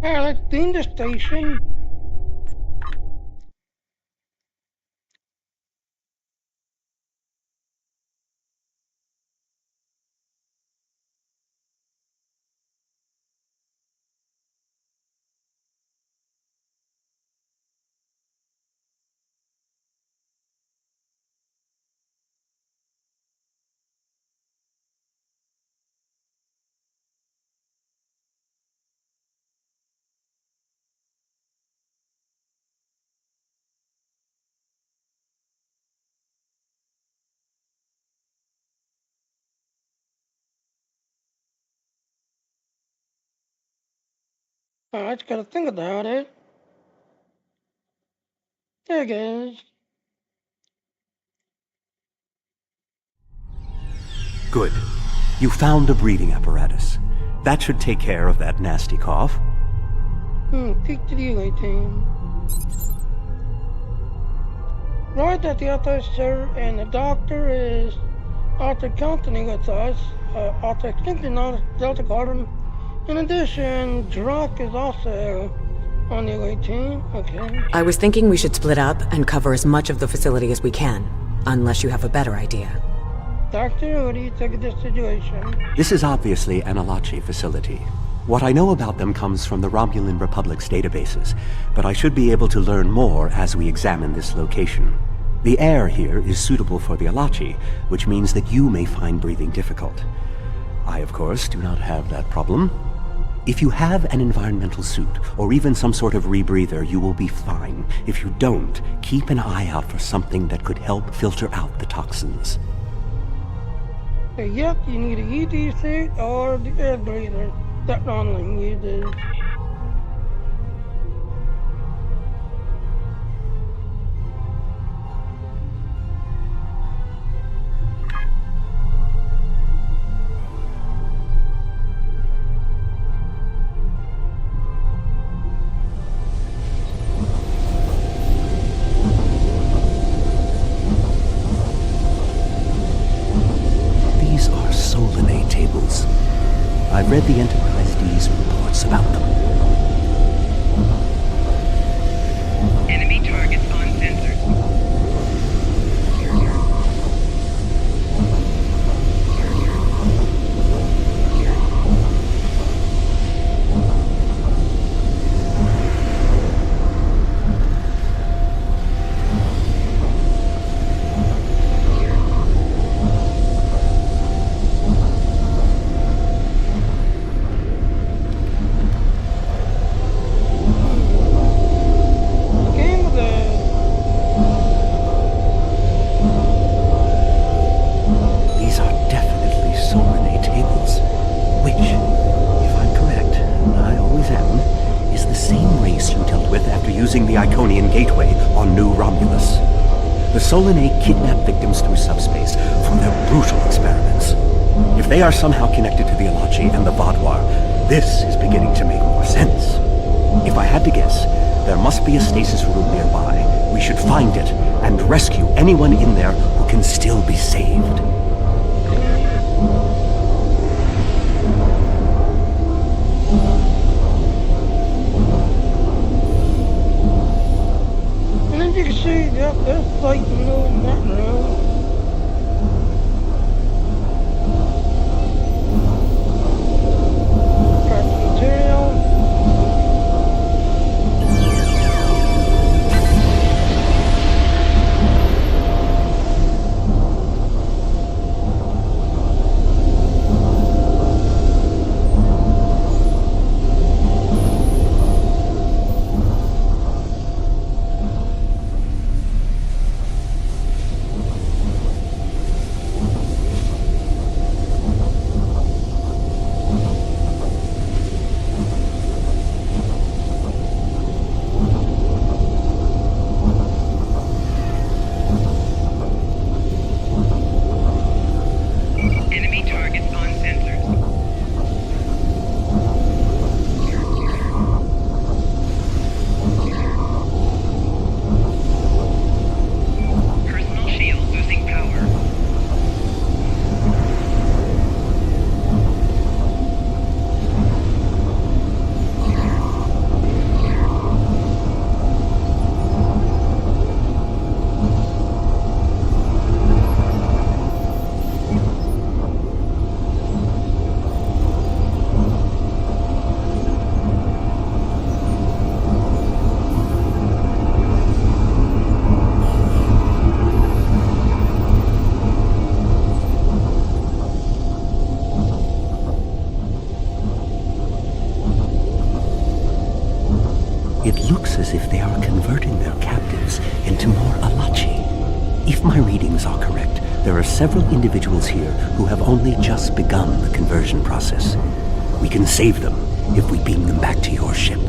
Let's clean the station. I just gotta think about it. There it goes. Good. You found a breathing apparatus. That should take care of that nasty cough. Peek to the UA team. Right at the officer and the doctor is Arthur Company with us. Arthur Company on Delta Quadrant. In addition, Drock is also on the UA team. Okay. I was thinking we should split up and cover as much of the facility as we can, unless you have a better idea. Doctor, what do you think of this situation? This is obviously an Alachi facility. What I know about them comes from the Romulan Republic's databases, but I should be able to learn more as we examine this location. The air here is suitable for the Alachi, which means that you may find breathing difficult. I, of course, do not have that problem. If you have an environmental suit, or even some sort of rebreather, you will be fine. If you don't, keep an eye out for something that could help filter out the toxins. Yep, you need a ED suit or the air breather that Ronling uses. I've read the Enterprise D's reports about them. Enemy targets on sensors. Solanae kidnap victims through subspace for their brutal experiments. If they are somehow connected to the Alachi and the Vadwar, this is beginning to make more sense. If I had to guess, there must be a stasis room nearby. We should find it and rescue anyone in there who can still be saved. There's like no in that room. Craft material. It looks as if they are converting their captives into more Alachi. If my readings are correct, there are several individuals here who have only just begun the conversion process. We can save them if we beam them back to your ship.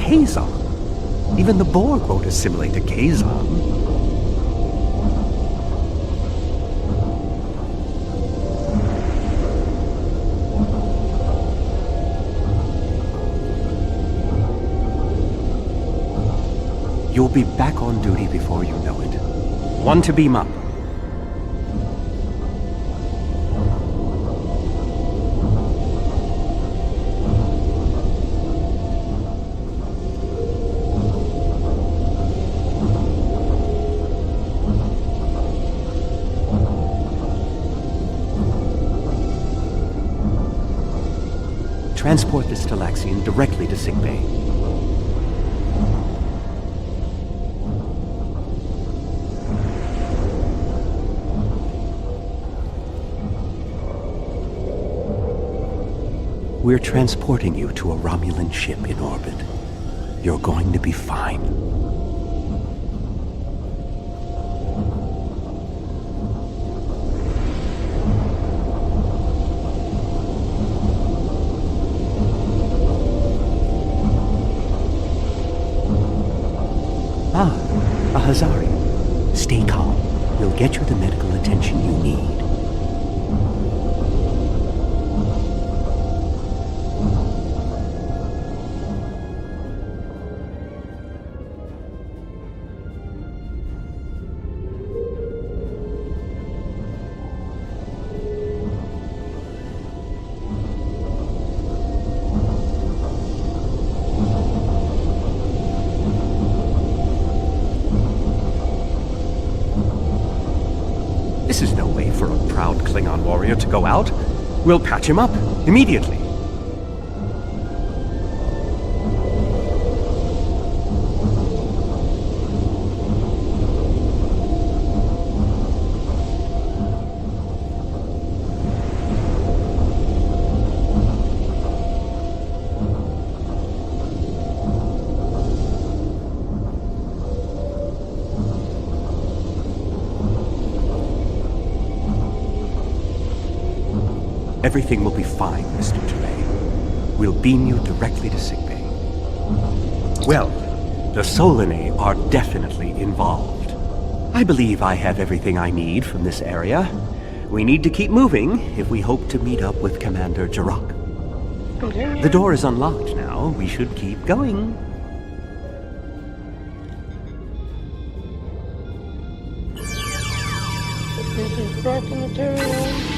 Kazon. Even the Borg won't assimilate a Kazon. You'll be back on duty before you know it. One to beam up. Transport this Talaxian directly to sickbay. We're transporting you to a Romulan ship in orbit. You're going to be fine. Ah, a Hazari. Stay calm. We'll get you the medical attention you need. This is no way for a proud Klingon warrior to go out. We'll patch him up immediately. Everything will be fine, Mr. Duray. We'll beam you directly to sickbay. Well, the Solanae are definitely involved. I believe I have everything I need from this area. We need to keep moving if we hope to meet up with Commander Jarok. The door is unlocked now. We should keep going. This is crafting material.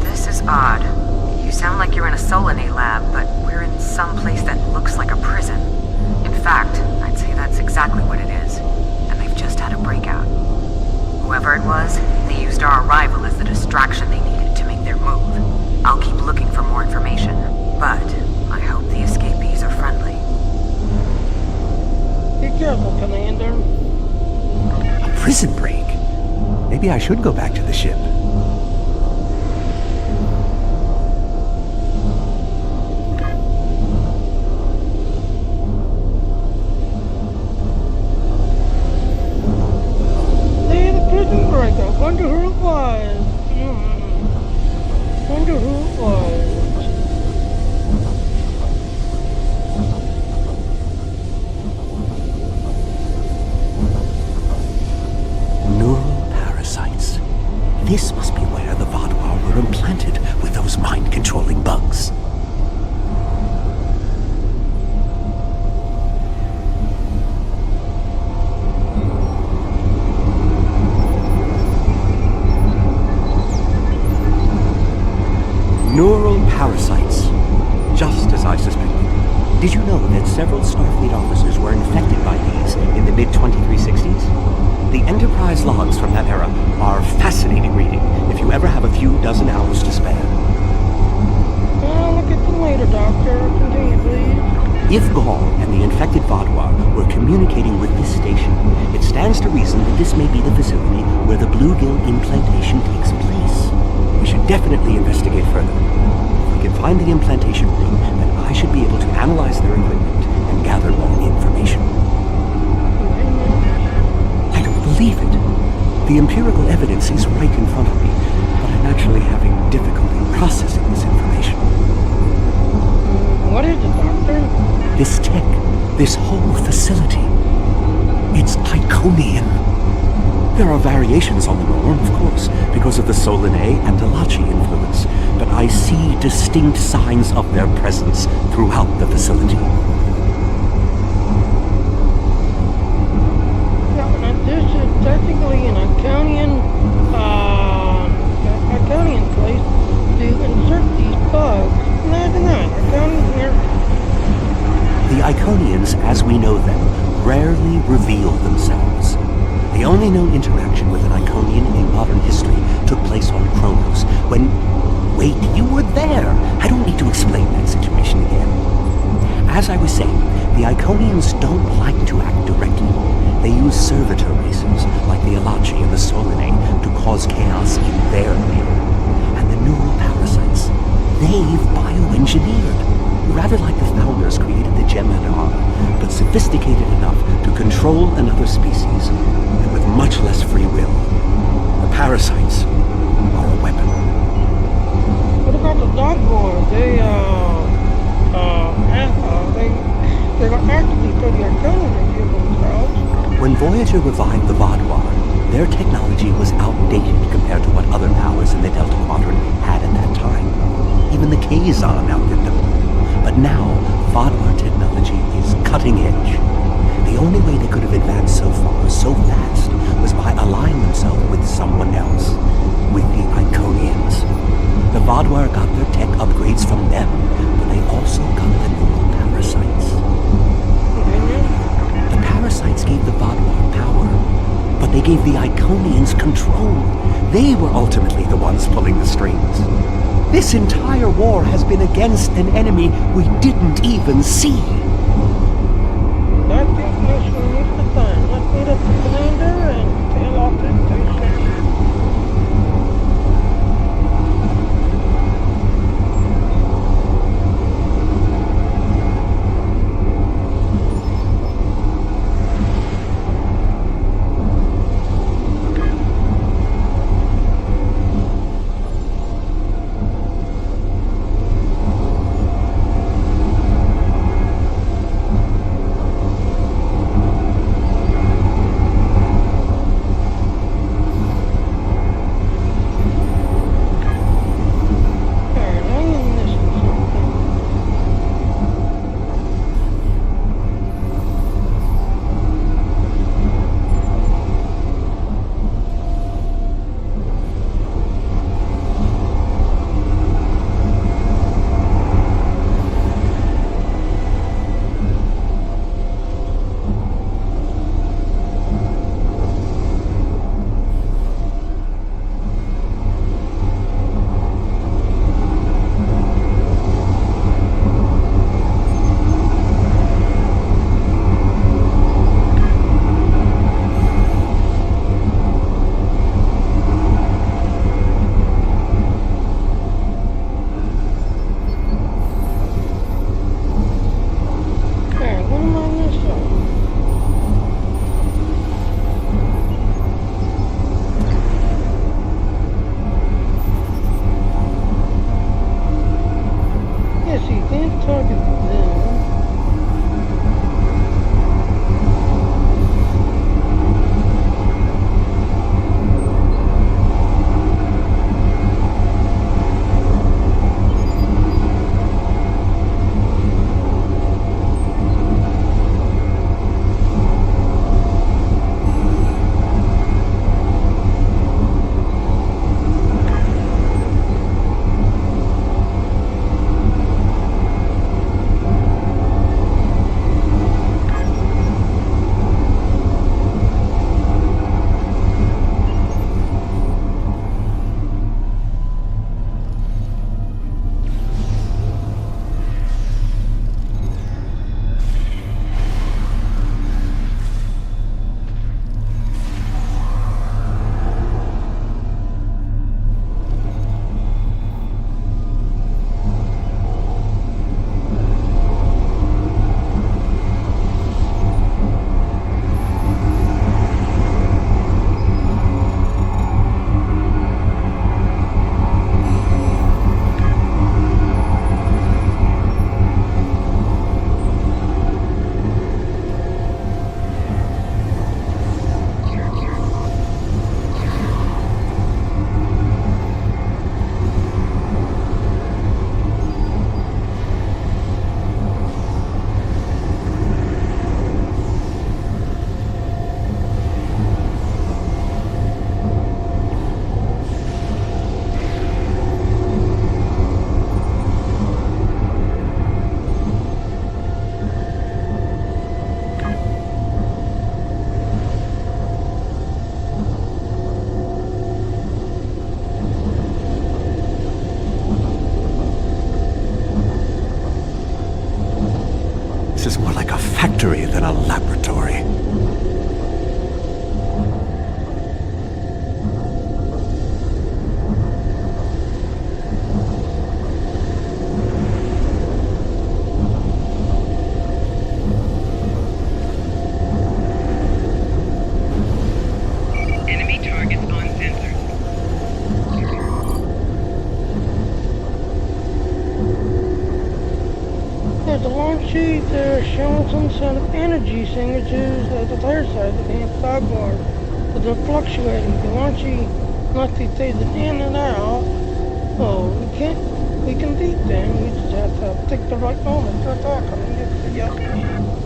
This is odd. You sound like you're in a Solanae lab, but we're in some place that looks like a prison. In fact, I'd say that's exactly what it is. And they've just had a breakout. Whoever it was, they used our arrival as the distraction they needed to make their move. I'll keep looking for more information, but I hope the escapees are friendly. Be careful, Commander. A prison break? Maybe I should go back to the ship. Hey, the prison breakup. Wonder who it was. Wonder who it was. Neural parasites. This must be where the Vaadwaur were implanted with those mind-controlling bugs. Neural parasites. Just as I suspected. Did you know that several Starfleet officers were infected by these in the mid-2360s? The Enterprise logs from that era are fascinating reading if you ever have a few dozen hours to spare. Well, look at them later, Doctor. Continue, please. If Gaul and the infected Vaadwaur were communicating with this station, it stands to reason that this may be the facility where the bluegill implantation takes place. We should definitely investigate further. If we can find the implantation ring, then I should be able to analyze their equipment and gather more information. I don't believe it. The empirical evidence is right in front of me, but I'm actually having difficulty processing this information. What is it, Doctor? This tech, this whole facility, it's Iconian. There are variations on the norm, of course, because of the Solanae and Alachi influence, but I see distinct signs of their presence throughout the facility. Yeah, this is technically an Iconian place to insert these bugs. Imagine that, Iconian here. The Iconians, as we know them, rarely reveal themselves. The only known interaction with an Iconian in modern history took place on Kronos, when... Wait, you were there! I don't need to explain that situation again. As I was saying, the Iconians don't like to act directly. They use servitor races, like the Alachi and the Solanae, to cause chaos in their name. And the neural parasites, they've bioengineered. Rather like the founders created the Gemini, but sophisticated enough to control another species, and with much less free will. The parasites are a weapon. What about the dog boys? They got actively for the Iconians to themselves. When Voyager revived the Vaadwaur, their technology was outdated compared to what other powers in the Delta Quadrant had at that time. Even the Kazon outdid them. But now, Vaadwaur technology is cutting edge. The only way they could have advanced so far, so fast, was by allying themselves with someone else. With the Iconians. The Vaadwaur got their tech upgrades from them, but they also got the neural parasites. The parasites gave the Vaadwaur power, but they gave the Iconians control. They were ultimately the ones pulling the strings. This entire war has been against an enemy we didn't even see. This is more like a factory than a laboratory. Enemy targets on sensors. At the launch sheet, they're showing some sort of energy signatures at the third side of the Vanguard, but they're fluctuating. The launch sheet must be phasing in and out. Oh, we can beat them. We just have to pick the right moment to attack them and get the yes.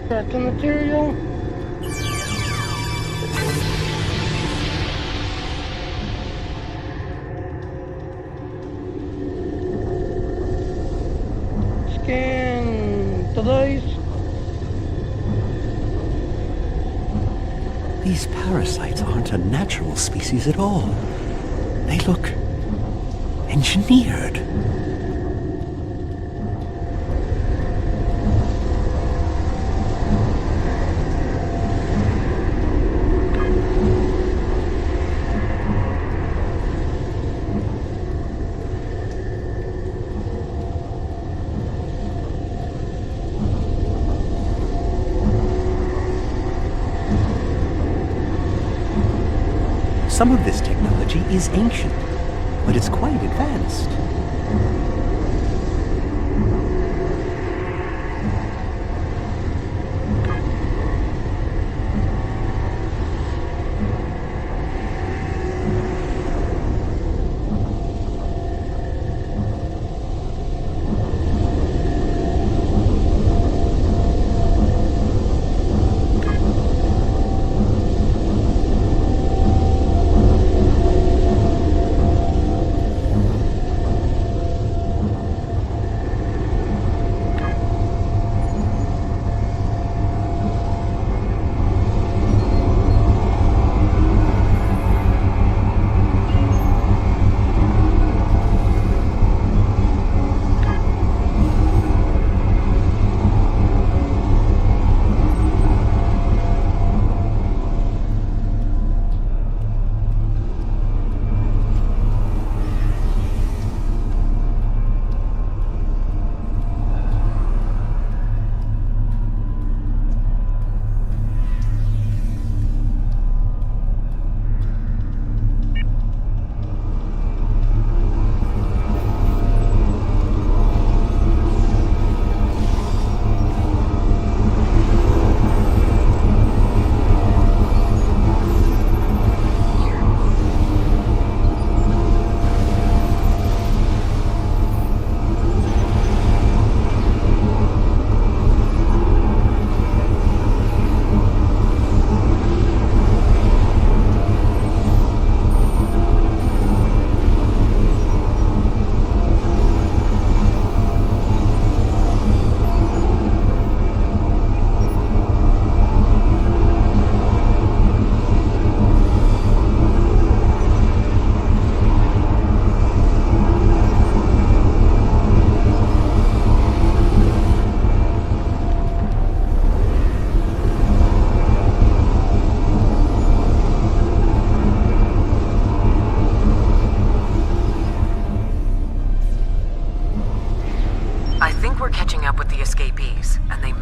Got the material. Scan the dice. These parasites aren't a natural species at all. They look engineered. Some of this technology is ancient, but it's quite advanced.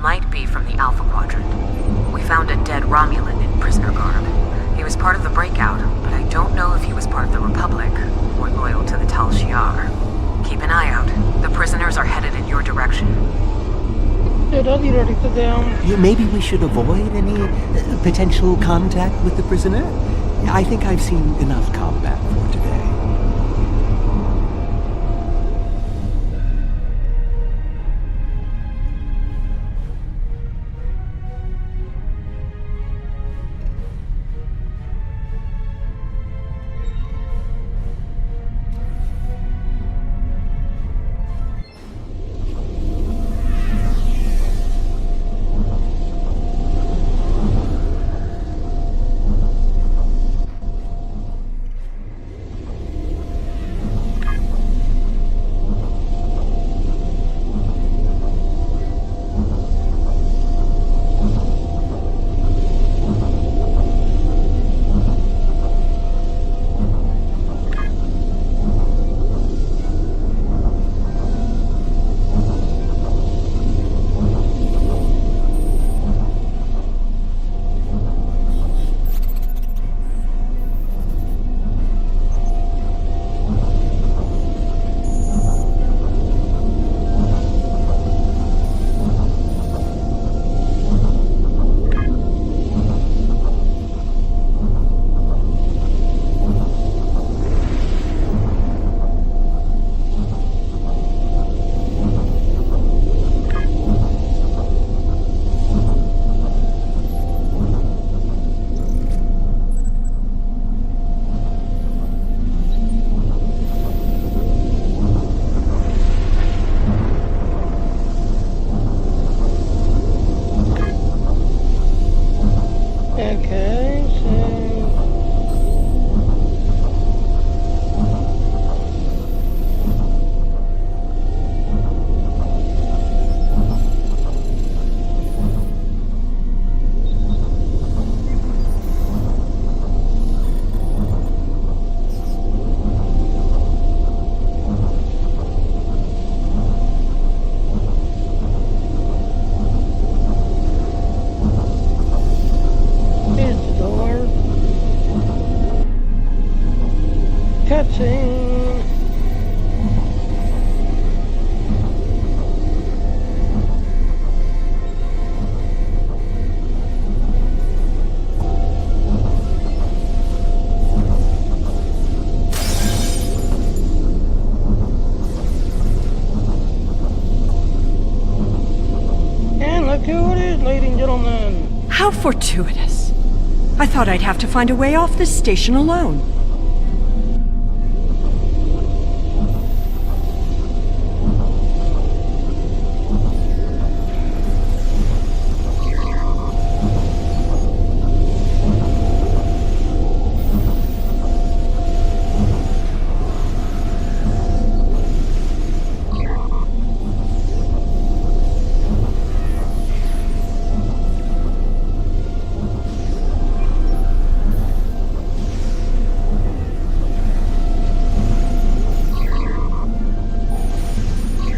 might be from the Alpha Quadrant. We found a dead Romulan in prisoner garb. He was part of the breakout, but I don't know if he was part of the Republic or loyal to the Tal Shiar. Keep an eye out. The prisoners are headed in your direction. Maybe we should avoid any potential contact with the prisoner? I think I've seen enough combat for today. How fortuitous. I thought I'd have to find a way off this station alone.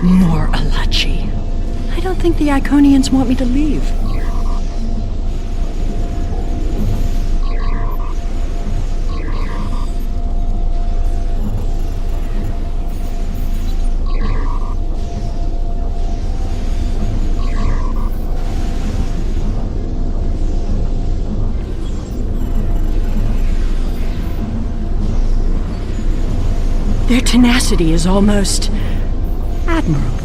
More Alachi. I don't think the Iconians want me to leave. Their tenacity is almost admirable.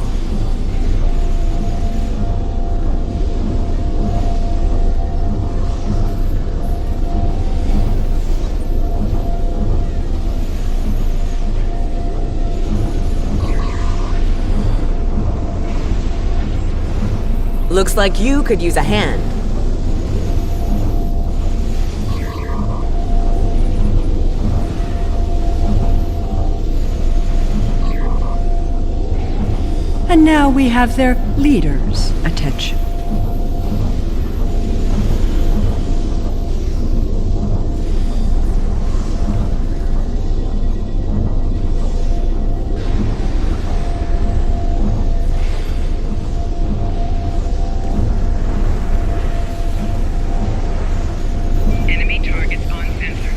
Looks like you could use a hand. And now we have their leader's attention. Enemy targets on sensor.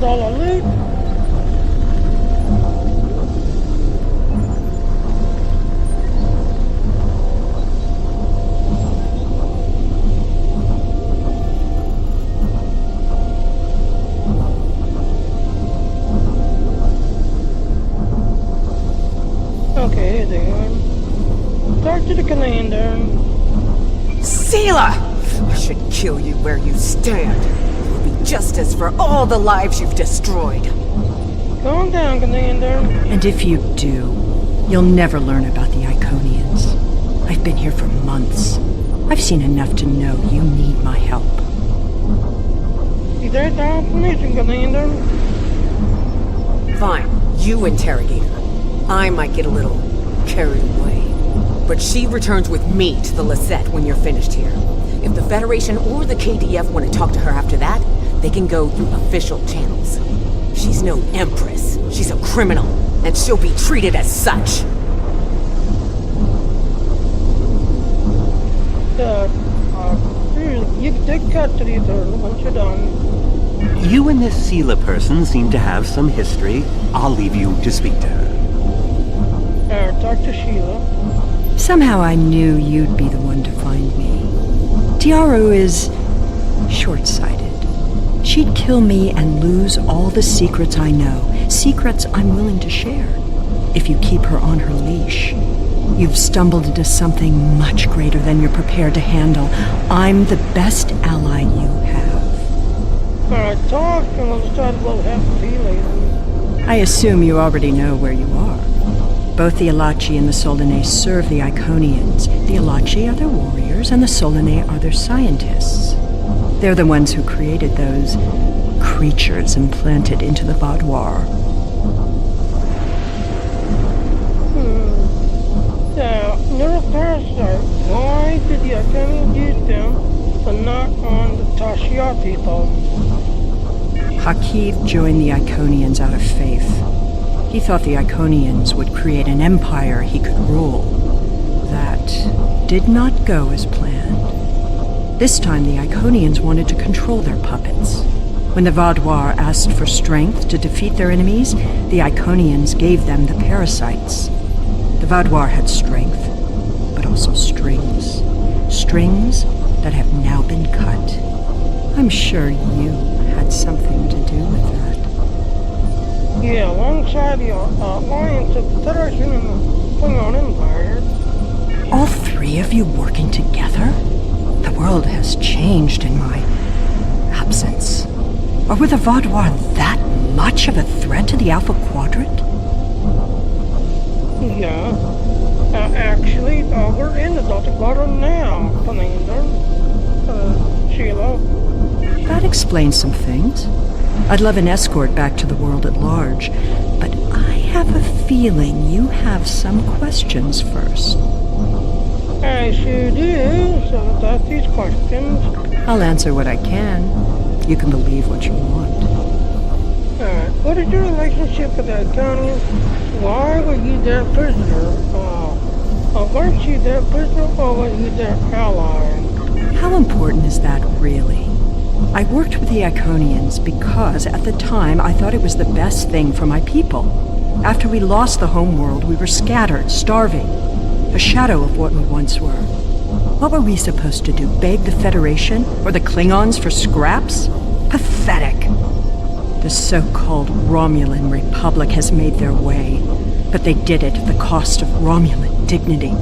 all our loot. Okay, here they are. Talk to the commander. Seela! I should kill you where you stand. There will be justice for all the lives you've destroyed. Calm down, commander. And if you do, you'll never learn about the Iconians. I've been here for months. I've seen enough to know you need my help. Is that the information, commander? Fine, you interrogate her. I might get a little carried away. But she returns with me to the Lisette when you're finished here. If the Federation or the KDF want to talk to her after that, they can go through official channels. She's no empress. She's a criminal, and she'll be treated as such. You take custody of her once you're done. You and this Seela person seem to have some history. I'll leave you to speak to her. Talk to Sheila. Somehow I knew you'd be the one to find me. Tiaru is short-sighted. She'd kill me and lose all the secrets I know, secrets I'm willing to share, if you keep her on her leash. You've stumbled into something much greater than you're prepared to handle. I'm the best ally you have. Alright, talk, and we'll decide what will happen to you later. I assume you already know where you are. Both the Alachi and the Solanae serve the Iconians. The Alachi are their warriors, and the Solanae are their scientists. They're the ones who created those creatures implanted into the Vaudoir. Neuroparasite. Why did the Iconians use them, but not on the Tashiati though? Hakiv joined the Iconians out of faith. He thought the Iconians would create an empire he could rule. That did not go as planned. This time the Iconians wanted to control their puppets. When the Vaudoir asked for strength to defeat their enemies, the Iconians gave them the parasites. The Vaudoir had strength, but also strings. Strings that have now been cut. I'm sure you had something to do with that. Yeah, alongside the alliance of the Federation and the Klingon Empire. All three of you working together? The world has changed in my absence. Or were the Vaudoir that much of a threat to the Alpha Quadrant? Yeah. Actually, we're in the Delta Quadrant now, Commander. Sheila. That explains some things. I'd love an escort back to the world at large, but I have a feeling you have some questions first. I sure do, so that's these questions. I'll answer what I can. You can believe what you want. Alright, what is your relationship with the Iconians? Why were you their prisoner? Weren't you their prisoner, or were you their ally? How important is that, really? I worked with the Iconians because, at the time, I thought it was the best thing for my people. After we lost the homeworld, we were scattered, starving. A shadow of what we once were. What were we supposed to do, beg the Federation or the Klingons for scraps? Pathetic. The so-called Romulan Republic has made their way, but they did it at the cost of Romulan dignity.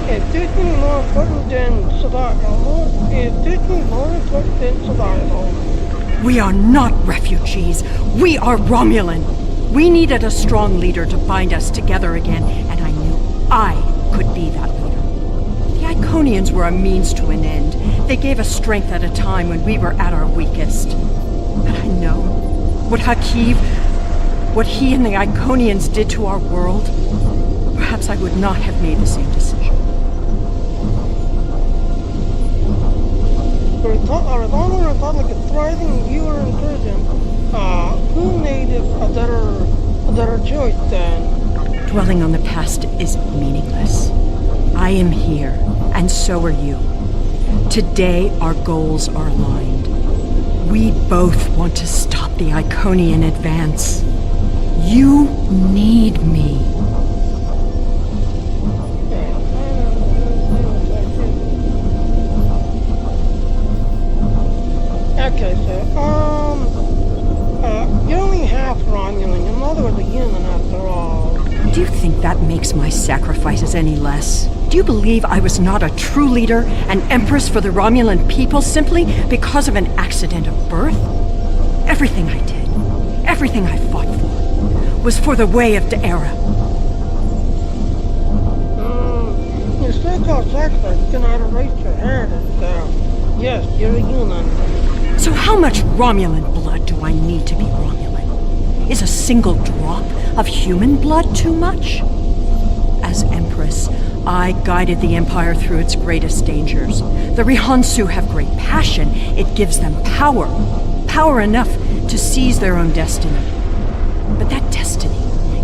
Is dignity more important than survival? Is dignity more important than survival? We are not refugees. We are Romulan. We needed a strong leader to bind us together again, and I knew I could be that leader. The Iconians were a means to an end. They gave us strength at a time when we were at our weakest. But I know what Hakiv, what he and the Iconians did to our world. Perhaps I would not have made the same decision. For a longer Republic is thriving, you were in prison. Who made it a better choice then? Dwelling on the past is meaningless. I am here, and so are you. Today, our goals are aligned. We both want to stop the Iconian advance. You need me. Okay, so, you're only half Romulan. Your mother was a human after all. Do you think that makes my sacrifices any less? Do you believe I was not a true leader, an empress for the Romulan people simply because of an accident of birth? Everything I did, everything I fought for, was for the way of Daera. You still call sacrifice. You cannot erase your heritage, so yes, you're a human. So how much Romulan blood do I need to be Romulan? Is a single drop of human blood too much? As Empress, I guided the Empire through its greatest dangers. The Rihansu have great passion. It gives them power. Power enough to seize their own destiny. But that destiny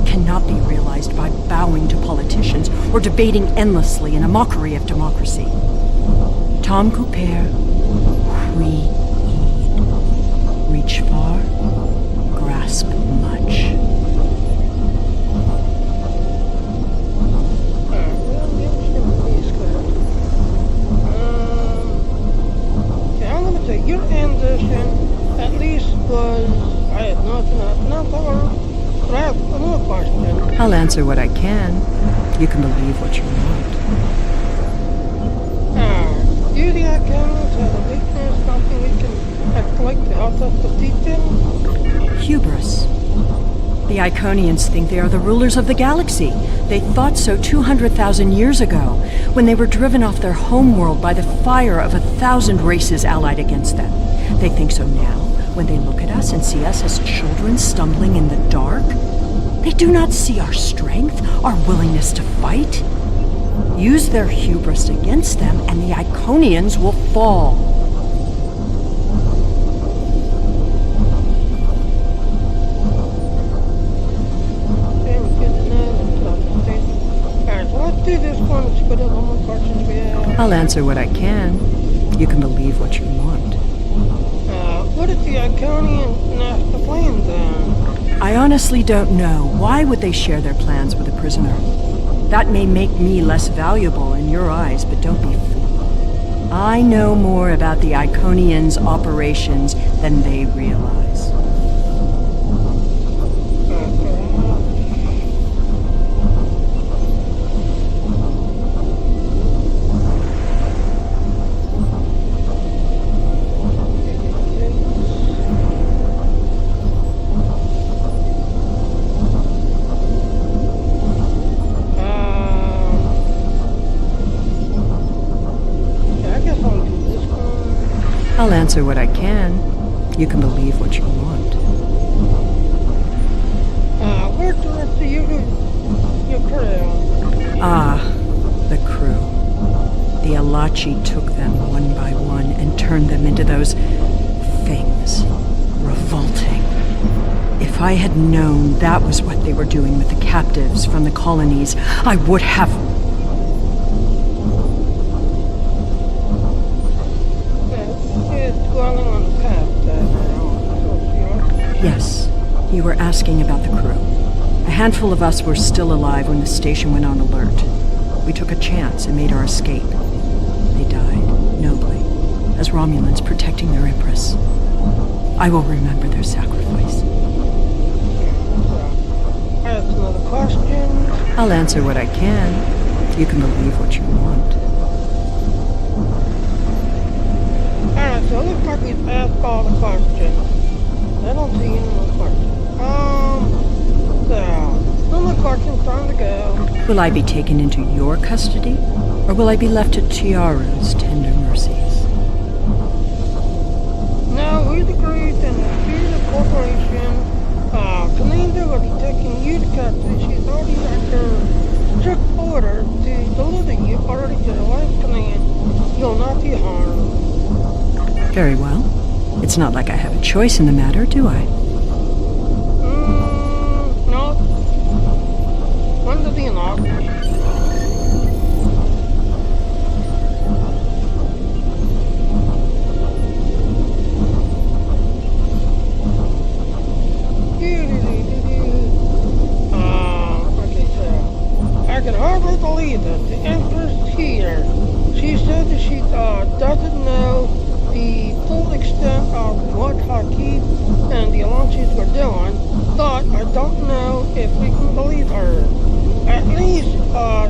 cannot be realized by bowing to politicians or debating endlessly in a mockery of democracy. Tom Couper, we reach far, grasp much. Your ambition at least was, I had nothing, but I have another question. I'll answer what I can. You can believe what you want. Do the Iconians have a weakness, something we can exploit to help us defeat them? Hubris. The Iconians think they are the rulers of the galaxy. They thought so 200,000 years ago, when they were driven off their homeworld by the fire of 1,000 races allied against them. They think so now, when they look at us and see us as children stumbling in the dark. They do not see our strength, our willingness to fight. Use their hubris against them, and the Iconians will fall. I'll answer what I can. You can believe what you want. What if the Iconians nest the plane then? I honestly don't know. Why would they share their plans with a prisoner? That may make me less valuable in your eyes, but don't be fooled. I know more about the Iconians' operations than they realize. I'll answer what I can. You can believe what you want. Where's the rest of your crew? Ah, the crew. The Alachi took them one by one and turned them into those things. Revolting. If I had known that was what they were doing with the captives from the colonies, I would have... Yes, you were asking about the crew. A handful of us were still alive when the station went on alert. We took a chance and made our escape. They died, nobly, as Romulans protecting their Empress. I will remember their sacrifice. I have another question. I'll answer what I can. You can believe what you want. Alright, so it looks like we've asked all the questions. I don't see any more questions. So, no more questions, time to go. Will I be taken into your custody, or will I be left to Tiara's tender mercies? No, we agreed in the spirit of corporation. Commander will be taking you to custody. She's already under strict order to deliver you already to the Life Command. You'll not be harmed. Very well. It's not like I have a choice in the matter, do I? No. When to be not. if we can believe her. At least,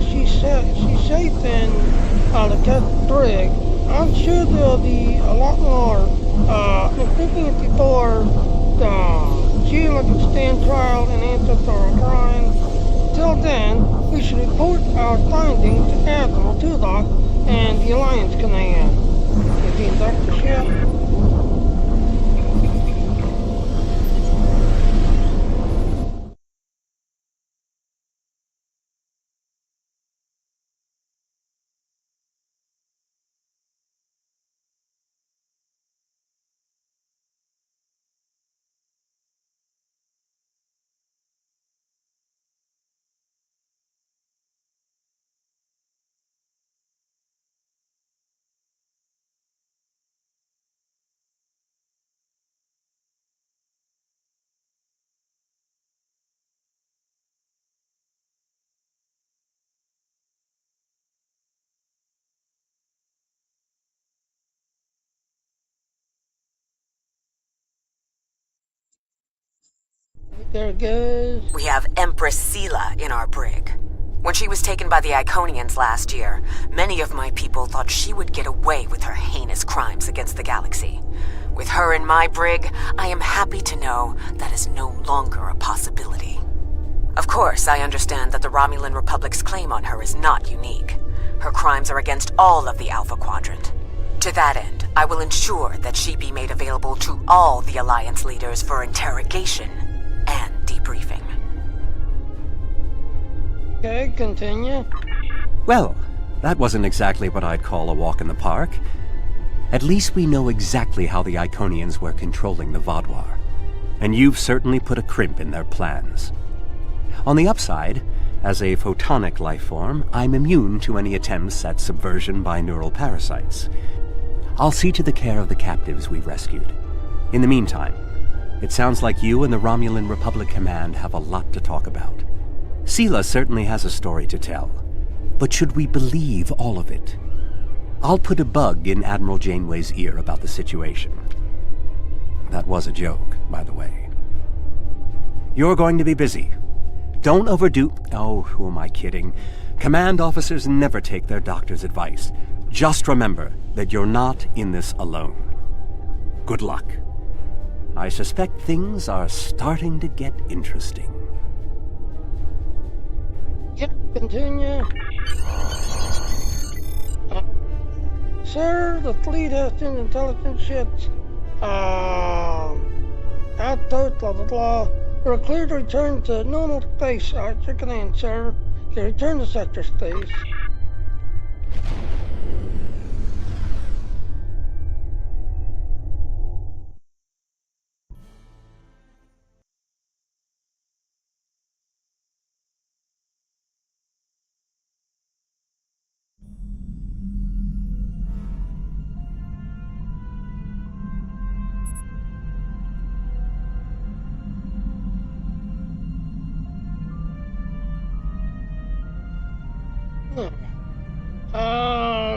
she's safe in, the test rig. I'm sure there'll be a lot more, ingredients before, Sheila can stand trial and answer for her crimes. Till then, we should report our findings to Admiral Tuvok and the Alliance Command. Is he induct the ship? There it goes. We have Empress Sela in our brig. When she was taken by the Iconians last year, many of my people thought she would get away with her heinous crimes against the galaxy. With her in my brig, I am happy to know that is no longer a possibility. Of course, I understand that the Romulan Republic's claim on her is not unique. Her crimes are against all of the Alpha Quadrant. To that end, I will ensure that she be made available to all the Alliance leaders for interrogation and debriefing. Okay, continue. Well, that wasn't exactly what I'd call a walk in the park. At least we know exactly how the Iconians were controlling the Vaadwaur. And you've certainly put a crimp in their plans. On the upside, as a photonic life form, I'm immune to any attempts at subversion by neural parasites. I'll see to the care of the captives we've rescued. In the meantime, it sounds like you and the Romulan Republic Command have a lot to talk about. Sela certainly has a story to tell, but should we believe all of it? I'll put a bug in Admiral Janeway's ear about the situation. That was a joke, by the way. You're going to be busy. Don't overdo... Oh, who am I kidding? Command officers never take their doctor's advice. Just remember that you're not in this alone. Good luck. I suspect things are starting to get interesting. Yep, continue. Sir, the fleet has sent intelligence ships, outpost, blah, blah, blah. We're clear to return to normal space. Check it in, sir. Okay, return to sector space.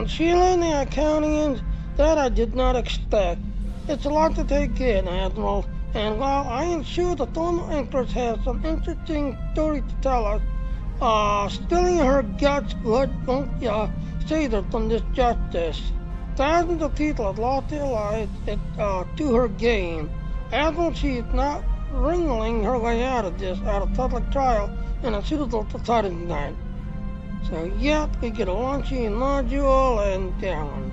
Sheila and the Iconians, that I did not expect. It's a lot to take in, Admiral, and while I am sure the former Empress has some interesting story to tell us, spilling her guts blood won't save her from this justice. Thousands of people have lost their lives to her game. Admiral, she is not wrangling her way out of public trial in a suitable deciding night. So, yep, we get a launching module and down.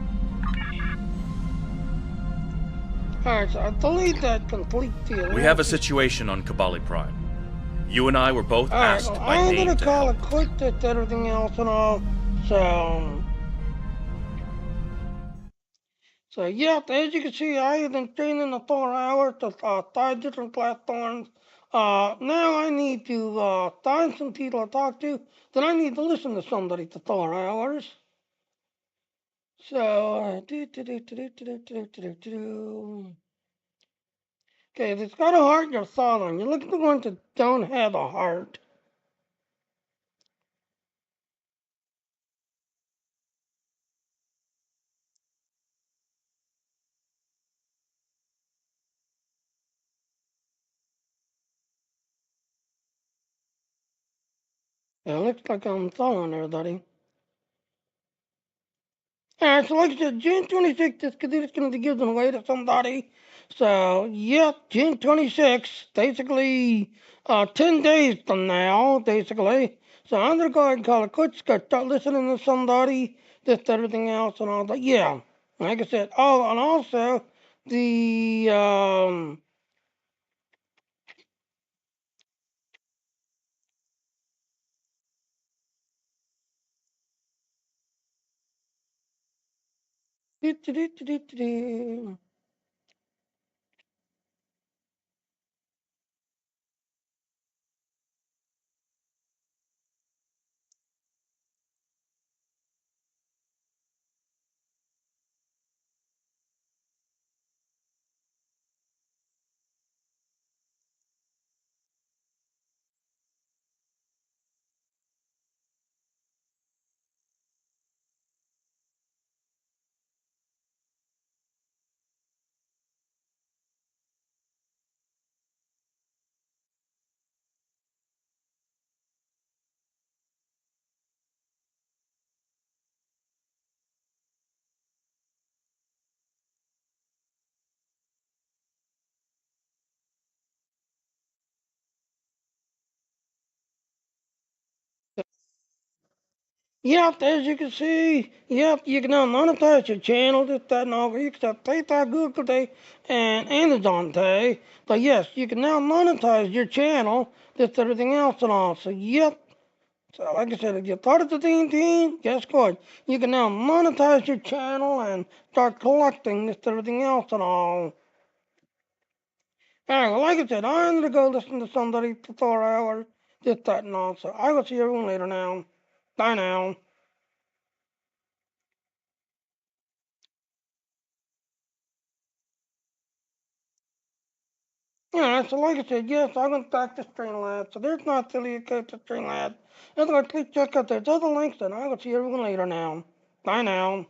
Alright, so I believe that completes the... We have a situation on Kabali Prime. You and I were both asked by I'm name gonna to call help. it quits at everything else and all, So, yep, as you can see, I have been training the 4 hours to 5 different platforms. Now I need to find some people to talk to. Then I need to listen to somebody for 4 hours. So, okay, if it's got a heart, you're following. You look at the ones that don't have a heart. Yeah, looks like I'm following everybody. Alright, so like I said, June 26th, this Kadida's going to be given away to somebody. So, yep, June 26th, basically 10 days from now, basically. So I'm going to go ahead and call it quits, go start listening to somebody, just everything else and all that. Yeah, like I said, oh, and also the, yep, as you can see, yep, you can now monetize your channel, this, that, and all. You can have PayPal, Google Pay, and Amazon Pay. But yes, you can now monetize your channel, this, everything else, and all. So, yep. So, like I said, if you're part of the team, guess what? You can now monetize your channel and start collecting this, everything else, and all. Alright, well, like I said, I'm gonna go listen to somebody for 4 hours, this, that, and all. So, I will see everyone later now. Bye now. Yeah, so like I said, yes, I went back to Streamlabs, so there's not affiliate code to Streamlabs. Otherwise, please check out those other links, and I will see everyone later now. Bye now.